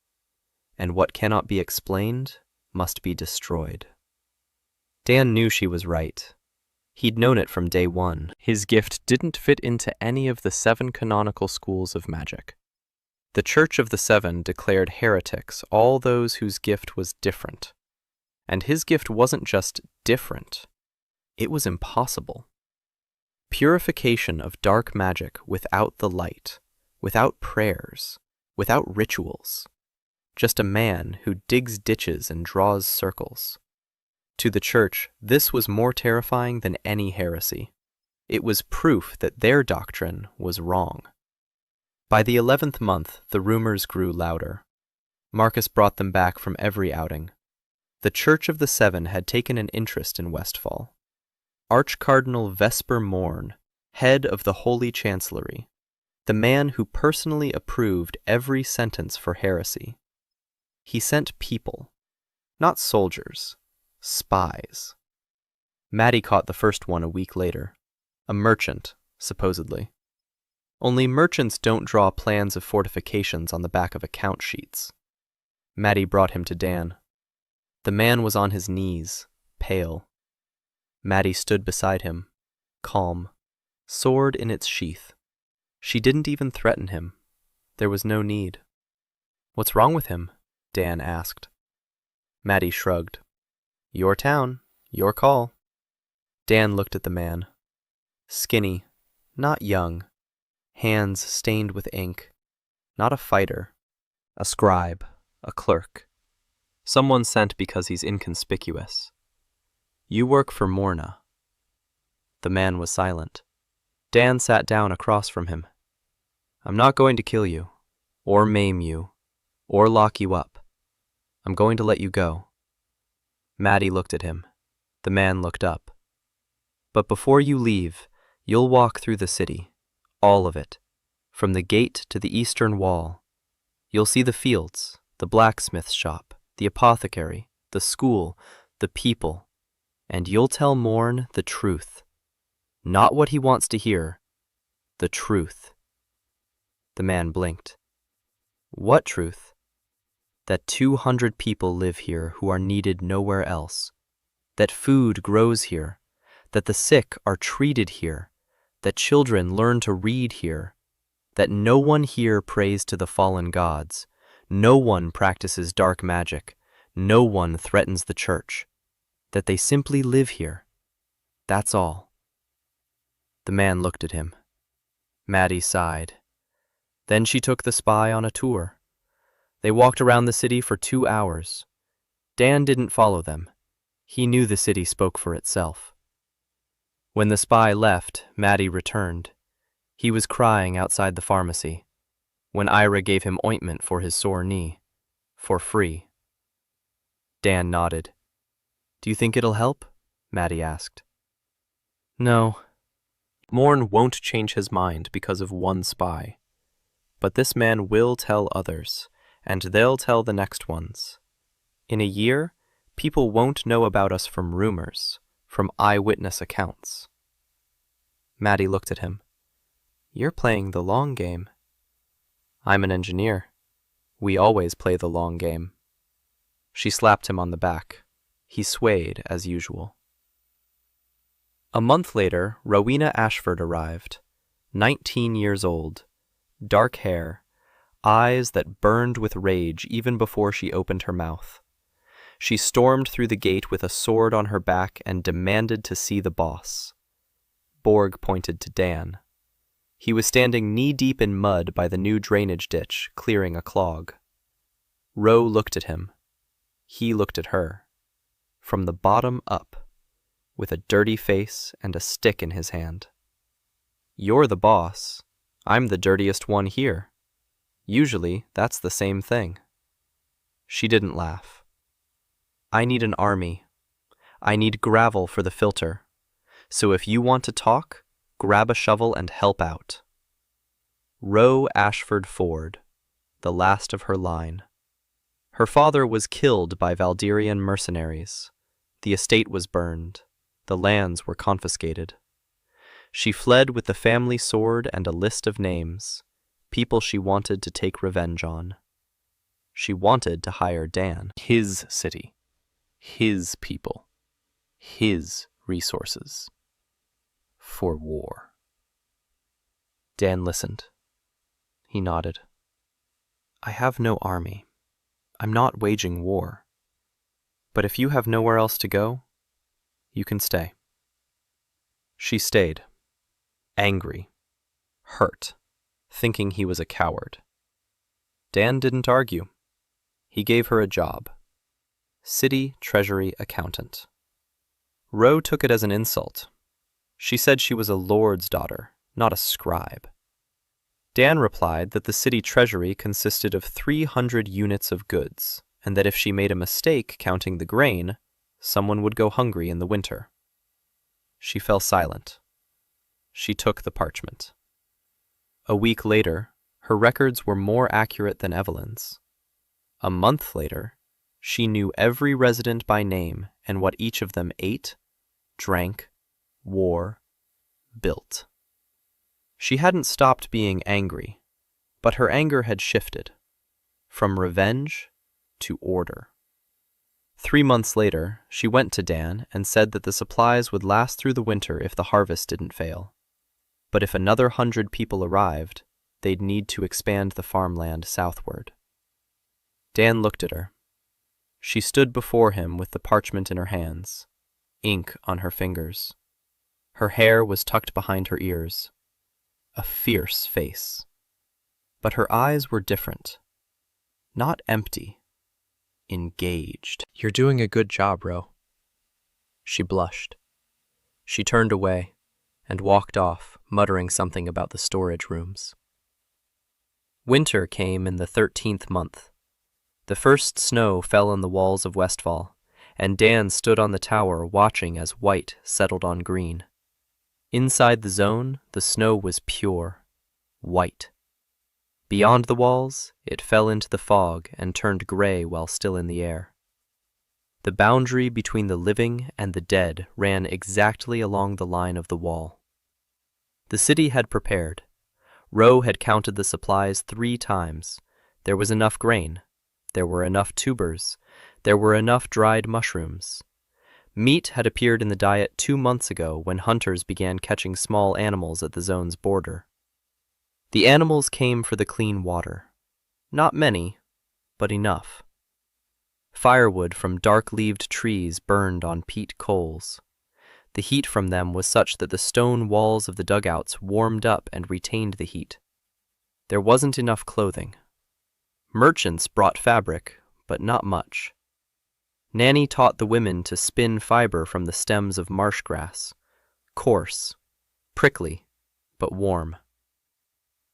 And what cannot be explained must be destroyed." Dan knew she was right. He'd known it from day one. His gift didn't fit into any of the 7 canonical schools of magic. The Church of the 7 declared heretics all those whose gift was different. And his gift wasn't just different. It was impossible. Purification of dark magic without the light, without prayers, without rituals. Just a man who digs ditches and draws circles. To the church, this was more terrifying than any heresy. It was proof that their doctrine was wrong. By the 11th month, the rumors grew louder. Marcus brought them back from every outing. The Church of the 7 had taken an interest in Westfall. Archcardinal Vesper Morn, head of the Holy Chancellery, the man who personally approved every sentence for heresy. He sent people, not soldiers, spies. Maddie caught the first one a week later. A merchant, supposedly. Only merchants don't draw plans of fortifications on the back of account sheets. Maddie brought him to Dan. The man was on his knees, pale. Maddie stood beside him, calm, sword in its sheath. She didn't even threaten him. There was no need. "What's wrong with him?" Dan asked. Maddie shrugged. "Your town, your call." Dan looked at the man. Skinny, not young. Hands stained with ink. Not a fighter. A scribe, a clerk. Someone sent because he's inconspicuous. "You work for Morna." The man was silent. Dan sat down across from him. "I'm not going to kill you, or maim you, or lock you up. I'm going to let you go." Maddie looked at him. The man looked up. "But before you leave, you'll walk through the city, all of it, from the gate to the eastern wall. You'll see the fields, the blacksmith's shop, the apothecary, the school, the people, and you'll tell Morn the truth. Not what he wants to hear, the truth." The man blinked. "What truth?" "That 200 people live here who are needed nowhere else. That food grows here. That the sick are treated here. That children learn to read here. That no one here prays to the fallen gods. No one practices dark magic. No one threatens the church. That they simply live here. That's all." The man looked at him. Maddie sighed. Then she took the spy on a tour. They walked around the city for 2 hours. Dan didn't follow them. He knew the city spoke for itself. When the spy left, Maddie returned. He was crying outside the pharmacy. When Ira gave him ointment for his sore knee. For free. Dan nodded. "Do you think it'll help?" Maddie asked. "No. Morn won't change his mind because of one spy. But this man will tell others, and they'll tell the next ones. In a year, people won't know about us from rumors, from eyewitness accounts. Maddie looked at him. You're playing the long game. I'm an engineer. We always play the long game. She slapped him on the back. He swayed as usual. A month later, Rowena Ashford arrived, 19 years old, dark hair, eyes that burned with rage even before she opened her mouth. She stormed through the gate with a sword on her back and demanded to see the boss. Borg pointed to Dan. He was standing knee-deep in mud by the new drainage ditch, clearing a clog. Ro looked at him. He looked at her. From the bottom up, with a dirty face and a stick in his hand. You're the boss. I'm the dirtiest one here. Usually, that's the same thing. She didn't laugh. I need an army. I need gravel for the filter. So if you want to talk, grab a shovel and help out. Ro Ashford Ford, the last of her line. Her father was killed by Valdirian mercenaries. The estate was burned. The lands were confiscated. She fled with the family sword and a list of names, people she wanted to take revenge on. She wanted to hire Dan. His city. His people. His resources. For war. Dan listened. He nodded. I have no army. I'm not waging war. But if you have nowhere else to go, you can stay. She stayed. Angry. Hurt. Thinking he was a coward. Dan didn't argue. He gave her a job. City Treasury Accountant. Ro took it as an insult. She said she was a lord's daughter, not a scribe. Dan replied that the city treasury consisted of 300 units of goods, and that if she made a mistake counting the grain, someone would go hungry in the winter. She fell silent. She took the parchment. A week later, her records were more accurate than Evelyn's. A month later, she knew every resident by name and what each of them ate, drank, wore, built. She hadn't stopped being angry, but her anger had shifted, from revenge to order. 3 months later, she went to Dan and said that the supplies would last through the winter if the harvest didn't fail. But if another 100 people arrived, they'd need to expand the farmland southward. Dan looked at her. She stood before him with the parchment in her hands, ink on her fingers. Her hair was tucked behind her ears. A fierce face. But her eyes were different. Not empty. Engaged. You're doing a good job, Ro. She blushed. She turned away and walked off, muttering something about the storage rooms. Winter came in the 13th month. The first snow fell on the walls of Westfall, and Dan stood on the tower watching as white settled on green. Inside the zone, the snow was pure, white. Beyond the walls, it fell into the fog and turned gray while still in the air. The boundary between the living and the dead ran exactly along the line of the wall. The city had prepared. Ro had counted the supplies 3 times. There was enough grain. There were enough tubers. There were enough dried mushrooms. Meat had appeared in the diet 2 months ago when hunters began catching small animals at the zone's border. The animals came for the clean water. Not many, but enough. Firewood from dark-leaved trees burned on peat coals. The heat from them was such that the stone walls of the dugouts warmed up and retained the heat. There wasn't enough clothing. Merchants brought fabric, but not much. Nanny taught the women to spin fiber from the stems of marsh grass, coarse, prickly, but warm.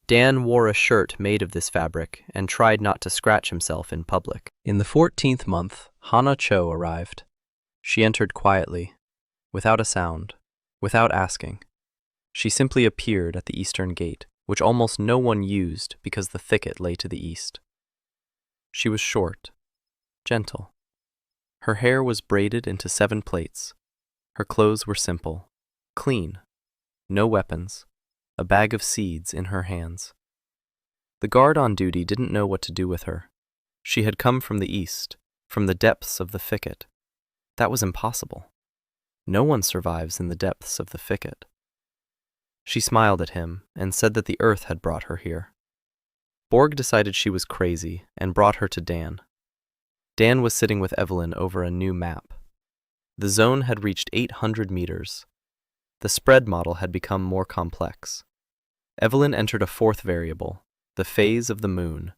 Dan wore a shirt made of this fabric and tried not to scratch himself in public. In the 14th month, Hana Cho arrived. She entered quietly, without a sound, without asking. She simply appeared at the eastern gate, which almost no one used because the thicket lay to the east. She was short, gentle. Her hair was braided into 7 plaits. Her clothes were simple, clean, no weapons, a bag of seeds in her hands. The guard on duty didn't know what to do with her. She had come from the east, from the depths of the thicket. That was impossible. No one survives in the depths of the thicket. She smiled at him and said that the earth had brought her here. Borg decided she was crazy and brought her to Dan. Dan was sitting with Evelyn over a new map. The zone had reached 800 meters. The spread model had become more complex. Evelyn entered a 4th variable, the phase of the moon.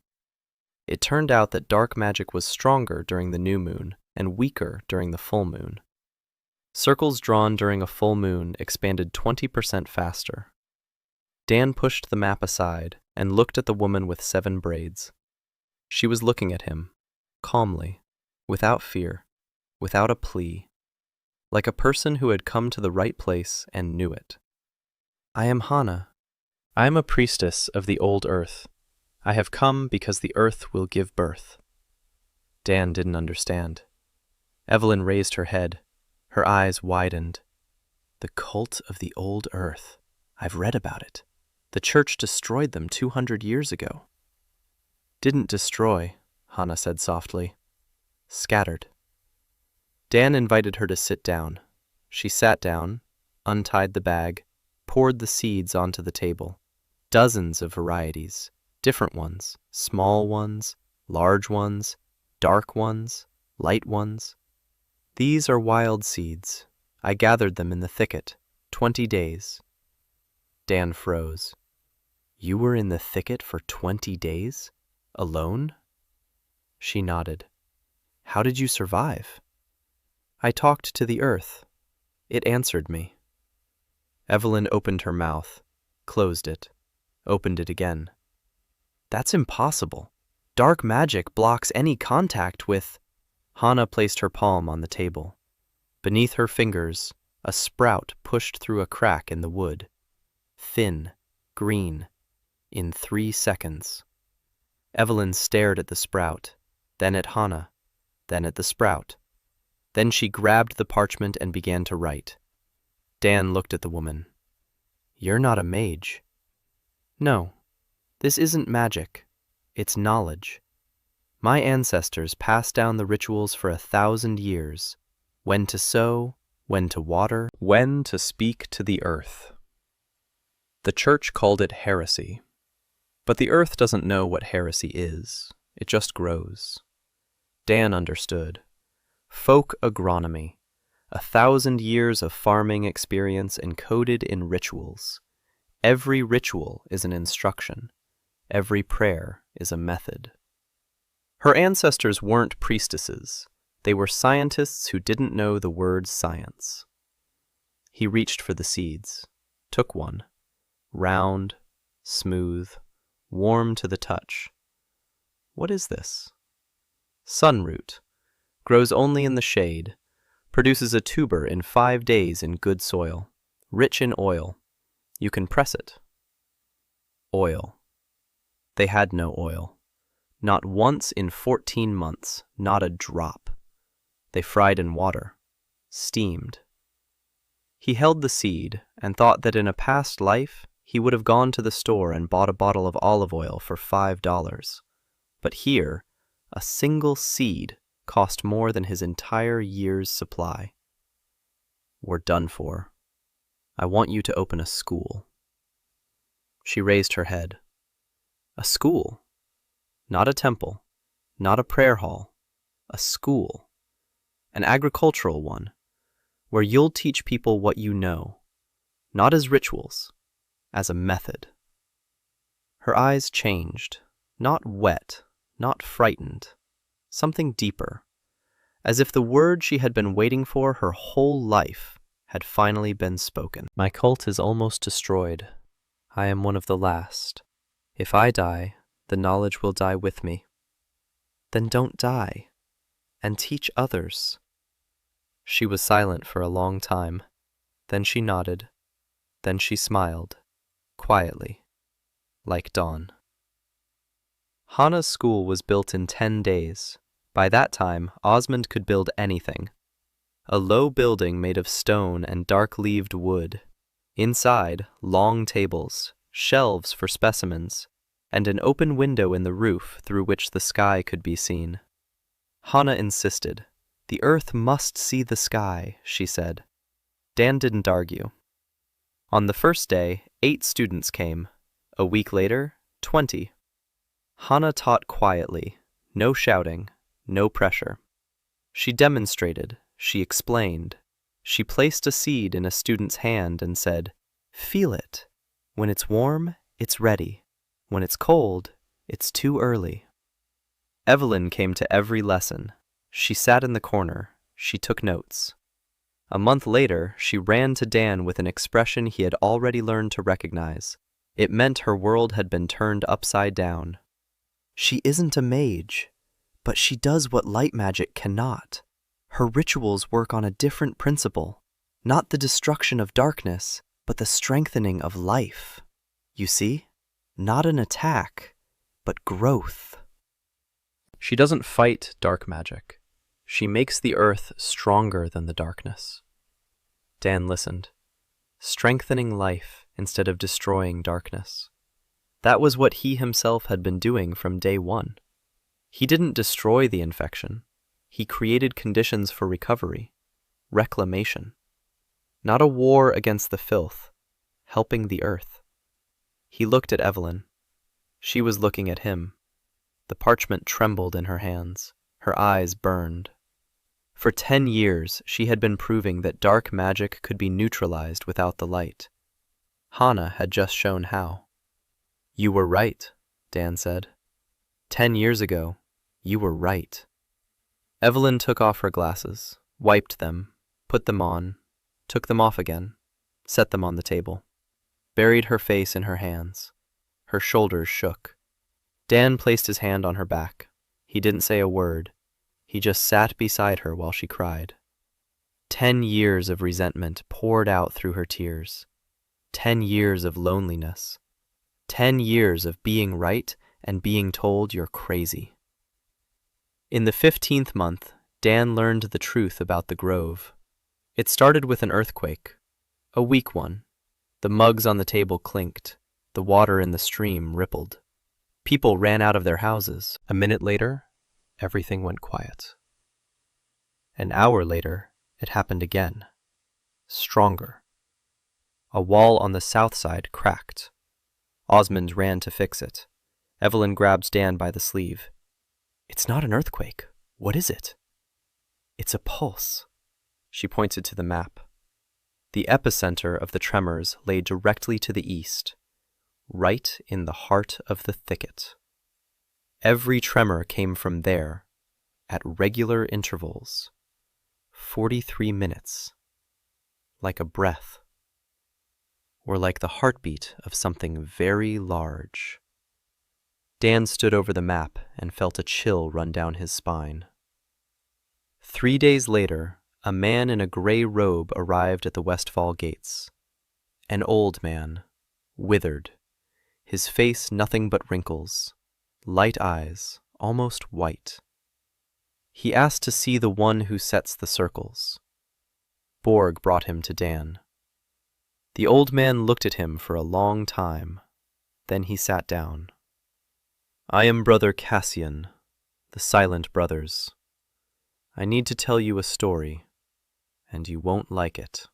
It turned out that dark magic was stronger during the new moon and weaker during the full moon. Circles drawn during a full moon expanded 20% faster. Dan pushed the map aside and looked at the woman with 7 braids. She was looking at him, calmly, without fear, without a plea, like a person who had come to the right place and knew it. I am Hana. I am a priestess of the old earth. I have come because the earth will give birth. Dan didn't understand. Evelyn raised her head. Her eyes widened. The cult of the old earth. I've read about it. The church destroyed them 200 years ago. Didn't destroy, Hana said softly. Scattered. Dan invited her to sit down. She sat down, untied the bag, poured the seeds onto the table. Dozens of varieties, different ones, small ones, large ones, dark ones, light ones. These are wild seeds. I gathered them in the thicket, 20 days. Dan froze. You were in the thicket for 20 days? Alone? She nodded. How did you survive? I talked to the earth. It answered me. Evelyn opened her mouth, closed it, opened it again. That's impossible. Dark magic blocks any contact with... Hana placed her palm on the table. Beneath her fingers, a sprout pushed through a crack in the wood. Thin, green, in 3 seconds. Evelyn stared at the sprout, then at Hana, then at the sprout. Then she grabbed the parchment and began to write. Dan looked at the woman. You're not a mage. No, this isn't magic. It's knowledge. My ancestors passed down the rituals for 1,000 years. When to sow, when to water, when to speak to the earth. The church called it heresy. But the earth doesn't know what heresy is. It just grows. Dan understood. Folk agronomy. 1,000 years of farming experience encoded in rituals. Every ritual is an instruction. Every prayer is a method. Her ancestors weren't priestesses. They were scientists who didn't know the word science. He reached for the seeds, took one. Round, smooth, warm to the touch. What is this? Sunroot. Grows only in the shade. Produces a tuber in 5 days in good soil. Rich in oil. You can press it. Oil. They had no oil. Not once in 14 months, not a drop. They fried in water, steamed. He held the seed and thought that in a past life he would have gone to the store and bought a bottle of olive oil for $5. But here, a single seed cost more than his entire year's supply. We're done for. I want you to open a school. She raised her head. A school? Not a temple, not a prayer hall, a school. An agricultural one, where you'll teach people what you know, not as rituals, as a method. Her eyes changed, not wet, not frightened, something deeper, as if the word she had been waiting for her whole life had finally been spoken. My cult is almost destroyed. I am one of the last. If I die, the knowledge will die with me. Then don't die, and teach others. She was silent for a long time. Then she nodded. Then she smiled, quietly, like dawn. Hana's school was built in 10 days. By that time, Osmond could build anything. A low building made of stone and dark-leaved wood. Inside, long tables, shelves for specimens, and an open window in the roof through which the sky could be seen. Hana insisted. "The earth must see the sky," she said. Dan didn't argue. On the first day, 8 students came. A week later, 20. Hana taught quietly, no shouting, no pressure. She demonstrated, she explained. She placed a seed in a student's hand and said, "Feel it. When it's warm, it's ready. When it's cold, it's too early." Evelyn came to every lesson. She sat in the corner. She took notes. A month later, she ran to Dan with an expression he had already learned to recognize. It meant her world had been turned upside down. "She isn't a mage, but she does what light magic cannot. Her rituals work on a different principle, not the destruction of darkness, but the strengthening of life. You see? Not an attack, but growth." She doesn't fight dark magic. She makes the earth stronger than the darkness. Dan listened. Strengthening life instead of destroying darkness. That was what he himself had been doing from day one. He didn't destroy the infection. He created conditions for recovery, reclamation. Not a war against the filth, helping the earth. He looked at Evelyn. She was looking at him. The parchment trembled in her hands. Her eyes burned. For 10 years, she had been proving that dark magic could be neutralized without the light. Hana had just shown how. "You were right," Dan said. 10 years ago, you were right." Evelyn took off her glasses, wiped them, put them on, took them off again, set them on the table, buried her face in her hands. Her shoulders shook. Dan placed his hand on her back. He didn't say a word. He just sat beside her while she cried. 10 years of resentment poured out through her tears. 10 years of loneliness. 10 years of being right and being told you're crazy. In the 15th month, Dan learned the truth about the grove. It started with an earthquake, a weak one. The mugs on the table clinked. The water in the stream rippled. People ran out of their houses. A minute later, everything went quiet. An hour later, it happened again. Stronger. A wall on the south side cracked. Osmond ran to fix it. Evelyn grabbed Dan by the sleeve. "It's not an earthquake. What is it?" "It's a pulse." She pointed to the map. The epicenter of the tremors lay directly to the east, right in the heart of the thicket. Every tremor came from there, at regular intervals. 43 minutes. Like a breath. Or like the heartbeat of something very large. Dan stood over the map and felt a chill run down his spine. 3 days later, a man in a gray robe arrived at the Westfall gates. An old man, withered, his face nothing but wrinkles, light eyes, almost white. He asked to see the one who sets the circles. Borg brought him to Dan. The old man looked at him for a long time. Then he sat down. "I am Brother Cassian, the Silent Brothers. I need to tell you a story, and you won't like it."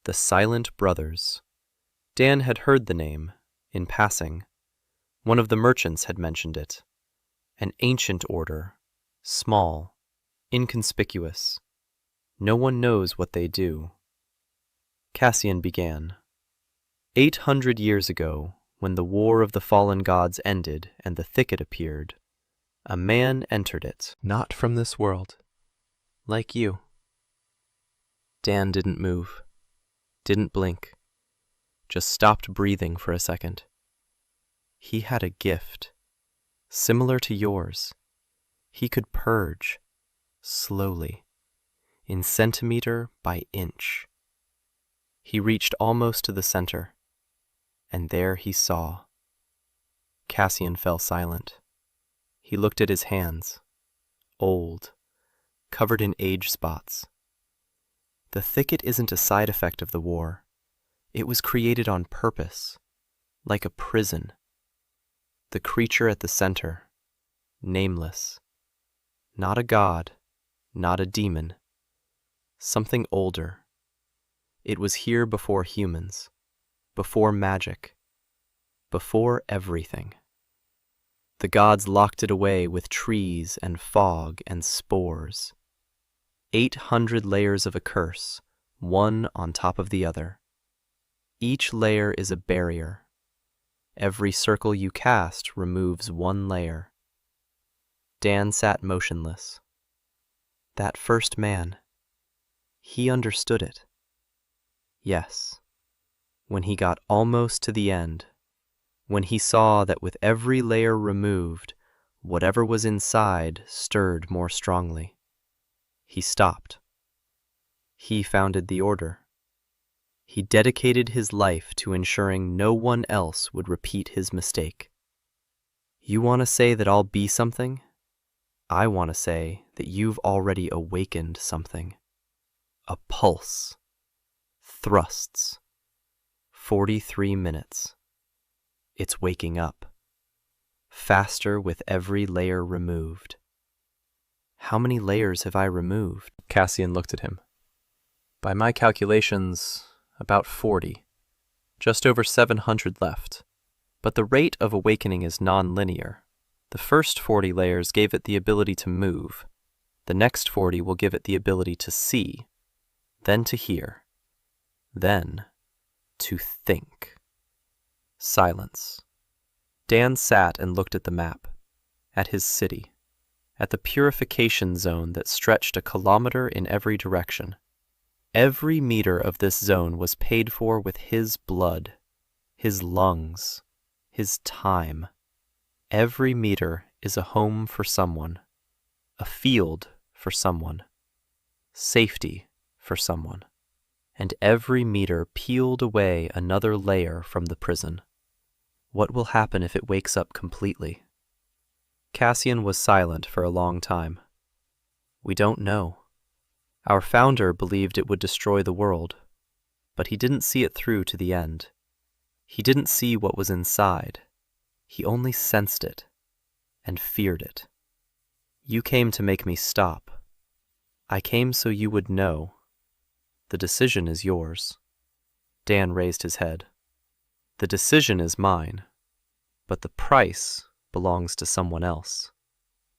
The Silent Brothers. Dan had heard the name, in passing. One of the merchants had mentioned it. An ancient order, small, inconspicuous. No one knows what they do. Cassian began. 800 years ago, when the War of the Fallen Gods ended and the thicket appeared, a man entered it, not from this world, like you. Dan didn't move, didn't blink, just stopped breathing for a second. He had a gift, similar to yours. He could purge, slowly, in centimeter by inch. He reached almost to the center, and there he saw. Cassian fell silent. He looked at his hands, old, covered in age spots. The thicket isn't a side effect of the war. It was created on purpose, like a prison. The creature at the center, nameless. Not a god, not a demon. Something older. It was here before humans, before magic, before everything. The gods locked it away with trees and fog and spores. 800 layers of a curse, one on top of the other. Each layer is a barrier. Every circle you cast removes one layer. Dan sat motionless. That first man, he understood it. Yes, when he got almost to the end, when he saw that with every layer removed, whatever was inside stirred more strongly. He stopped. He founded the order. He dedicated his life to ensuring no one else would repeat his mistake. You want to say that I'll be something? I want to say that you've already awakened something. A pulse. Thrusts. 43 minutes. It's waking up. Faster with every layer removed. How many layers have I removed? Cassian looked at him. By my calculations, about 40. Just over 700 left. But the rate of awakening is non-linear. The first 40 layers gave it the ability to move. The next 40 will give it the ability to see, then to hear, then to think. Silence. Dan sat and looked at the map, at his city, at the purification zone that stretched a kilometer in every direction. Every meter of this zone was paid for with his blood, his lungs, his time. Every meter is a home for someone, a field for someone, safety for someone, and every meter peeled away another layer from the prison. What will happen if it wakes up completely? Cassian was silent for a long time. We don't know. Our founder believed it would destroy the world, but he didn't see it through to the end. He didn't see what was inside. He only sensed it and feared it. You came to make me stop. I came so you would know. The decision is yours. Dan raised his head. The decision is mine, but the price belongs to someone else.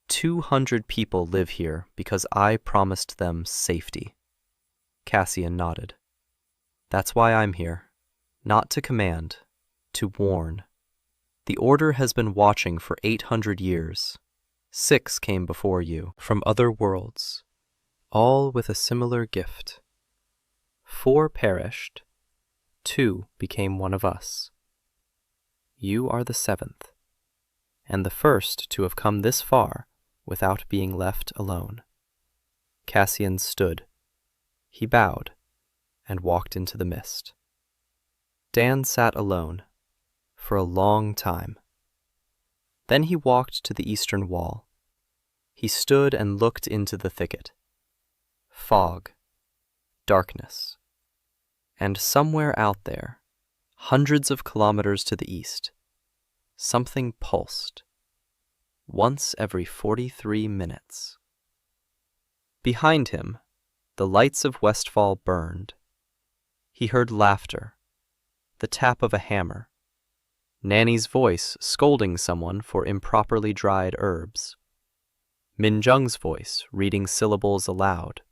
200 people live here because I promised them safety. Cassian nodded. That's why I'm here. Not to command, to warn. The Order has been watching for 800 years. 6 came before you, from other worlds, all with a similar gift. 4 perished, 2 became one of us. You are the 7th, and the first to have come this far without being left alone. Cassian stood. He bowed and walked into the mist. Dan sat alone for a long time. Then he walked to the eastern wall. He stood and looked into the thicket. Fog, darkness, and somewhere out there, hundreds of kilometers to the east, something pulsed, once every 43 minutes. Behind him, the lights of Westfall burned. He heard laughter, the tap of a hammer, Nanny's voice scolding someone for improperly dried herbs, Min Jung's voice reading syllables aloud,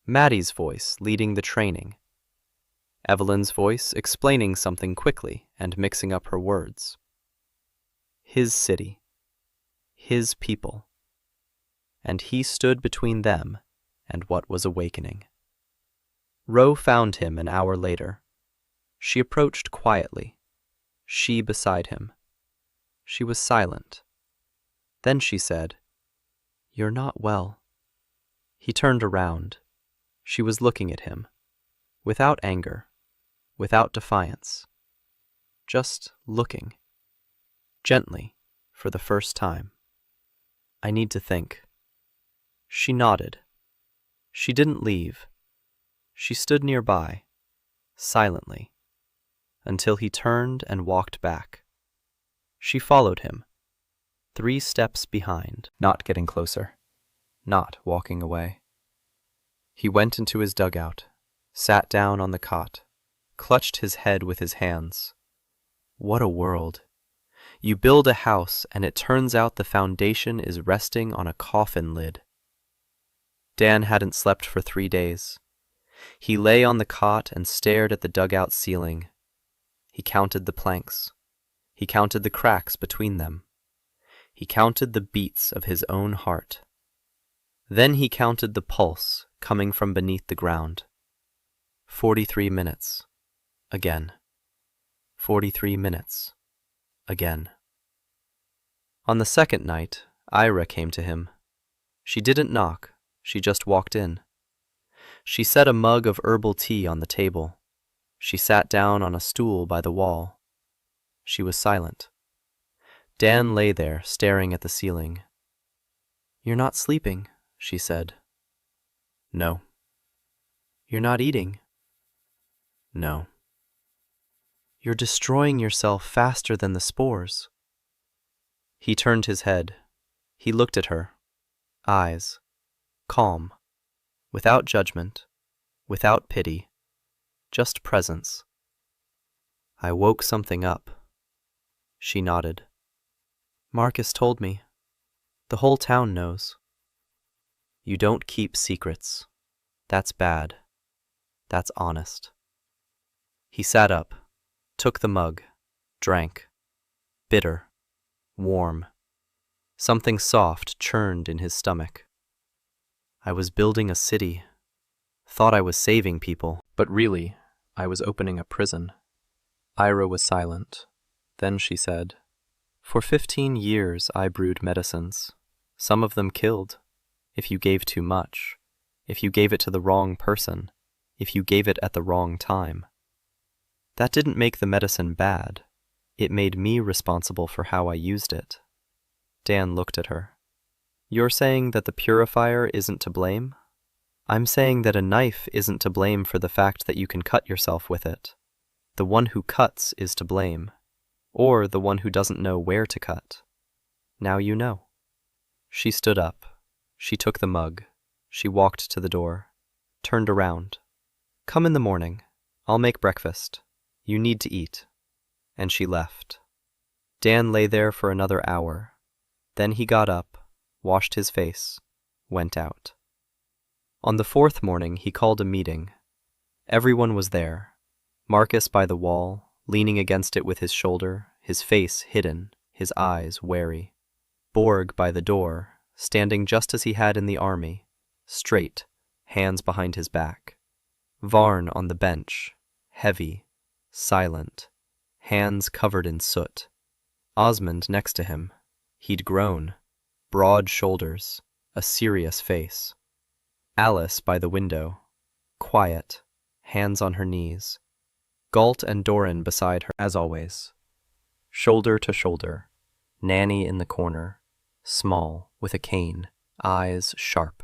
Maddie's voice leading the training, Evelyn's voice explaining something quickly and mixing up her words. His city, his people, and he stood between them and what was awakening. Ro found him an hour later. She approached quietly, she beside him. She was silent. Then she said, "You're not well." He turned around. She was looking at him, without anger, without defiance, just looking, gently, for the first time. I need to think. She nodded. She didn't leave. She stood nearby, silently, until he turned and walked back. She followed him, 3 steps behind, not getting closer, not walking away. He went into his dugout, sat down on the cot, clutched his head with his hands. What a world! You build a house and it turns out the foundation is resting on a coffin lid. Dan hadn't slept for 3 days. He lay on the cot and stared at the dugout ceiling. He counted the planks. He counted the cracks between them. He counted the beats of his own heart. Then he counted the pulse coming from beneath the ground. 43 minutes. Again. 43 minutes. Again. On the second night, Ira came to him. She didn't knock, she just walked in. She set a mug of herbal tea on the table. She sat down on a stool by the wall. She was silent. Dan lay there, staring at the ceiling. "You're not sleeping," she said. "No." "You're not eating." "No." "You're destroying yourself faster than the spores." He turned his head. He looked at her. Eyes. Calm. Without judgment. Without pity. Just presence. "I woke something up." She nodded. "Marcus told me. The whole town knows." "You don't keep secrets. That's bad. That's honest." He sat up, took the mug, drank. Bitter. Warm. Something soft churned in his stomach. "I was building a city. Thought I was saving people, but really, I was opening a prison." Ira was silent. Then she said, "For 15 years I brewed medicines. Some of them killed. If you gave too much. If you gave it to the wrong person. If you gave it at the wrong time. That didn't make the medicine bad. It made me responsible for how I used it." Dan looked at her. "You're saying that the purifier isn't to blame? I'm saying that a knife isn't to blame for the fact that you can cut yourself with it. The one who cuts is to blame. Or the one who doesn't know where to cut. Now you know." She stood up. She took the mug. She walked to the door. Turned around. "Come in the morning. I'll make breakfast. You need to eat." And she left. Dan lay there for another hour. Then he got up, washed his face, went out. On the 4th morning he called a meeting. Everyone was there. Marcus by the wall, leaning against it with his shoulder, his face hidden, his eyes wary. Borg by the door, standing just as he had in the army, straight, hands behind his back. Varn on the bench, heavy, silent, hands covered in soot. Osmond next to him. He'd grown. Broad shoulders, a serious face. Alice by the window, quiet, hands on her knees. Galt and Doran beside her, as always. Shoulder to shoulder. Nanny in the corner, small, with a cane, eyes sharp.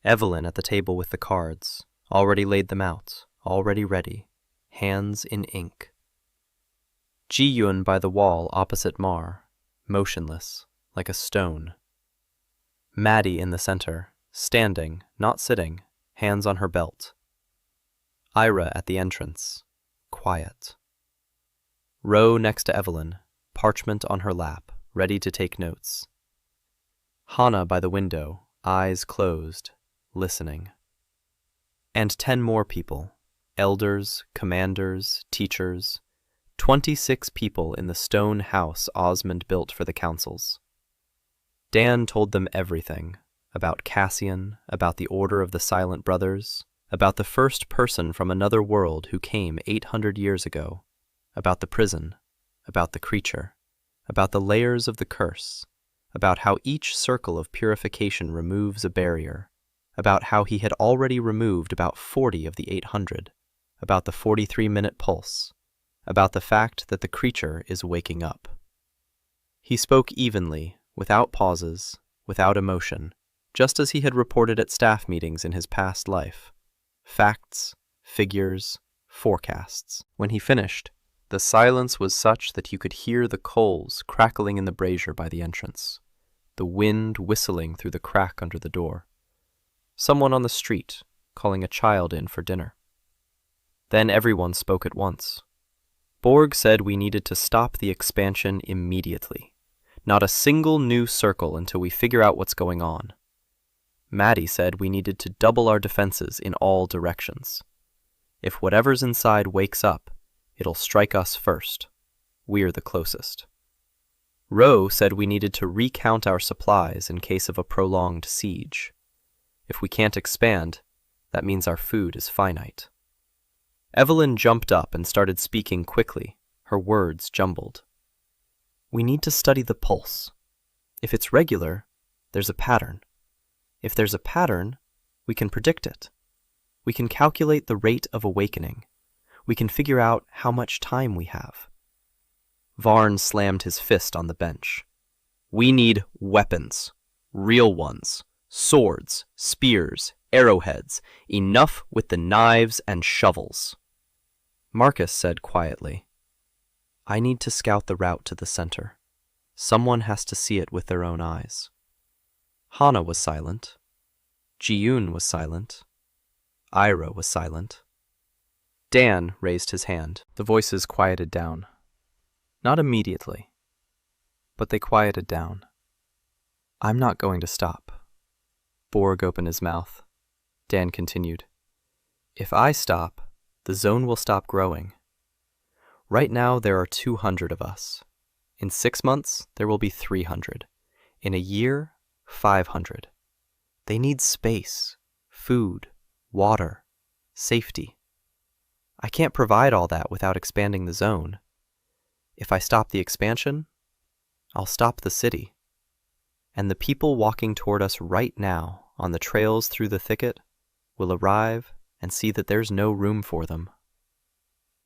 Evelyn at the table with the cards, already laid them out, already ready, hands in ink. Ji-Yun by the wall opposite Mar, motionless, like a stone. Maddie in the center, standing, not sitting, hands on her belt. Ira at the entrance, quiet. Ro next to Evelyn, parchment on her lap, ready to take notes. Hannah by the window, eyes closed, listening. And 10 more people, elders, commanders, teachers, 26 people in the stone house Osmond built for the councils. Dan told them everything, about Cassian, about the Order of the Silent Brothers, about the first person from another world who came 800 years ago, about the prison, about the creature, about the layers of the curse, about how each circle of purification removes a barrier, about how he had already removed about 40 of the 800, about the 43-minute pulse, about the fact that the creature is waking up. He spoke evenly, without pauses, without emotion, just as he had reported at staff meetings in his past life. Facts, figures, forecasts. When he finished, the silence was such that you could hear the coals crackling in the brazier by the entrance, the wind whistling through the crack under the door, someone on the street calling a child in for dinner. Then everyone spoke at once. Borg said we needed to stop the expansion immediately. Not a single new circle until we figure out what's going on. Maddie said we needed to double our defenses in all directions. If whatever's inside wakes up, it'll strike us first. We're the closest. Ro said we needed to recount our supplies in case of a prolonged siege. If we can't expand, that means our food is finite. Evelyn jumped up and started speaking quickly, her words jumbled. We need to study the pulse. If it's regular, there's a pattern. If there's a pattern, we can predict it. We can calculate the rate of awakening. We can figure out how much time we have. Varn slammed his fist on the bench. We need weapons. Real ones. Swords, spears, arrowheads. Enough with the knives and shovels. Marcus said quietly, I need to scout the route to the center. Someone has to see it with their own eyes. Hana was silent. Ji-yoon was silent. Ira was silent. Dan raised his hand. The voices quieted down. Not immediately, but they quieted down. I'm not going to stop. Borg opened his mouth. Dan continued. If I stop, the zone will stop growing. Right now there are 200 of us. In 6 months, there will be 300. In a year, 500. They need space, food, water, safety. I can't provide all that without expanding the zone. If I stop the expansion, I'll stop the city. And the people walking toward us right now on the trails through the thicket will arrive and see that there's no room for them.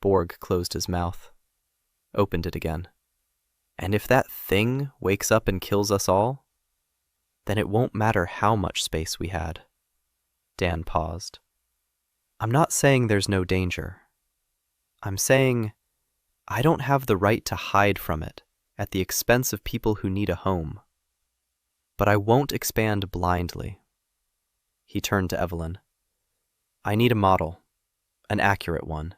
Borg closed his mouth, opened it again. And if that thing wakes up and kills us all, then it won't matter how much space we had. Dan paused. I'm not saying there's no danger. I'm saying I don't have the right to hide from it at the expense of people who need a home. But I won't expand blindly. He turned to Evelyn. I need a model, an accurate one.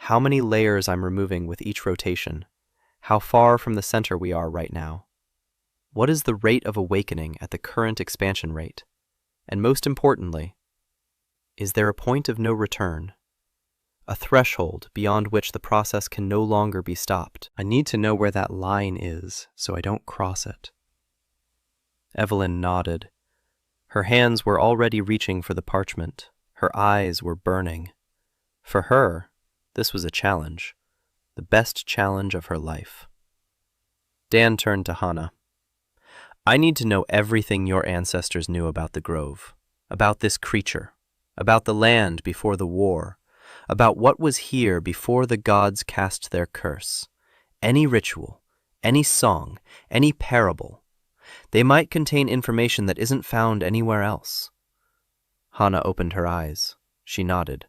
How many layers I'm removing with each rotation, how far from the center we are right now. What is the rate of awakening at the current expansion rate? And most importantly, is there a point of no return? A threshold beyond which the process can no longer be stopped. I need to know where that line is so I don't cross it. Evelyn nodded. Her hands were already reaching for the parchment. Her eyes were burning. For her, this was a challenge, the best challenge of her life. Dan turned to Hana. I need to know everything your ancestors knew about the grove, about this creature, about the land before the war, about what was here before the gods cast their curse. Any ritual, any song, any parable. They might contain information that isn't found anywhere else. Hana opened her eyes. She nodded.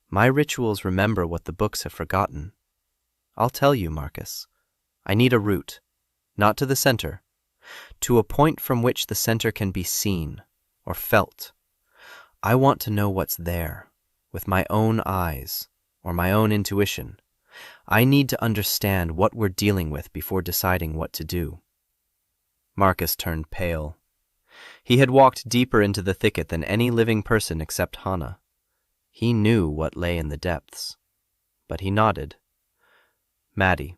My rituals remember what the books have forgotten. I'll tell you, Marcus. I need a route, not to the center, to a point from which the center can be seen or felt. I want to know what's there, with my own eyes or my own intuition. I need to understand what we're dealing with before deciding what to do. Marcus turned pale. He had walked deeper into the thicket than any living person except Hana. He knew what lay in the depths, but he nodded. Maddie,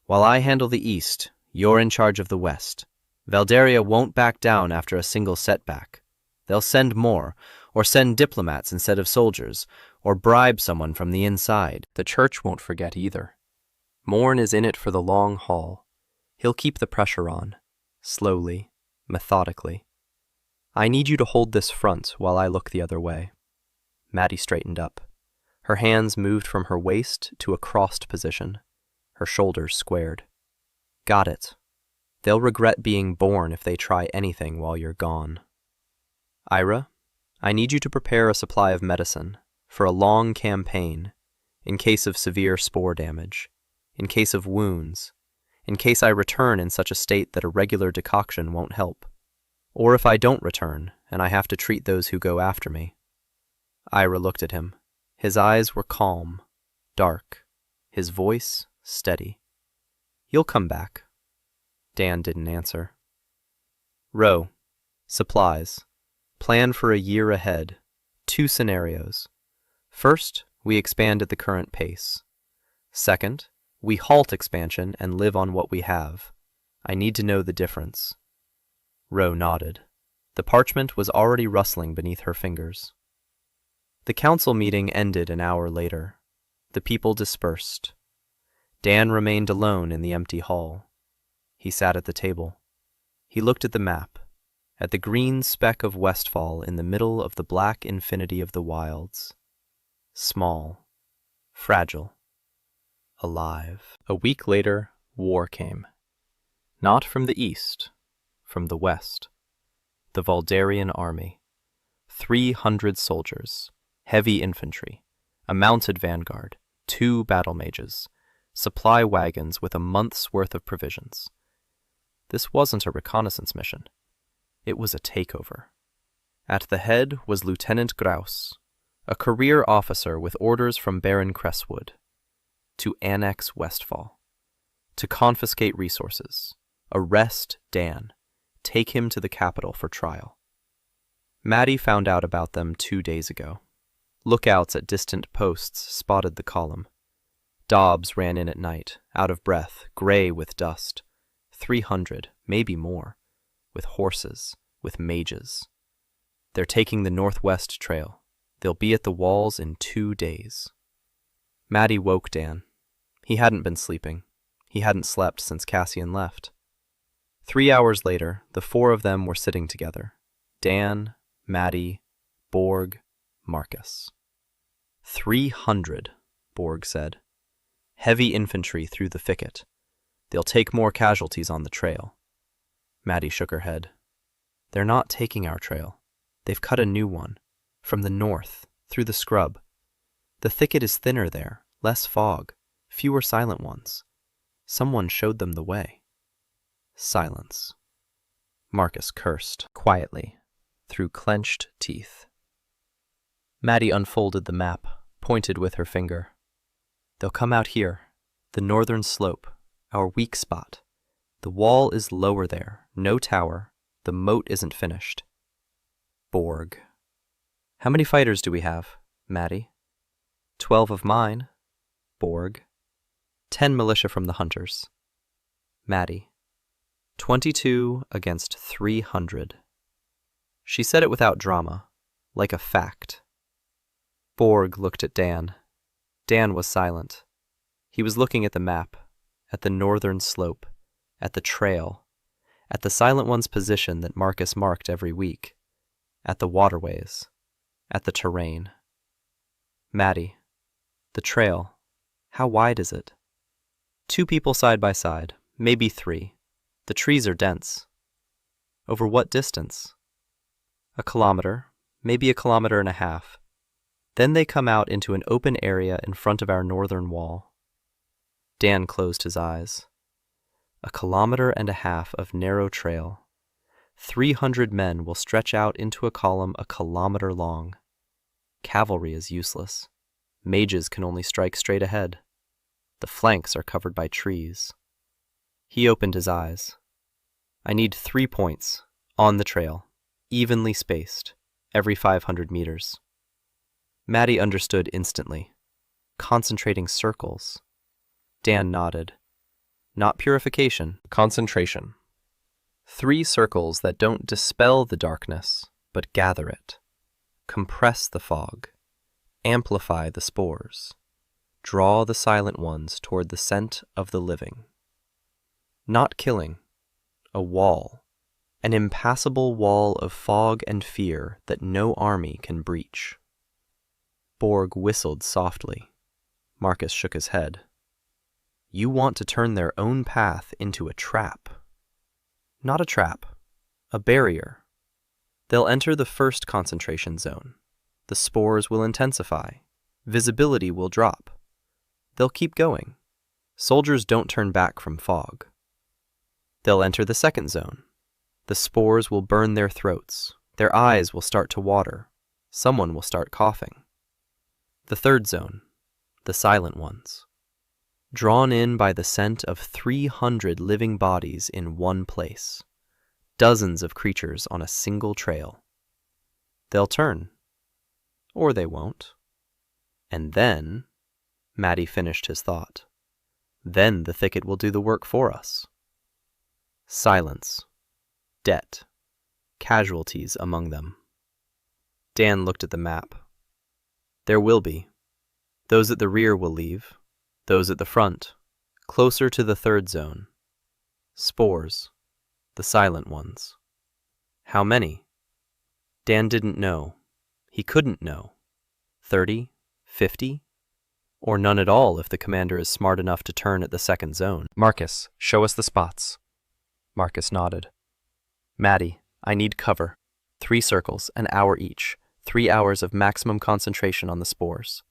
while I handle the east, you're in charge of the west. Valderia won't back down after a single setback. They'll send more, or send diplomats instead of soldiers, or bribe someone from the inside. The church won't forget either. Morn is in it for the long haul. He'll keep the pressure on, slowly, methodically. I need you to hold this front while I look the other way. Maddie straightened up. Her hands moved from her waist to a crossed position, her shoulders squared. Got it. They'll regret being born if they try anything while you're gone. Ira, I need you to prepare a supply of medicine for a long campaign, in case of severe spore damage, in case of wounds, in case I return in such a state that a regular decoction won't help, or if I don't return and I have to treat those who go after me. Ira looked at him. His eyes were calm, dark, his voice steady. You'll come back. Dan didn't answer. Ro, supplies. Plan for a year ahead. 2 scenarios. First, we expand at the current pace. Second, we halt expansion and live on what we have. I need to know the difference. Ro nodded. The parchment was already rustling beneath her fingers. The council meeting ended an hour later. The people dispersed. Dan remained alone in the empty hall. He sat at the table. He looked at the map, at the green speck of Westfall in the middle of the black infinity of the wilds. Small, fragile, alive. A week later, war came. Not from the east, from the west. The Valdarian army. 300 soldiers, heavy infantry, a mounted vanguard, 2 battle mages, supply wagons with a month's worth of provisions. This wasn't a reconnaissance mission. It was a takeover. At the head was Lieutenant Graus, a career officer with orders from Baron Cresswood, to annex Westfall, to confiscate resources, arrest Dan, take him to the capital for trial. Maddie found out about them 2 days ago. Lookouts at distant posts spotted the column. Dobbs ran in at night, out of breath, gray with dust. 300, maybe more, with horses, with mages. They're taking the northwest trail. They'll be at the walls in 2 days. Maddie woke Dan. He hadn't been sleeping. He hadn't slept since Cassian left. 3 hours later, the 4 of them were sitting together. Dan, Maddie, Borg, Marcus. 300, Borg said. Heavy infantry through the thicket. They'll take more casualties on the trail. Maddie shook her head. They're not taking our trail. They've cut a new one. From the north, through the scrub. The thicket is thinner there, less fog, fewer silent ones. Someone showed them the way. Silence. Marcus cursed, quietly, through clenched teeth. Maddie unfolded the map, pointed with her finger. They'll come out here, the northern slope, our weak spot. The wall is lower there, no tower, the moat isn't finished. Borg. How many fighters do we have, Maddie? 12 of mine. Borg. 10 militia from the hunters. Maddie. 22 against 300. She said it without drama, like a fact. Borg looked at Dan. Dan was silent. He was looking at the map, at the northern slope, at the trail, at the Silent One's position that Marcus marked every week, at the waterways, at the terrain. Maddie, the trail, how wide is it? 2 people side by side, maybe 3. The trees are dense. Over what distance? A kilometer, maybe a kilometer and a half. Then they come out into an open area in front of our northern wall. Dan closed his eyes. A kilometer and a half of narrow trail. 300 men will stretch out into a column a kilometer long. Cavalry is useless. Mages can only strike straight ahead. The flanks are covered by trees. He opened his eyes. I need 3 points, on the trail, evenly spaced, every 500 meters. Maddie understood instantly. Concentrating circles. Dan nodded. Not purification, concentration. 3 circles that don't dispel the darkness, but gather it. Compress the fog. Amplify the spores. Draw the silent ones toward the scent of the living. Not killing. A wall. An impassable wall of fog and fear that no army can breach. Borg whistled softly. Marcus shook his head. You want to turn their own path into a trap. Not a trap, a barrier. They'll enter the first concentration zone. The spores will intensify. Visibility will drop. They'll keep going. Soldiers don't turn back from fog. They'll enter the second zone. The spores will burn their throats. Their eyes will start to water. Someone will start coughing. The third zone, the silent ones. Drawn in by the scent of 300 living bodies in one place. Dozens of creatures on a single trail. They'll turn. Or they won't. And then, Maddie finished his thought, then the thicket will do the work for us. Silence. Debt. Casualties among them. Dan looked at the map. There will be. Those at the rear will leave. Those at the front, closer to the third zone. Spores. The silent ones. How many? Dan didn't know. He couldn't know. 30? 50? Or none at all if the commander is smart enough to turn at the second zone. Marcus, show us the spots. Marcus nodded. Maddie, I need cover. 3 circles, an hour each. 3 hours of maximum concentration on the spores.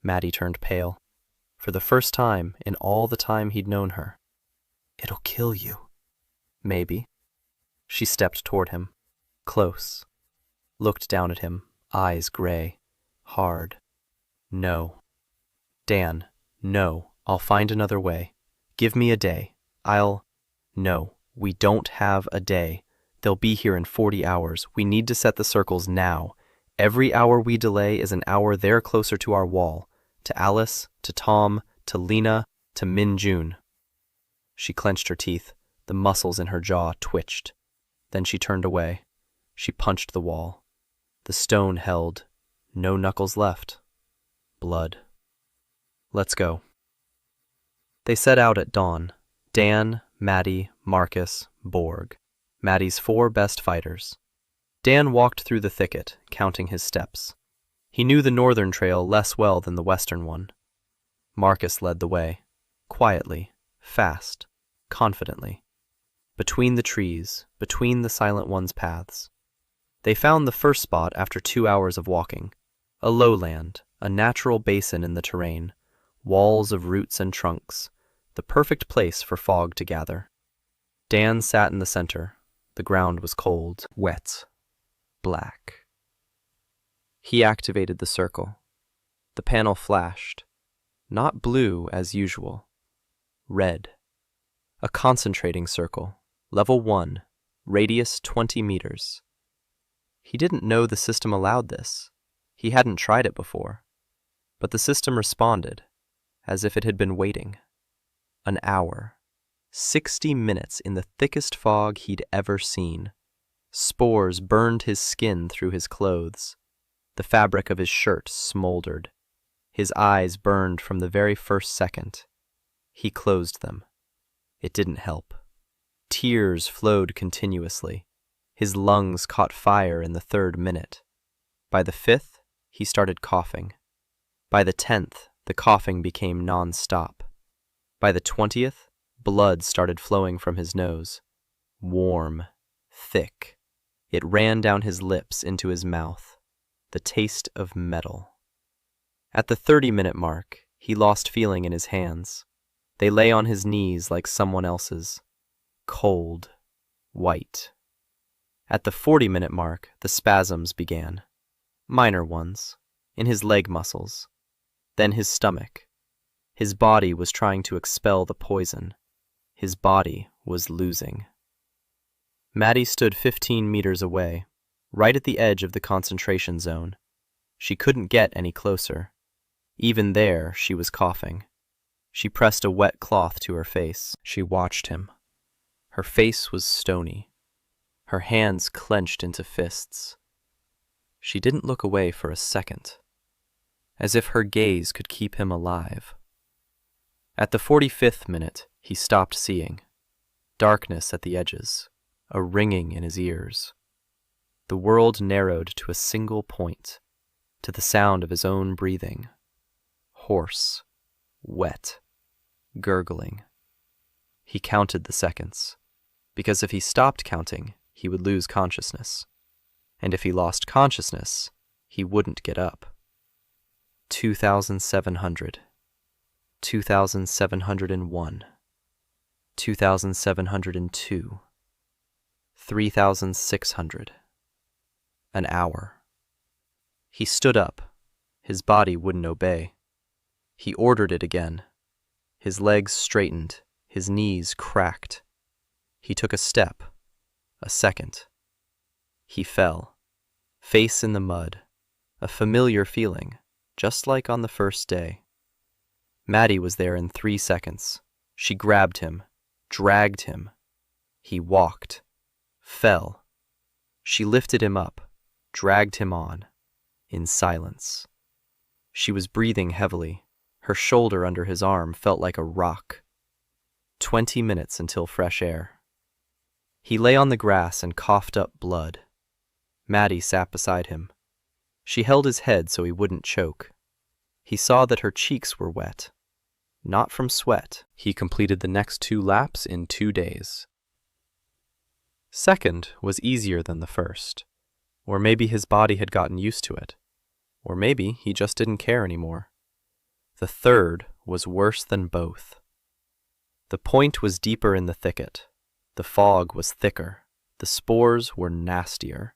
Maddie turned pale. For the first time in all the time he'd known her. It'll kill you. Maybe. She stepped toward him. Close. Looked down at him, eyes gray. Hard. No. Dan, no. I'll find another way. Give me a day. No, we don't have a day. They'll be here in 40 hours. We need to set the circles now. Every hour we delay is an hour they're closer to our wall. To Alice, to Tom, to Lena, to Min Jun. She clenched her teeth. The muscles in her jaw twitched. Then she turned away. She punched the wall. The stone held. No knuckles left. Blood. Let's go. They set out at dawn. Dan, Maddie, Marcus, Borg. Maddie's 4 best fighters. Dan walked through the thicket, counting his steps. He knew the northern trail less well than the western one. Marcus led the way. Quietly, fast, confidently. Between the trees, between the silent ones' paths. They found the first spot after 2 hours of walking. A lowland, a natural basin in the terrain. Walls of roots and trunks. The perfect place for fog to gather. Dan sat in the center. The ground was cold, wet, black. He activated the circle. The panel flashed. Not blue as usual. Red. A concentrating circle. Level 1. Radius 20 meters. He didn't know the system allowed this. He hadn't tried it before. But the system responded, as if it had been waiting. An hour. 60 minutes in the thickest fog he'd ever seen. Spores burned his skin through his clothes. The fabric of his shirt smoldered. His eyes burned from the very first second. He closed them. It didn't help. Tears flowed continuously. His lungs caught fire in the 3rd minute. By the 5th, he started coughing. By the 10th, the coughing became non-stop. By the 20th, blood started flowing from his nose. Warm, thick. It ran down his lips into his mouth. The taste of metal. At the 30-minute mark, he lost feeling in his hands. They lay on his knees like someone else's. Cold. White. At the 40-minute mark, the spasms began. Minor ones. In his leg muscles. Then his stomach. His body was trying to expel the poison. His body was losing. Maddie stood 15 meters away, right at the edge of the concentration zone. She couldn't get any closer. Even there, she was coughing. She pressed a wet cloth to her face. She watched him. Her face was stony. Her hands clenched into fists. She didn't look away for a second, as if her gaze could keep him alive. At the 45th minute, he stopped seeing. Darkness at the edges, a ringing in his ears. The world narrowed to a single point. to the sound of his own breathing. Hoarse, wet, gurgling. He counted the seconds, because if he stopped counting, he would lose consciousness. And if he lost consciousness, he wouldn't get up. 2,700. 2,701. 2,702. 3,600. An hour. He stood up. His body wouldn't obey. He ordered it again. His legs straightened. His knees cracked. He took a step. A second. He fell. Face in the mud. A familiar feeling, just like on the first day. Maddie was there in 3 seconds. She grabbed him, dragged him. He walked. Fell. She lifted him up, dragged him on, in silence. She was breathing heavily. Her shoulder under his arm felt like a rock. 20 minutes until fresh air. He lay on the grass and coughed up blood. Maddie sat beside him. She held his head so he wouldn't choke. He saw that her cheeks were wet. Not from sweat. He completed the next 2 laps in 2 days. Second was easier than the first. Or maybe his body had gotten used to it. Or maybe he just didn't care anymore. The third was worse than both. The point was deeper in the thicket. The fog was thicker. The spores were nastier.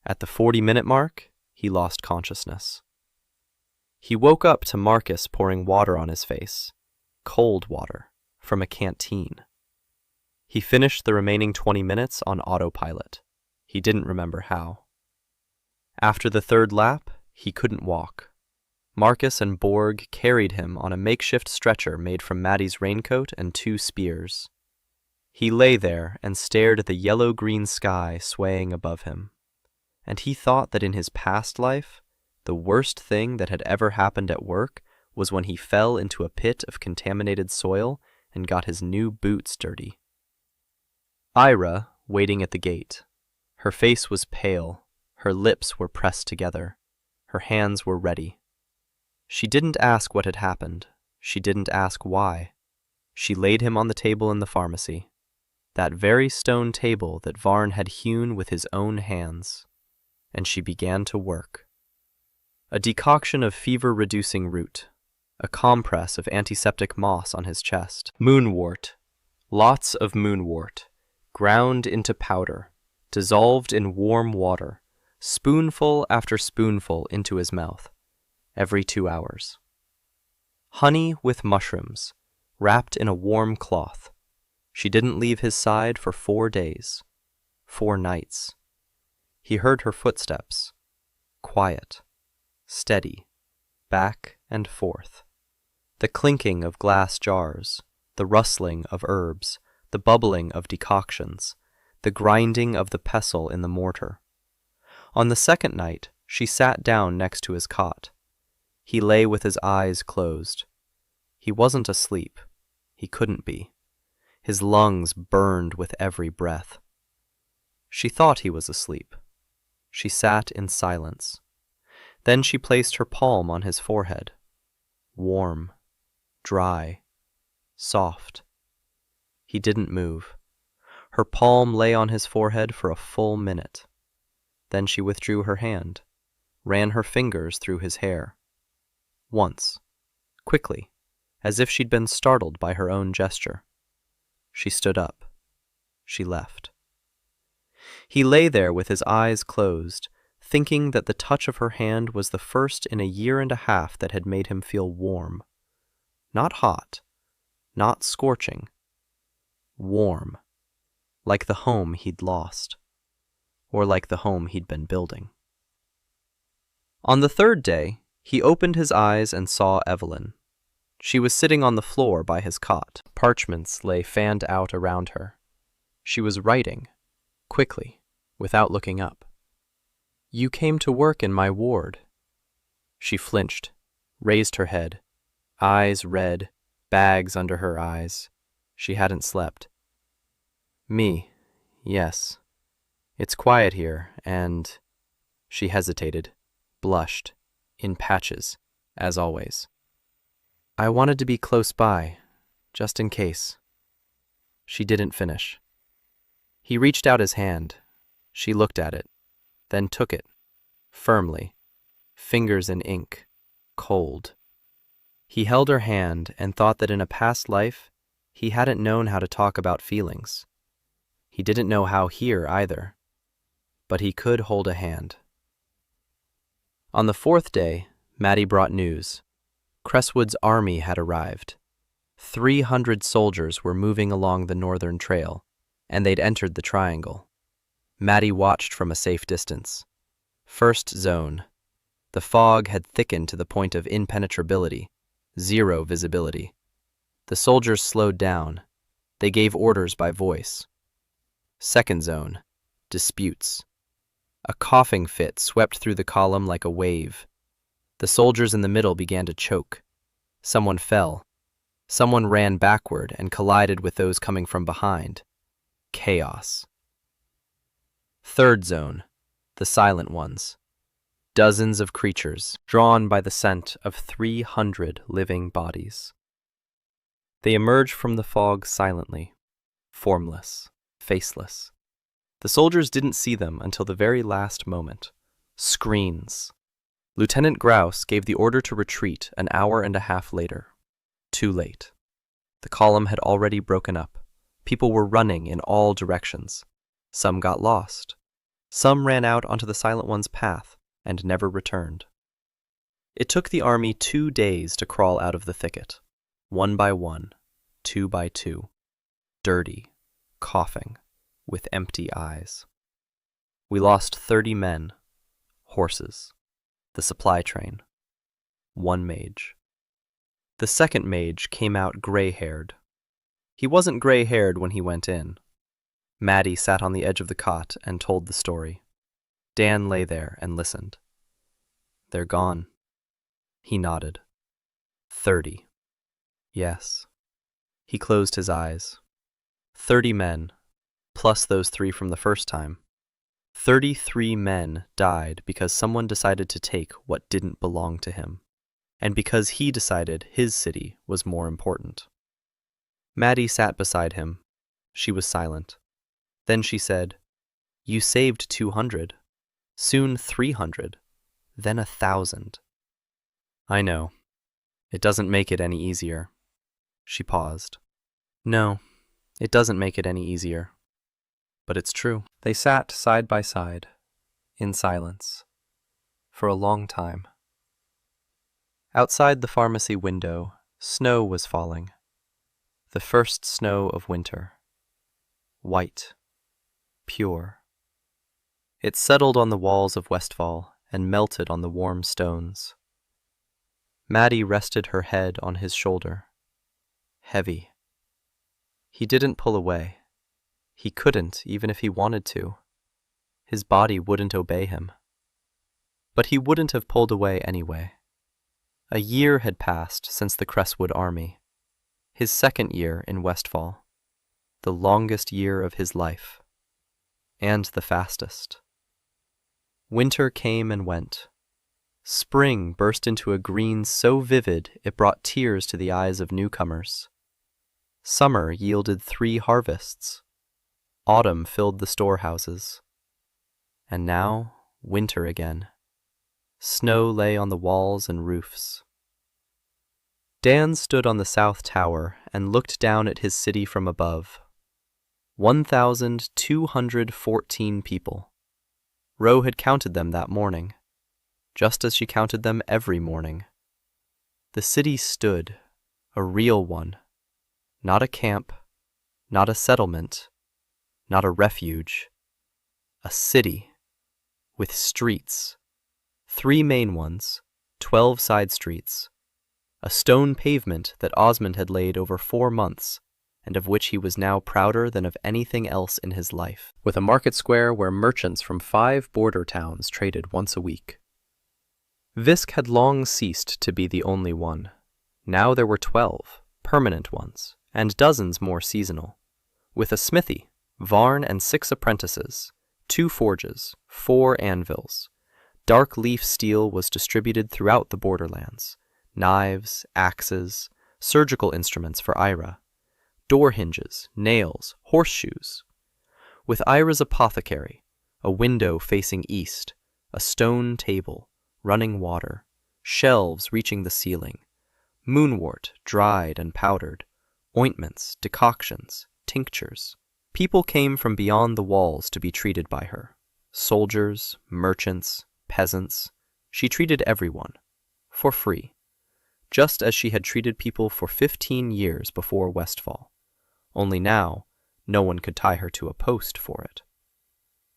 At the 40-minute mark, he lost consciousness. He woke up to Marcus pouring water on his face. Cold water, from a canteen. He finished the remaining 20 minutes on autopilot. He didn't remember how. After the 3rd lap, he couldn't walk. Marcus and Borg carried him on a makeshift stretcher made from Maddie's raincoat and 2 spears. He lay there and stared at the yellow-green sky swaying above him. And he thought that in his past life, the worst thing that had ever happened at work was when he fell into a pit of contaminated soil and got his new boots dirty. Ira, waiting at the gate. Her face was pale. Her lips were pressed together. Her hands were ready. She didn't ask what had happened. She didn't ask why. She laid him on the table in the pharmacy. That very stone table that Varn had hewn with his own hands. And she began to work. A decoction of fever-reducing root. A compress of antiseptic moss on his chest. Moonwort. Lots of moonwort. Ground into powder. Dissolved in warm water. Spoonful after spoonful into his mouth. Every 2 hours. Honey with mushrooms. Wrapped in a warm cloth. She didn't leave his side for 4 days. 4 nights. He heard her footsteps. Quiet. Steady. Back and forth. The clinking of glass jars. The rustling of herbs. The bubbling of decoctions. The grinding of the pestle in the mortar. On the 2nd night, she sat down next to his cot. He lay with his eyes closed. He wasn't asleep. He couldn't be. His lungs burned with every breath. She thought he was asleep. She sat in silence. Then she placed her palm on his forehead. Warm, dry, soft. He didn't move. Her palm lay on his forehead for a full minute. Then she withdrew her hand, ran her fingers through his hair. Once, quickly, as if she'd been startled by her own gesture. She stood up. She left. He lay there with his eyes closed, thinking that the touch of her hand was the first in a 1.5 years that had made him feel warm. Not hot, not scorching. Warm, like the home he'd lost, or like the home he'd been building. On the 3rd day, he opened his eyes and saw Evelyn. She was sitting on the floor by his cot. Parchments lay fanned out around her. She was writing, quickly, without looking up. "You came to work in my ward." She flinched, raised her head, eyes red, bags under her eyes. She hadn't slept. "Me, yes. It's quiet here, and—" She hesitated, blushed. in patches, as always. I wanted to be close by, just in case. She didn't finish. He reached out his hand. She looked at it, then took it, firmly, fingers in ink, cold. He held her hand and thought that in a past life, he hadn't known how to talk about feelings. He didn't know how here either, but he could hold a hand. On the fourth day, Maddie brought news. Cresswood's army had arrived. 300 soldiers were moving along the northern trail, and they'd entered the triangle. Maddie watched from a safe distance. First zone. The fog had thickened to the point of impenetrability, 0 visibility. The soldiers slowed down. They gave orders by voice. Second zone. Disputes. A coughing fit swept through the column like a wave. The soldiers in the middle began to choke. Someone fell. Someone ran backward and collided with those coming from behind. Chaos. Third zone. The silent ones. Dozens of creatures, drawn by the scent of 300 living bodies. They emerged from the fog silently, formless, faceless. The soldiers didn't see them until the very last moment. Screens. Lieutenant Grouse gave the order to retreat an hour and a half later. Too late. The column had already broken up. People were running in all directions. Some got lost. Some ran out onto the Silent One's path and never returned. It took the army 2 days to crawl out of the thicket, 1 by 1, 2 by 2, dirty, coughing, with empty eyes. We lost 30 men, horses, the supply train, 1 mage. The second mage came out gray-haired. He wasn't gray-haired when he went in. Maddie sat on the edge of the cot and told the story. Dan lay there and listened. They're gone. He nodded. 30. Yes. He closed his eyes. 30 men, plus those 3 from the first time. 33 men died because someone decided to take what didn't belong to him, and because he decided his city was more important. Maddie sat beside him. She was silent. Then she said, "You saved 200, soon 300, then 1,000. I know. It doesn't make it any easier." She paused. No, it doesn't make it any easier. But it's true. They sat side by side, in silence, for a long time. Outside the pharmacy window, snow was falling. The first snow of winter. White. Pure. It settled on the walls of Westfall and melted on the warm stones. Maddie rested her head on his shoulder. Heavy. He didn't pull away. He couldn't, even if he wanted to. His body wouldn't obey him. But he wouldn't have pulled away anyway. A year had passed since the Cresswood army. His second year in Westfall. The longest year of his life. And the fastest. Winter came and went. Spring burst into a green so vivid it brought tears to the eyes of newcomers. Summer yielded 3 harvests. Autumn filled the storehouses. And now, winter again. Snow lay on the walls and roofs. Dan stood on the south tower and looked down at his city from above. 1,214 people. Ro had counted them that morning, just as she counted them every morning. The city stood, a real one, not a camp, not a settlement, not a refuge, a city, with streets, 3 main ones, 12 side streets, a stone pavement that Osmond had laid over 4 months, and of which he was now prouder than of anything else in his life, with a market square where merchants from 5 border towns traded once a week. Visk had long ceased to be the only one. Now there were 12, permanent ones, and dozens more seasonal, with a smithy, Varn and 6 apprentices, 2 forges, 4 anvils, Dark leaf steel was distributed throughout the borderlands. Knives, axes, surgical instruments for Ira, door hinges, nails, horseshoes. With Ira's apothecary, a window facing east, a stone table, running water, shelves reaching the ceiling, moonwort dried and powdered, ointments, decoctions, tinctures. People came from beyond the walls to be treated by her. Soldiers, merchants, peasants. She treated everyone, for free, just as she had treated people for 15 years before Westfall. Only now, no one could tie her to a post for it.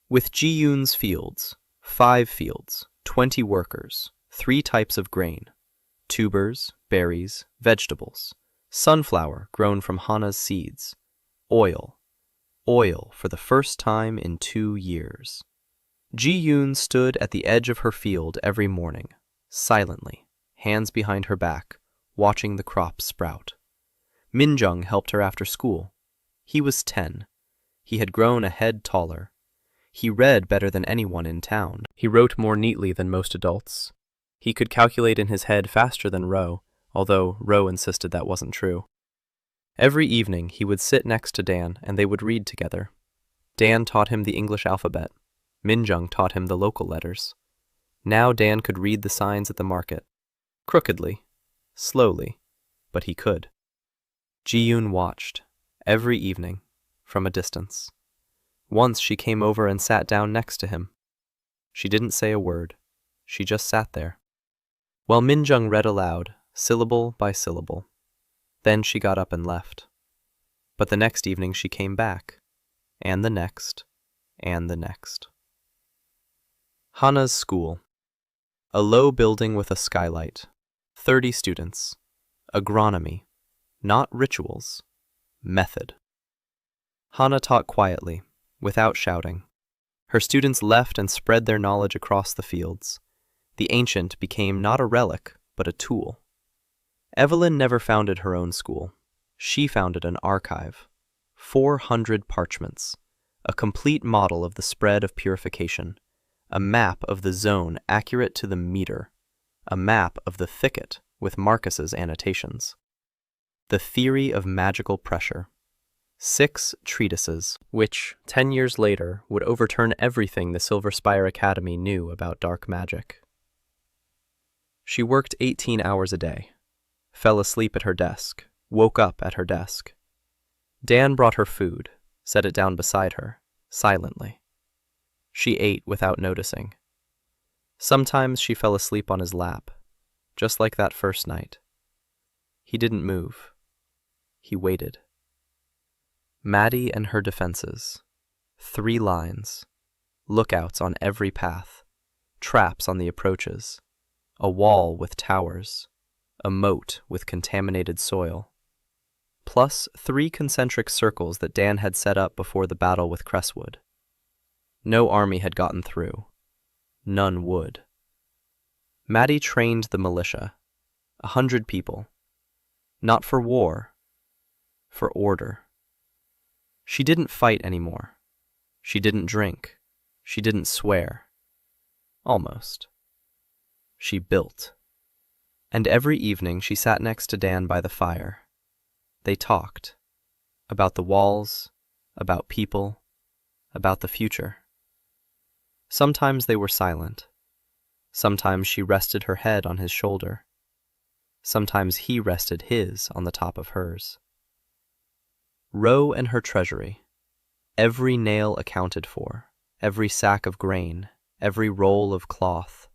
With Ji-yoon's fields, 5 fields, 20 workers, 3 types of grain, tubers, berries, vegetables, sunflower grown from Hana's seeds, oil for the first time in 2 years. Ji-yoon stood at the edge of her field every morning, silently, hands behind her back, watching the crops sprout. Minjung helped her after school. He was 10. He had grown a head taller. He read better than anyone in town. He wrote more neatly than most adults. He could calculate in his head faster than Ro, although Ro insisted that wasn't true. Every evening he would sit next to Dan and they would read together. Dan taught him the English alphabet. Minjung taught him the local letters. Now Dan could read the signs at the market. Crookedly, slowly, but he could. Ji-yoon watched, every evening, from a distance. Once she came over and sat down next to him. She didn't say a word. She just sat there. While Minjung read aloud, syllable by syllable. Then she got up and left. But the next evening she came back, and the next, and the next. Hana's school. A low building with a skylight. 30 students. Agronomy. Not rituals. Method. Hana taught quietly, without shouting. Her students left and spread their knowledge across the fields. The ancient became not a relic, but a tool. Evelyn never founded her own school. She founded an archive. 400 parchments. A complete model of the spread of purification. A map of the zone accurate to the meter. A map of the thicket with Marcus's annotations. The theory of magical pressure. 6 treatises, which, 10 years later, would overturn everything the Silver Spire Academy knew about dark magic. She worked 18 hours a day, fell asleep at her desk, woke up at her desk. Dan brought her food, set it down beside her, silently. She ate without noticing. Sometimes she fell asleep on his lap, just like that first night. He didn't move. He waited. Maddie and her defenses. 3 lines. Lookouts on every path. Traps on the approaches. A wall with towers. A moat with contaminated soil. Plus 3 concentric circles that Dan had set up before the battle with Cresswood. No army had gotten through. None would. Maddie trained the militia. 100 people. Not for war. For order. She didn't fight anymore. She didn't drink. She didn't swear. Almost. She built. And every evening she sat next to Dan by the fire. They talked. About the walls, about people, about the future. Sometimes they were silent. Sometimes she rested her head on his shoulder. Sometimes he rested his on the top of hers. Ro and her treasury. Every nail accounted for, every sack of grain, every roll of cloth.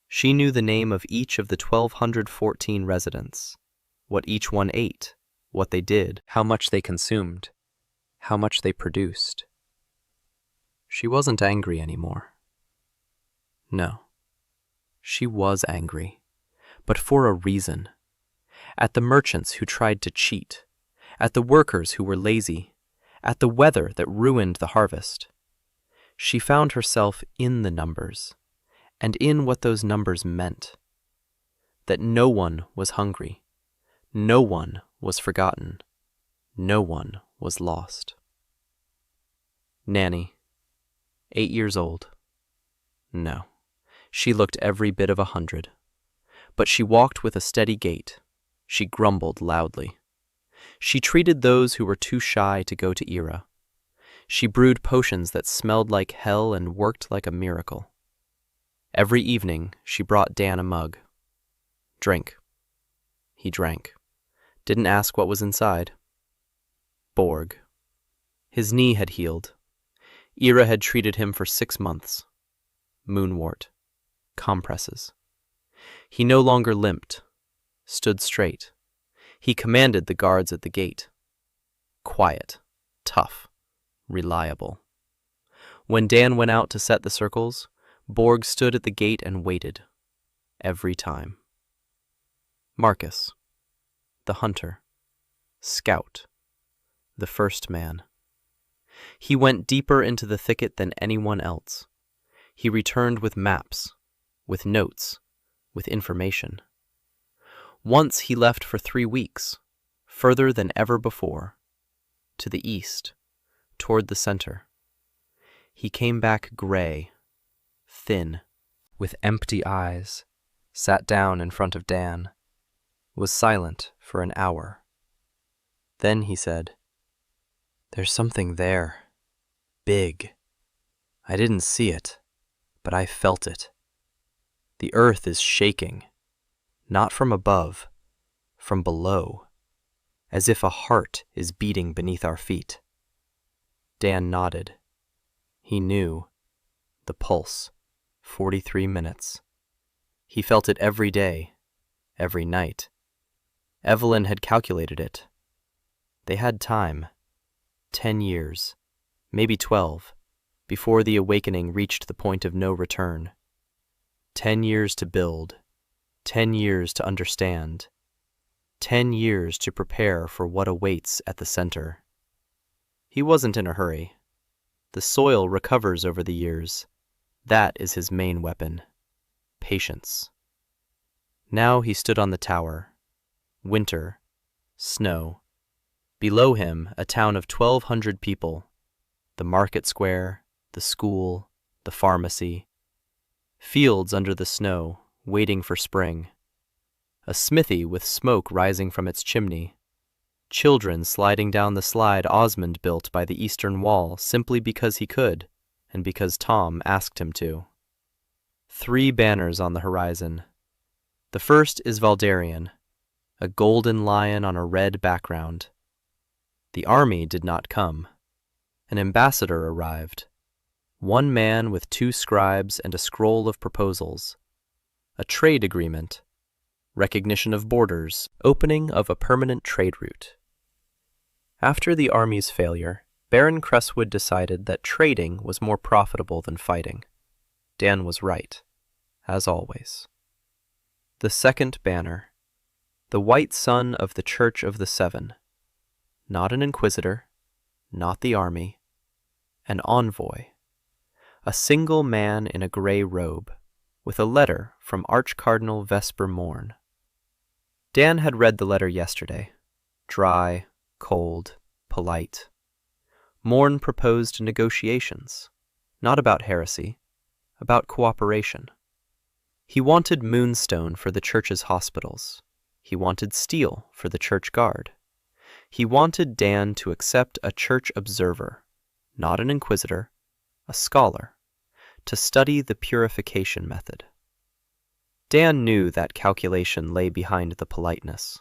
She knew the name of each of the 1,214 residents, what each one ate, what they did, how much they consumed, how much they produced. She wasn't angry anymore. No, she was angry, but for a reason. At the merchants who tried to cheat, at the workers who were lazy, at the weather that ruined the harvest. She found herself in the numbers, and in what those numbers meant. That no one was hungry, no one was forgotten, no one was lost. Nanny, 8 years old. No, She looked every bit of 100. But she walked with a steady gait. She grumbled loudly. She treated those who were too shy to go to Ira. She brewed potions that smelled like hell and worked like a miracle. Every evening, she brought Dan a mug. Drink. He drank. Didn't ask what was inside. Borg. His knee had healed. Ira had treated him for 6 months. Moonwort. Compresses. He no longer limped. Stood straight. He commanded the guards at the gate. Quiet. Tough. Reliable. When Dan went out to set the circles, Borg stood at the gate and waited. Every time. Marcus. The hunter. Scout. The first man. He went deeper into the thicket than anyone else. He returned with maps, with notes, with information. Once he left for 3 weeks, further than ever before, to the east, toward the center. He came back gray, thin, with empty eyes, sat down in front of Dan, was silent for an hour. Then he said, "There's something there. Big. I didn't see it, but I felt it. The earth is shaking, not from above, from below, as if a heart is beating beneath our feet." Dan nodded. He knew. The pulse, 43 minutes. He felt it every day, every night. Evelyn had calculated it. They had time. 10 years, maybe 12, before the awakening reached the point of no return. 10 years to build, 10 years to understand, 10 years to prepare for what awaits at the center. He wasn't in a hurry. The soil recovers over the years. That is his main weapon. Patience. Now he stood on the tower. Winter. Snow. Below him, a town of 1,200 people. The market square, the school, the pharmacy. Fields under the snow, waiting for spring. A smithy with smoke rising from its chimney. Children sliding down the slide Osmond built by the eastern wall simply because he could, and because Tom asked him to. 3 banners on the horizon. The first is Valdarian, a golden lion on a red background. The army did not come. An ambassador arrived. 1 man with 2 scribes and a scroll of proposals. A trade agreement. Recognition of borders. Opening of a permanent trade route. After the army's failure, Baron Cresswood decided that trading was more profitable than fighting. Dan was right, as always. The second banner. The white sun of the Church of the Seven. Not an inquisitor, not the army, an envoy. A single man in a gray robe, with a letter from Archcardinal Vesper Morn. Dan had read the letter yesterday. Dry, cold, polite. Morn proposed negotiations, not about heresy, about cooperation. He wanted moonstone for the church's hospitals. He wanted steel for the church guard. He wanted Dan to accept a church observer, not an inquisitor, a scholar, to study the purification method. Dan knew that calculation lay behind the politeness.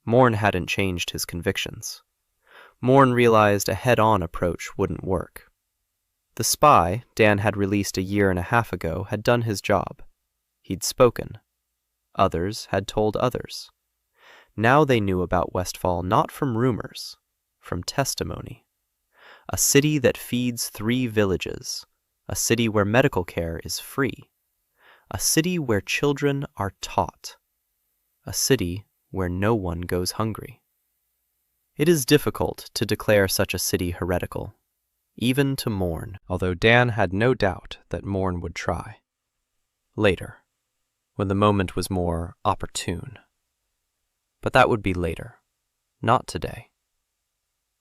Morn hadn't changed his convictions. Morn realized a head-on approach wouldn't work. The spy Dan had released a 1.5 years ago had done his job. He'd spoken. Others had told others. Now they knew about Westfall not from rumors, from testimony. A city that feeds 3 villages, a city where medical care is free, a city where children are taught, a city where no one goes hungry. It is difficult to declare such a city heretical, even to Morn, although Dan had no doubt that Morn would try. Later, when the moment was more opportune. But that would be later, not today.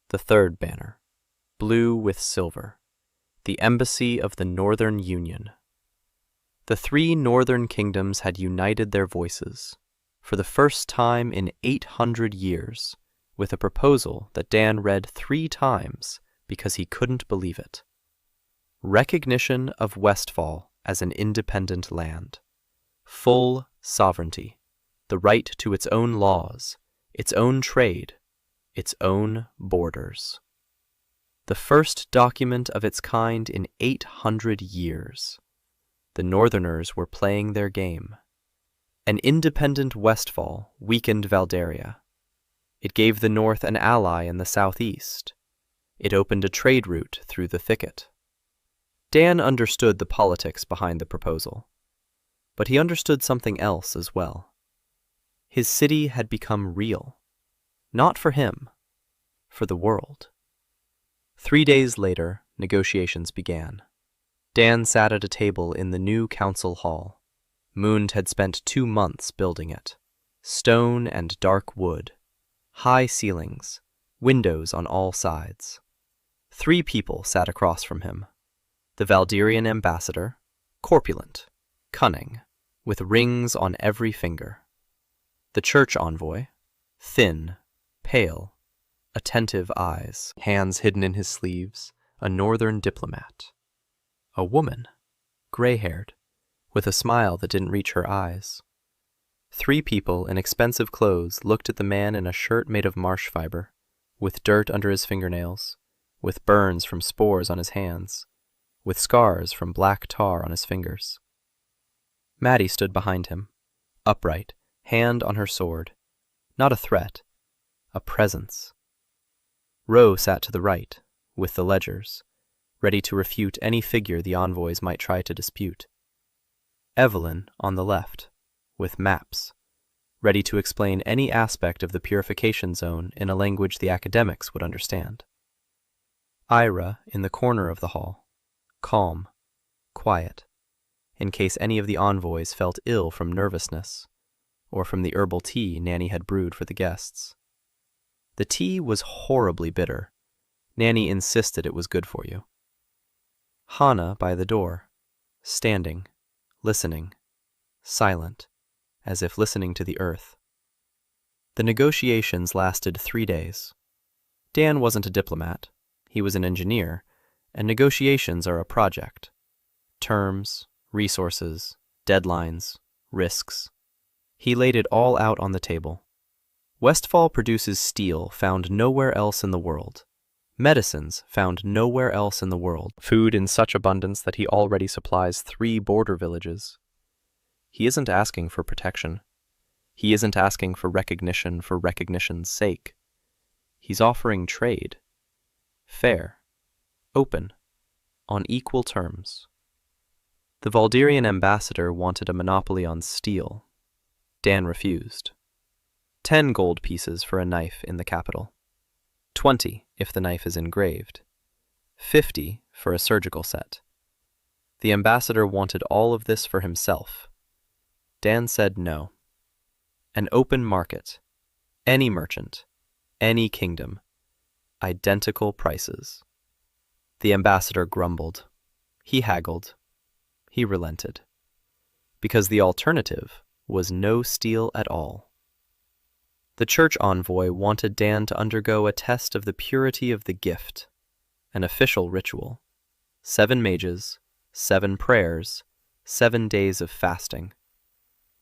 The third banner, blue with silver, the Embassy of the Northern Union. The The three northern kingdoms had united their voices, for the first time in 800 years, with a proposal that Dan read 3 times because he couldn't believe it. Recognition of Westfall as an independent land. Full sovereignty. The right to its own laws, its own trade, its own borders. The first document of its kind in 800 years. The Northerners were playing their game. An independent Westfall weakened Valdaria. It gave the North an ally in the southeast. It opened a trade route through the thicket. Dan understood the politics behind the proposal, but he understood something else as well. His city had become real. Not for him, for the world. 3 days later, negotiations began. Dan sat at a table in the new council hall. Mund had spent 2 months building it. Stone and dark wood. High ceilings. Windows on all sides. 3 people sat across from him. The Valdirian ambassador, corpulent, cunning, with rings on every finger. The church envoy, thin, pale, attentive eyes, hands hidden in his sleeves, a northern diplomat. A woman, gray-haired, with a smile that didn't reach her eyes. 3 people in expensive clothes looked at the man in a shirt made of marsh fiber, with dirt under his fingernails, with burns from spores on his hands, with scars from black tar on his fingers. Maddie stood behind him, upright, hand on her sword. Not a threat, a presence. Ro sat to the right, with the ledgers, ready to refute any figure the envoys might try to dispute. Evelyn on the left, with maps, ready to explain any aspect of the purification zone in a language the academics would understand. Ira in the corner of the hall, calm, quiet, in case any of the envoys felt ill from nervousness, or from the herbal tea Nanny had brewed for the guests. The tea was horribly bitter. Nanny insisted it was good for you. Hana by the door, standing, listening, silent, as if listening to the earth. The negotiations lasted 3 days. Dan wasn't a diplomat. He was an engineer, and negotiations are a project. Terms, resources, deadlines, risks. He laid it all out on the table. Westfall produces steel found nowhere else in the world. Medicines found nowhere else in the world. Food in such abundance that he already supplies 3 border villages. He isn't asking for protection. He isn't asking for recognition's sake. He's offering trade. Fair. Open. On equal terms. The Valdirian ambassador wanted a monopoly on steel. Dan refused. 10 gold pieces for a knife in the capital. 20 if the knife is engraved. 50 for a surgical set. The ambassador wanted all of this for himself. Dan said no. An open market. Any merchant. Any kingdom. Identical prices. The ambassador grumbled. He haggled. He relented. Because the alternative was no steel at all. The church envoy wanted Dan to undergo a test of the purity of the gift, an official ritual. 7 mages, 7 prayers, 7 days of fasting.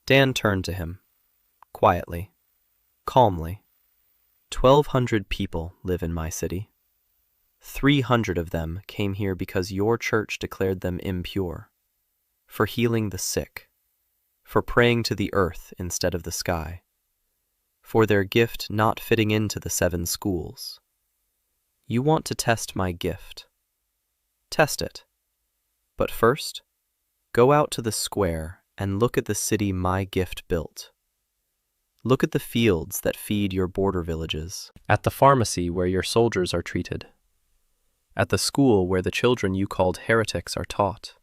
Dan turned to him, quietly, calmly. 1,200 people live in my city. 300 of them came here because your church declared them impure, for healing the sick, for praying to the earth instead of the sky, for their gift not fitting into the 7 schools. You want to test my gift. Test it. But first, go out to the square and look at the city my gift built. Look at the fields that feed your border villages, at the pharmacy where your soldiers are treated, at the school where the children you called heretics are taught.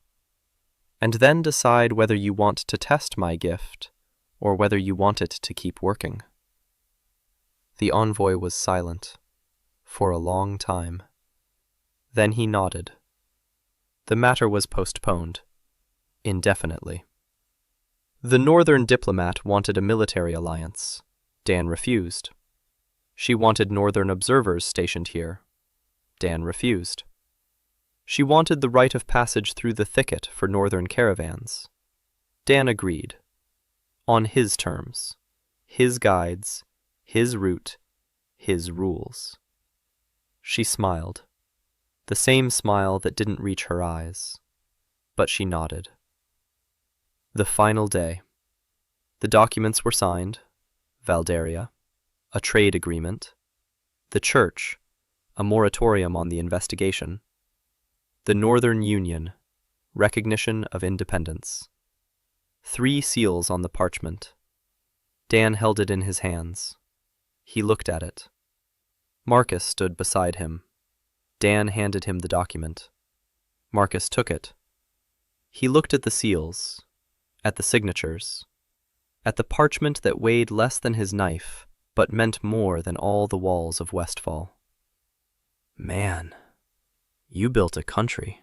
And then decide whether you want to test my gift or whether you want it to keep working. The envoy was silent for a long time. Then he nodded. The matter was postponed. indefinitely. The northern diplomat wanted a military alliance. Dan refused. She wanted northern observers stationed here. Dan refused. She wanted the right of passage through the thicket for northern caravans. Dan agreed. On his terms, his guides, his route, his rules. She smiled, the same smile that didn't reach her eyes, but she nodded. The final day. The documents were signed, Valdaria, a trade agreement, the church, a moratorium on the investigation, the Northern Union, recognition of independence. 3 seals on the parchment. Dan held it in his hands. He looked at it. Marcus stood beside him. Dan handed him the document. Marcus took it. He looked at the seals, at the signatures, at the parchment that weighed less than his knife, but meant more than all the walls of Westfall. Man, you built a country.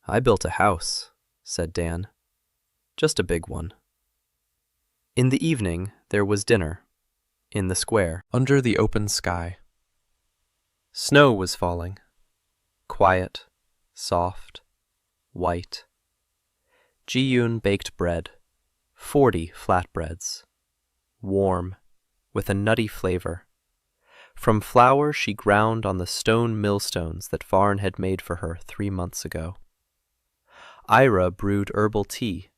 I built a house, said Dan. Just a big one. In the evening, there was dinner, in the square, under the open sky. Snow was falling, quiet, soft, white. Ji-yoon baked bread, 40 flatbreads, warm, with a nutty flavor. From flour she ground on the stone millstones that Varn had made for her 3 months ago. Ira brewed herbal tea,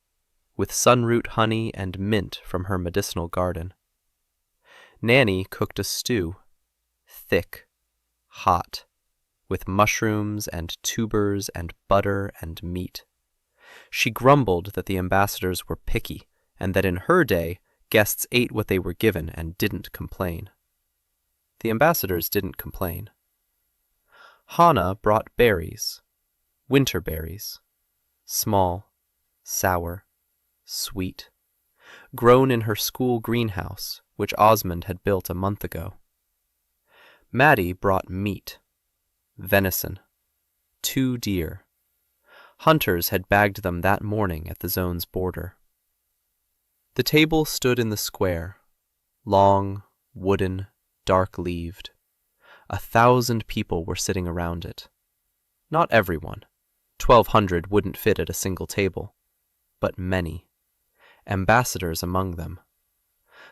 with sunroot honey and mint from her medicinal garden. Nanny cooked a stew, thick, hot, with mushrooms and tubers and butter and meat. She grumbled that the ambassadors were picky, and that in her day, guests ate what they were given and didn't complain. The ambassadors didn't complain. Hannah brought berries, winter berries, small, sour, sweet, grown in her school greenhouse, which Osmond had built a month ago. Maddie brought meat, venison, 2 deer. Hunters had bagged them that morning at the zone's border. The table stood in the square, long, wooden, dark-leaved. 1,000 people were sitting around it. Not everyone. 1,200 wouldn't fit at a single table. But many. Ambassadors among them.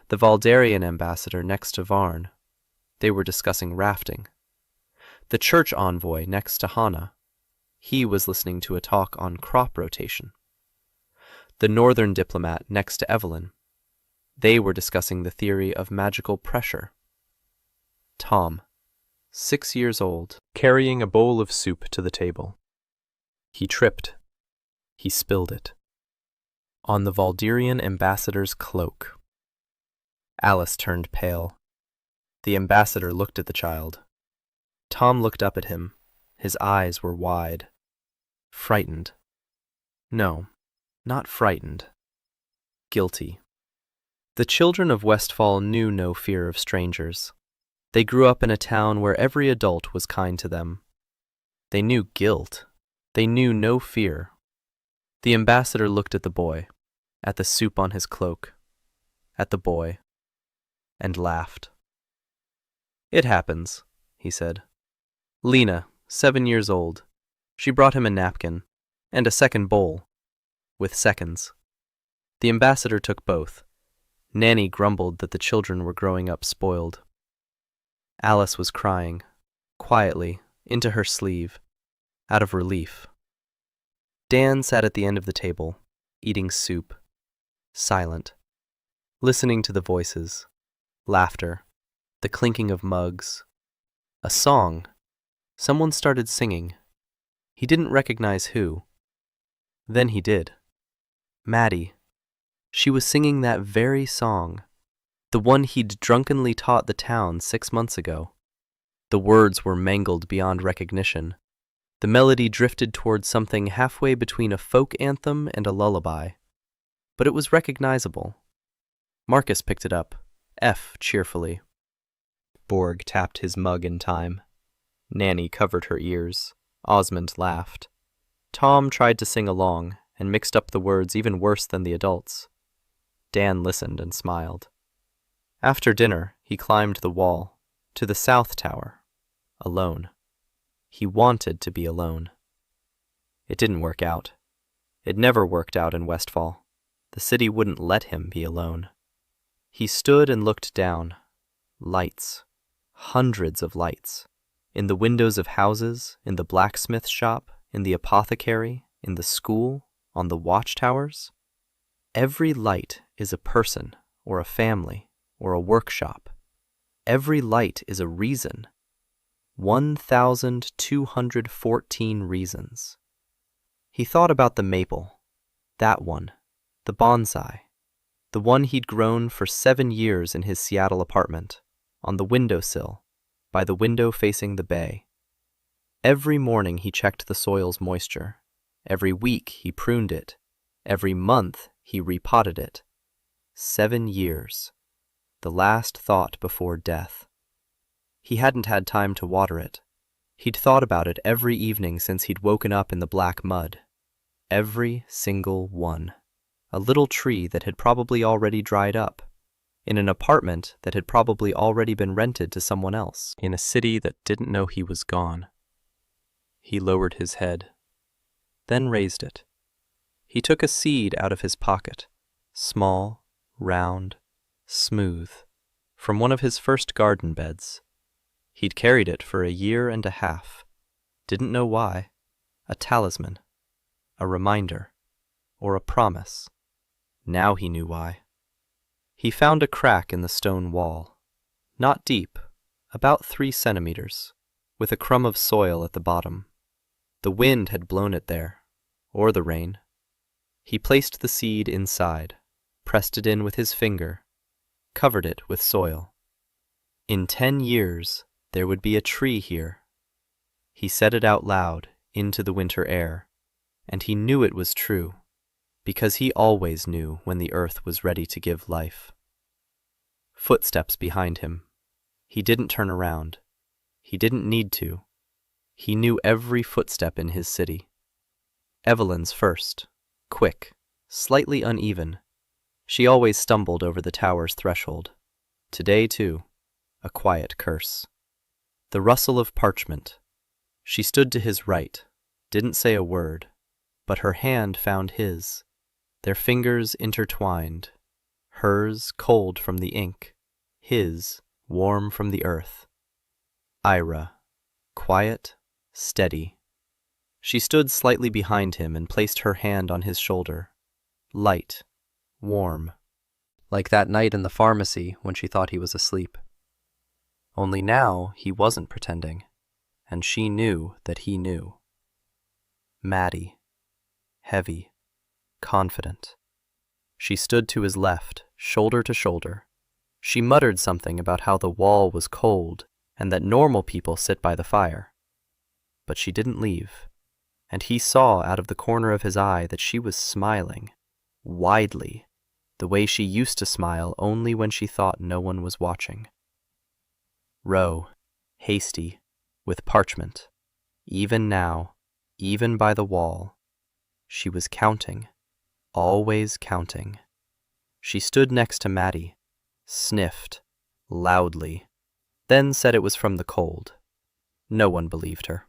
The Valdarian ambassador next to Varn. They were discussing rafting. The church envoy next to Hannah. He was listening to a talk on crop rotation. The northern diplomat next to Evelyn. They were discussing the theory of magical pressure. Tom, 6 years old, carrying a bowl of soup to the table. He tripped. He spilled it. On the Valdirian ambassador's cloak. Alice turned pale. The ambassador looked at the child. Tom looked up at him. His eyes were wide. Frightened. No, not frightened. Guilty. The children of Westfall knew no fear of strangers. They grew up in a town where every adult was kind to them. They knew guilt. They knew no fear. The ambassador looked at the boy, at the soup on his cloak, at the boy, and laughed. It happens, he said. Lena, 7 years old. She brought him a napkin, and a second bowl, with seconds. The ambassador took both. Nanny grumbled that the children were growing up spoiled. Alice was crying, quietly, into her sleeve, out of relief. Dan sat at the end of the table, eating soup, silent, listening to the voices, laughter, the clinking of mugs. A song. Someone started singing. He didn't recognize who. Then he did. Maddie. She was singing that very song, the one he'd drunkenly taught the town 6 months ago. The words were mangled beyond recognition. The melody drifted towards something halfway between a folk anthem and a lullaby. But it was recognizable. Marcus picked it up, F cheerfully. Borg tapped his mug in time. Nanny covered her ears. Osmond laughed. Tom tried to sing along, and mixed up the words even worse than the adults. Dan listened and smiled. After dinner, he climbed the wall, to the south tower, alone. He wanted to be alone. It didn't work out. It never worked out in Westfall. The city wouldn't let him be alone. He stood and looked down. Lights. Hundreds of lights. In the windows of houses, in the blacksmith shop, in the apothecary, in the school, on the watchtowers. Every light is a person, or a family, or a workshop. Every light is a reason. 1,214 reasons. He thought about the maple, that one, the bonsai, the one he'd grown for 7 years in his Seattle apartment, on the windowsill, by the window facing the bay. Every morning he checked the soil's moisture. Every week he pruned it. Every month he repotted it. 7 years. The last thought before death. He hadn't had time to water it. He'd thought about it every evening since he'd woken up in the black mud. Every single one. A little tree that had probably already dried up. In an apartment that had probably already been rented to someone else. In a city that didn't know he was gone. He lowered his head, then raised it. He took a seed out of his pocket, small, round, smooth, from one of his first garden beds. He'd carried it for 1.5 years. Didn't know why. A talisman. A reminder. Or a promise. Now he knew why. He found a crack in the stone wall. Not deep, about 3 centimeters, with a crumb of soil at the bottom. The wind had blown it there, or the rain. He placed the seed inside, pressed it in with his finger, covered it with soil. In 10 years, there would be a tree here. He said it out loud, into the winter air, and he knew it was true, because he always knew when the earth was ready to give life. Footsteps behind him. He didn't turn around. He didn't need to. He knew every footstep in his city. Evelyn's first, quick, slightly uneven. She always stumbled over the tower's threshold. Today, too, a quiet curse. The rustle of parchment. She stood to his right, didn't say a word, but her hand found his, their fingers intertwined, hers cold from the ink, his warm from the earth. Ira, quiet, steady. She stood slightly behind him and placed her hand on his shoulder, light, warm, like that night in the pharmacy when she thought he was asleep. Only now he wasn't pretending, and she knew that he knew. Maddie, heavy, confident. She stood to his left, shoulder to shoulder. She muttered something about how the wall was cold and that normal people sit by the fire. But she didn't leave, and he saw out of the corner of his eye that she was smiling, widely, the way she used to smile only when she thought no one was watching. Row, hasty, with parchment. Even now, even by the wall, she was counting, always counting. She stood next to Maddie, sniffed, loudly, then said it was from the cold. No one believed her.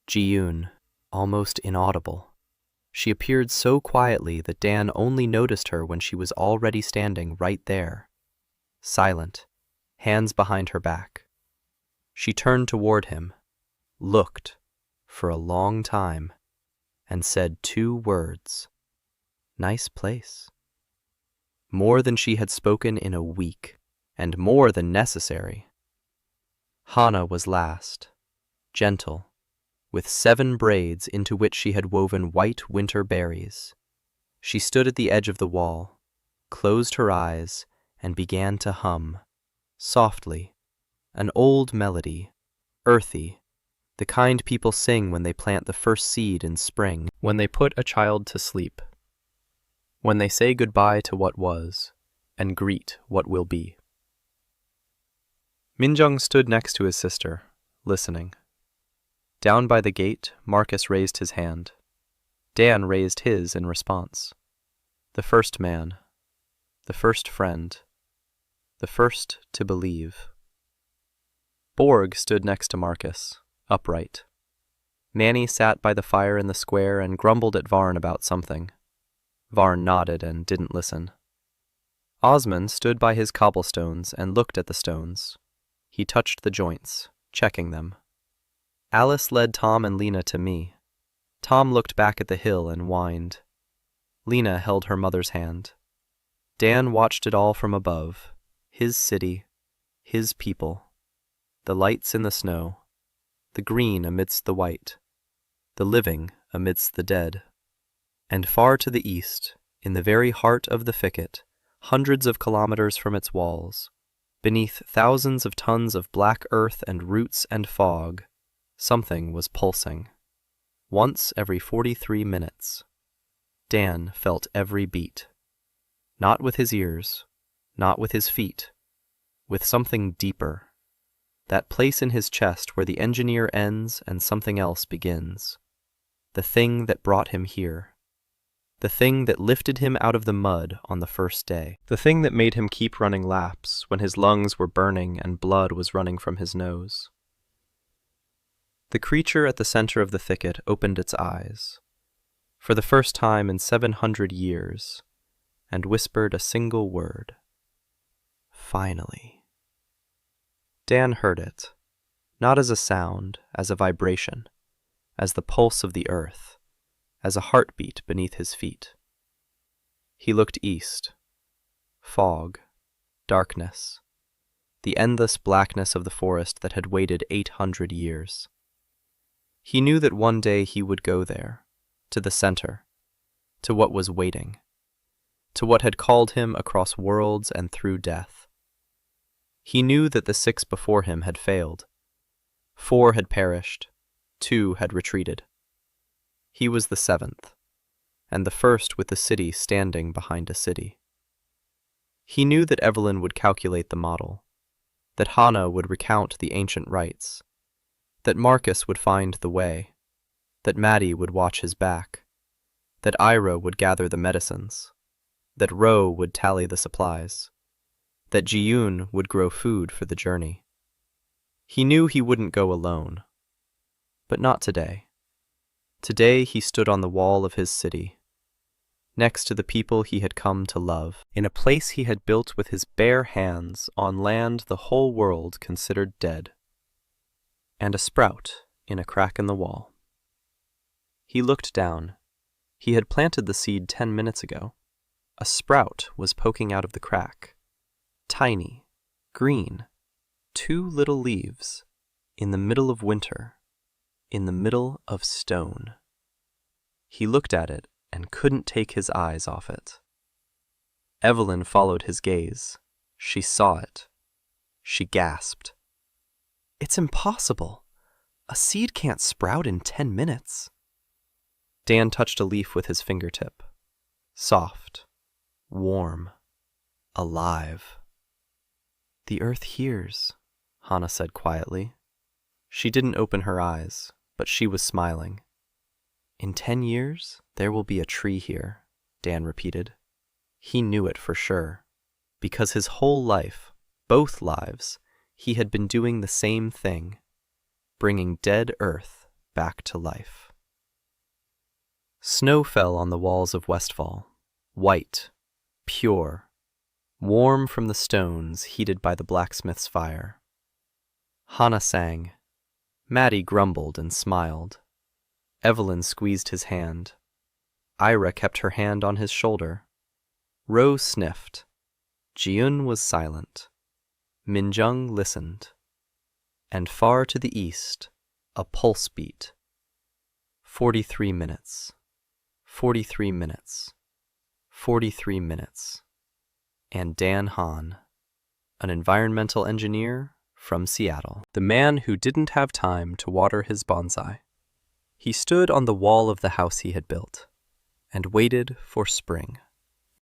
Ji-yoon, almost inaudible. She appeared so quietly that Dan only noticed her when she was already standing right there, silent, hands behind her back. She turned toward him, looked, for a long time, and said 2 words. Nice place. More than she had spoken in a week, and more than necessary. Hana was last, gentle, with 7 braids into which she had woven white winter berries. She stood at the edge of the wall, closed her eyes, and began to hum, softly, an old melody, earthy, the kind people sing when they plant the first seed in spring, when they put a child to sleep, when they say goodbye to what was, and greet what will be. Minjung stood next to his sister, listening. Down by the gate, Marcus raised his hand. Dan raised his in response. The first man, the first friend, the first to believe. Borg stood next to Marcus, upright. Manny sat by the fire in the square and grumbled at Varn about something. Varn nodded and didn't listen. Osmond stood by his cobblestones and looked at the stones. He touched the joints, checking them. Alice led Tom and Lena to me. Tom looked back at the hill and whined. Lena held her mother's hand. Dan watched it all from above, his city, his people, the lights in the snow, the green amidst the white, the living amidst the dead. And far to the east, in the very heart of the thicket, hundreds of kilometers from its walls, beneath thousands of tons of black earth and roots and fog, something was pulsing. Once every 43 minutes. Dan felt every beat. Not with his ears, not with his feet, with something deeper. That place in his chest where the engineer ends and something else begins. The thing that brought him here. The thing that lifted him out of the mud on the first day. The thing that made him keep running laps when his lungs were burning and blood was running from his nose. The creature at the center of the thicket opened its eyes, for the first time in 700 years, and whispered a single word. Finally. Dan heard it, not as a sound, as a vibration, as the pulse of the earth, as a heartbeat beneath his feet. He looked east. Fog, darkness, the endless blackness of the forest that had waited 800 years. He knew that one day he would go there, to the center, to what was waiting, to what had called him across worlds and through death. He knew that the 6 before him had failed. 4 had perished, 2 had retreated. He was the 7th, and the first with the city standing behind a city. He knew that Evelyn would calculate the model, that Hannah would recount the ancient rites, that Marcus would find the way, that Maddie would watch his back, that Ira would gather the medicines, that Ro would tally the supplies, that Ji-yoon would grow food for the journey. He knew he wouldn't go alone. But not today. Today he stood on the wall of his city, next to the people he had come to love, in a place he had built with his bare hands on land the whole world considered dead, and a sprout in a crack in the wall. He looked down. He had planted the seed 10 minutes ago. A sprout was poking out of the crack. Tiny, green, 2 little leaves, in the middle of winter, in the middle of stone. He looked at it and couldn't take his eyes off it. Evelyn followed his gaze. She saw it. She gasped. It's impossible. A seed can't sprout in 10 minutes. Dan touched a leaf with his fingertip. Soft, warm, alive. The earth hears, Hannah said quietly. She didn't open her eyes, but she was smiling. In 10 years, there will be a tree here, Dan repeated. He knew it for sure, because his whole life, both lives, he had been doing the same thing, bringing dead earth back to life. Snow fell on the walls of Westfall, white, pure, warm from the stones heated by the blacksmith's fire. Hannah sang. Maddie grumbled and smiled. Evelyn squeezed his hand. Ira kept her hand on his shoulder. Ro sniffed. Ji-yoon was silent. Min-jung listened. And far to the east, a pulse beat. 43 minutes. 43 minutes. 43 minutes. And Dan Hahn, an environmental engineer from Seattle, the man who didn't have time to water his bonsai. He stood on the wall of the house he had built and waited for spring.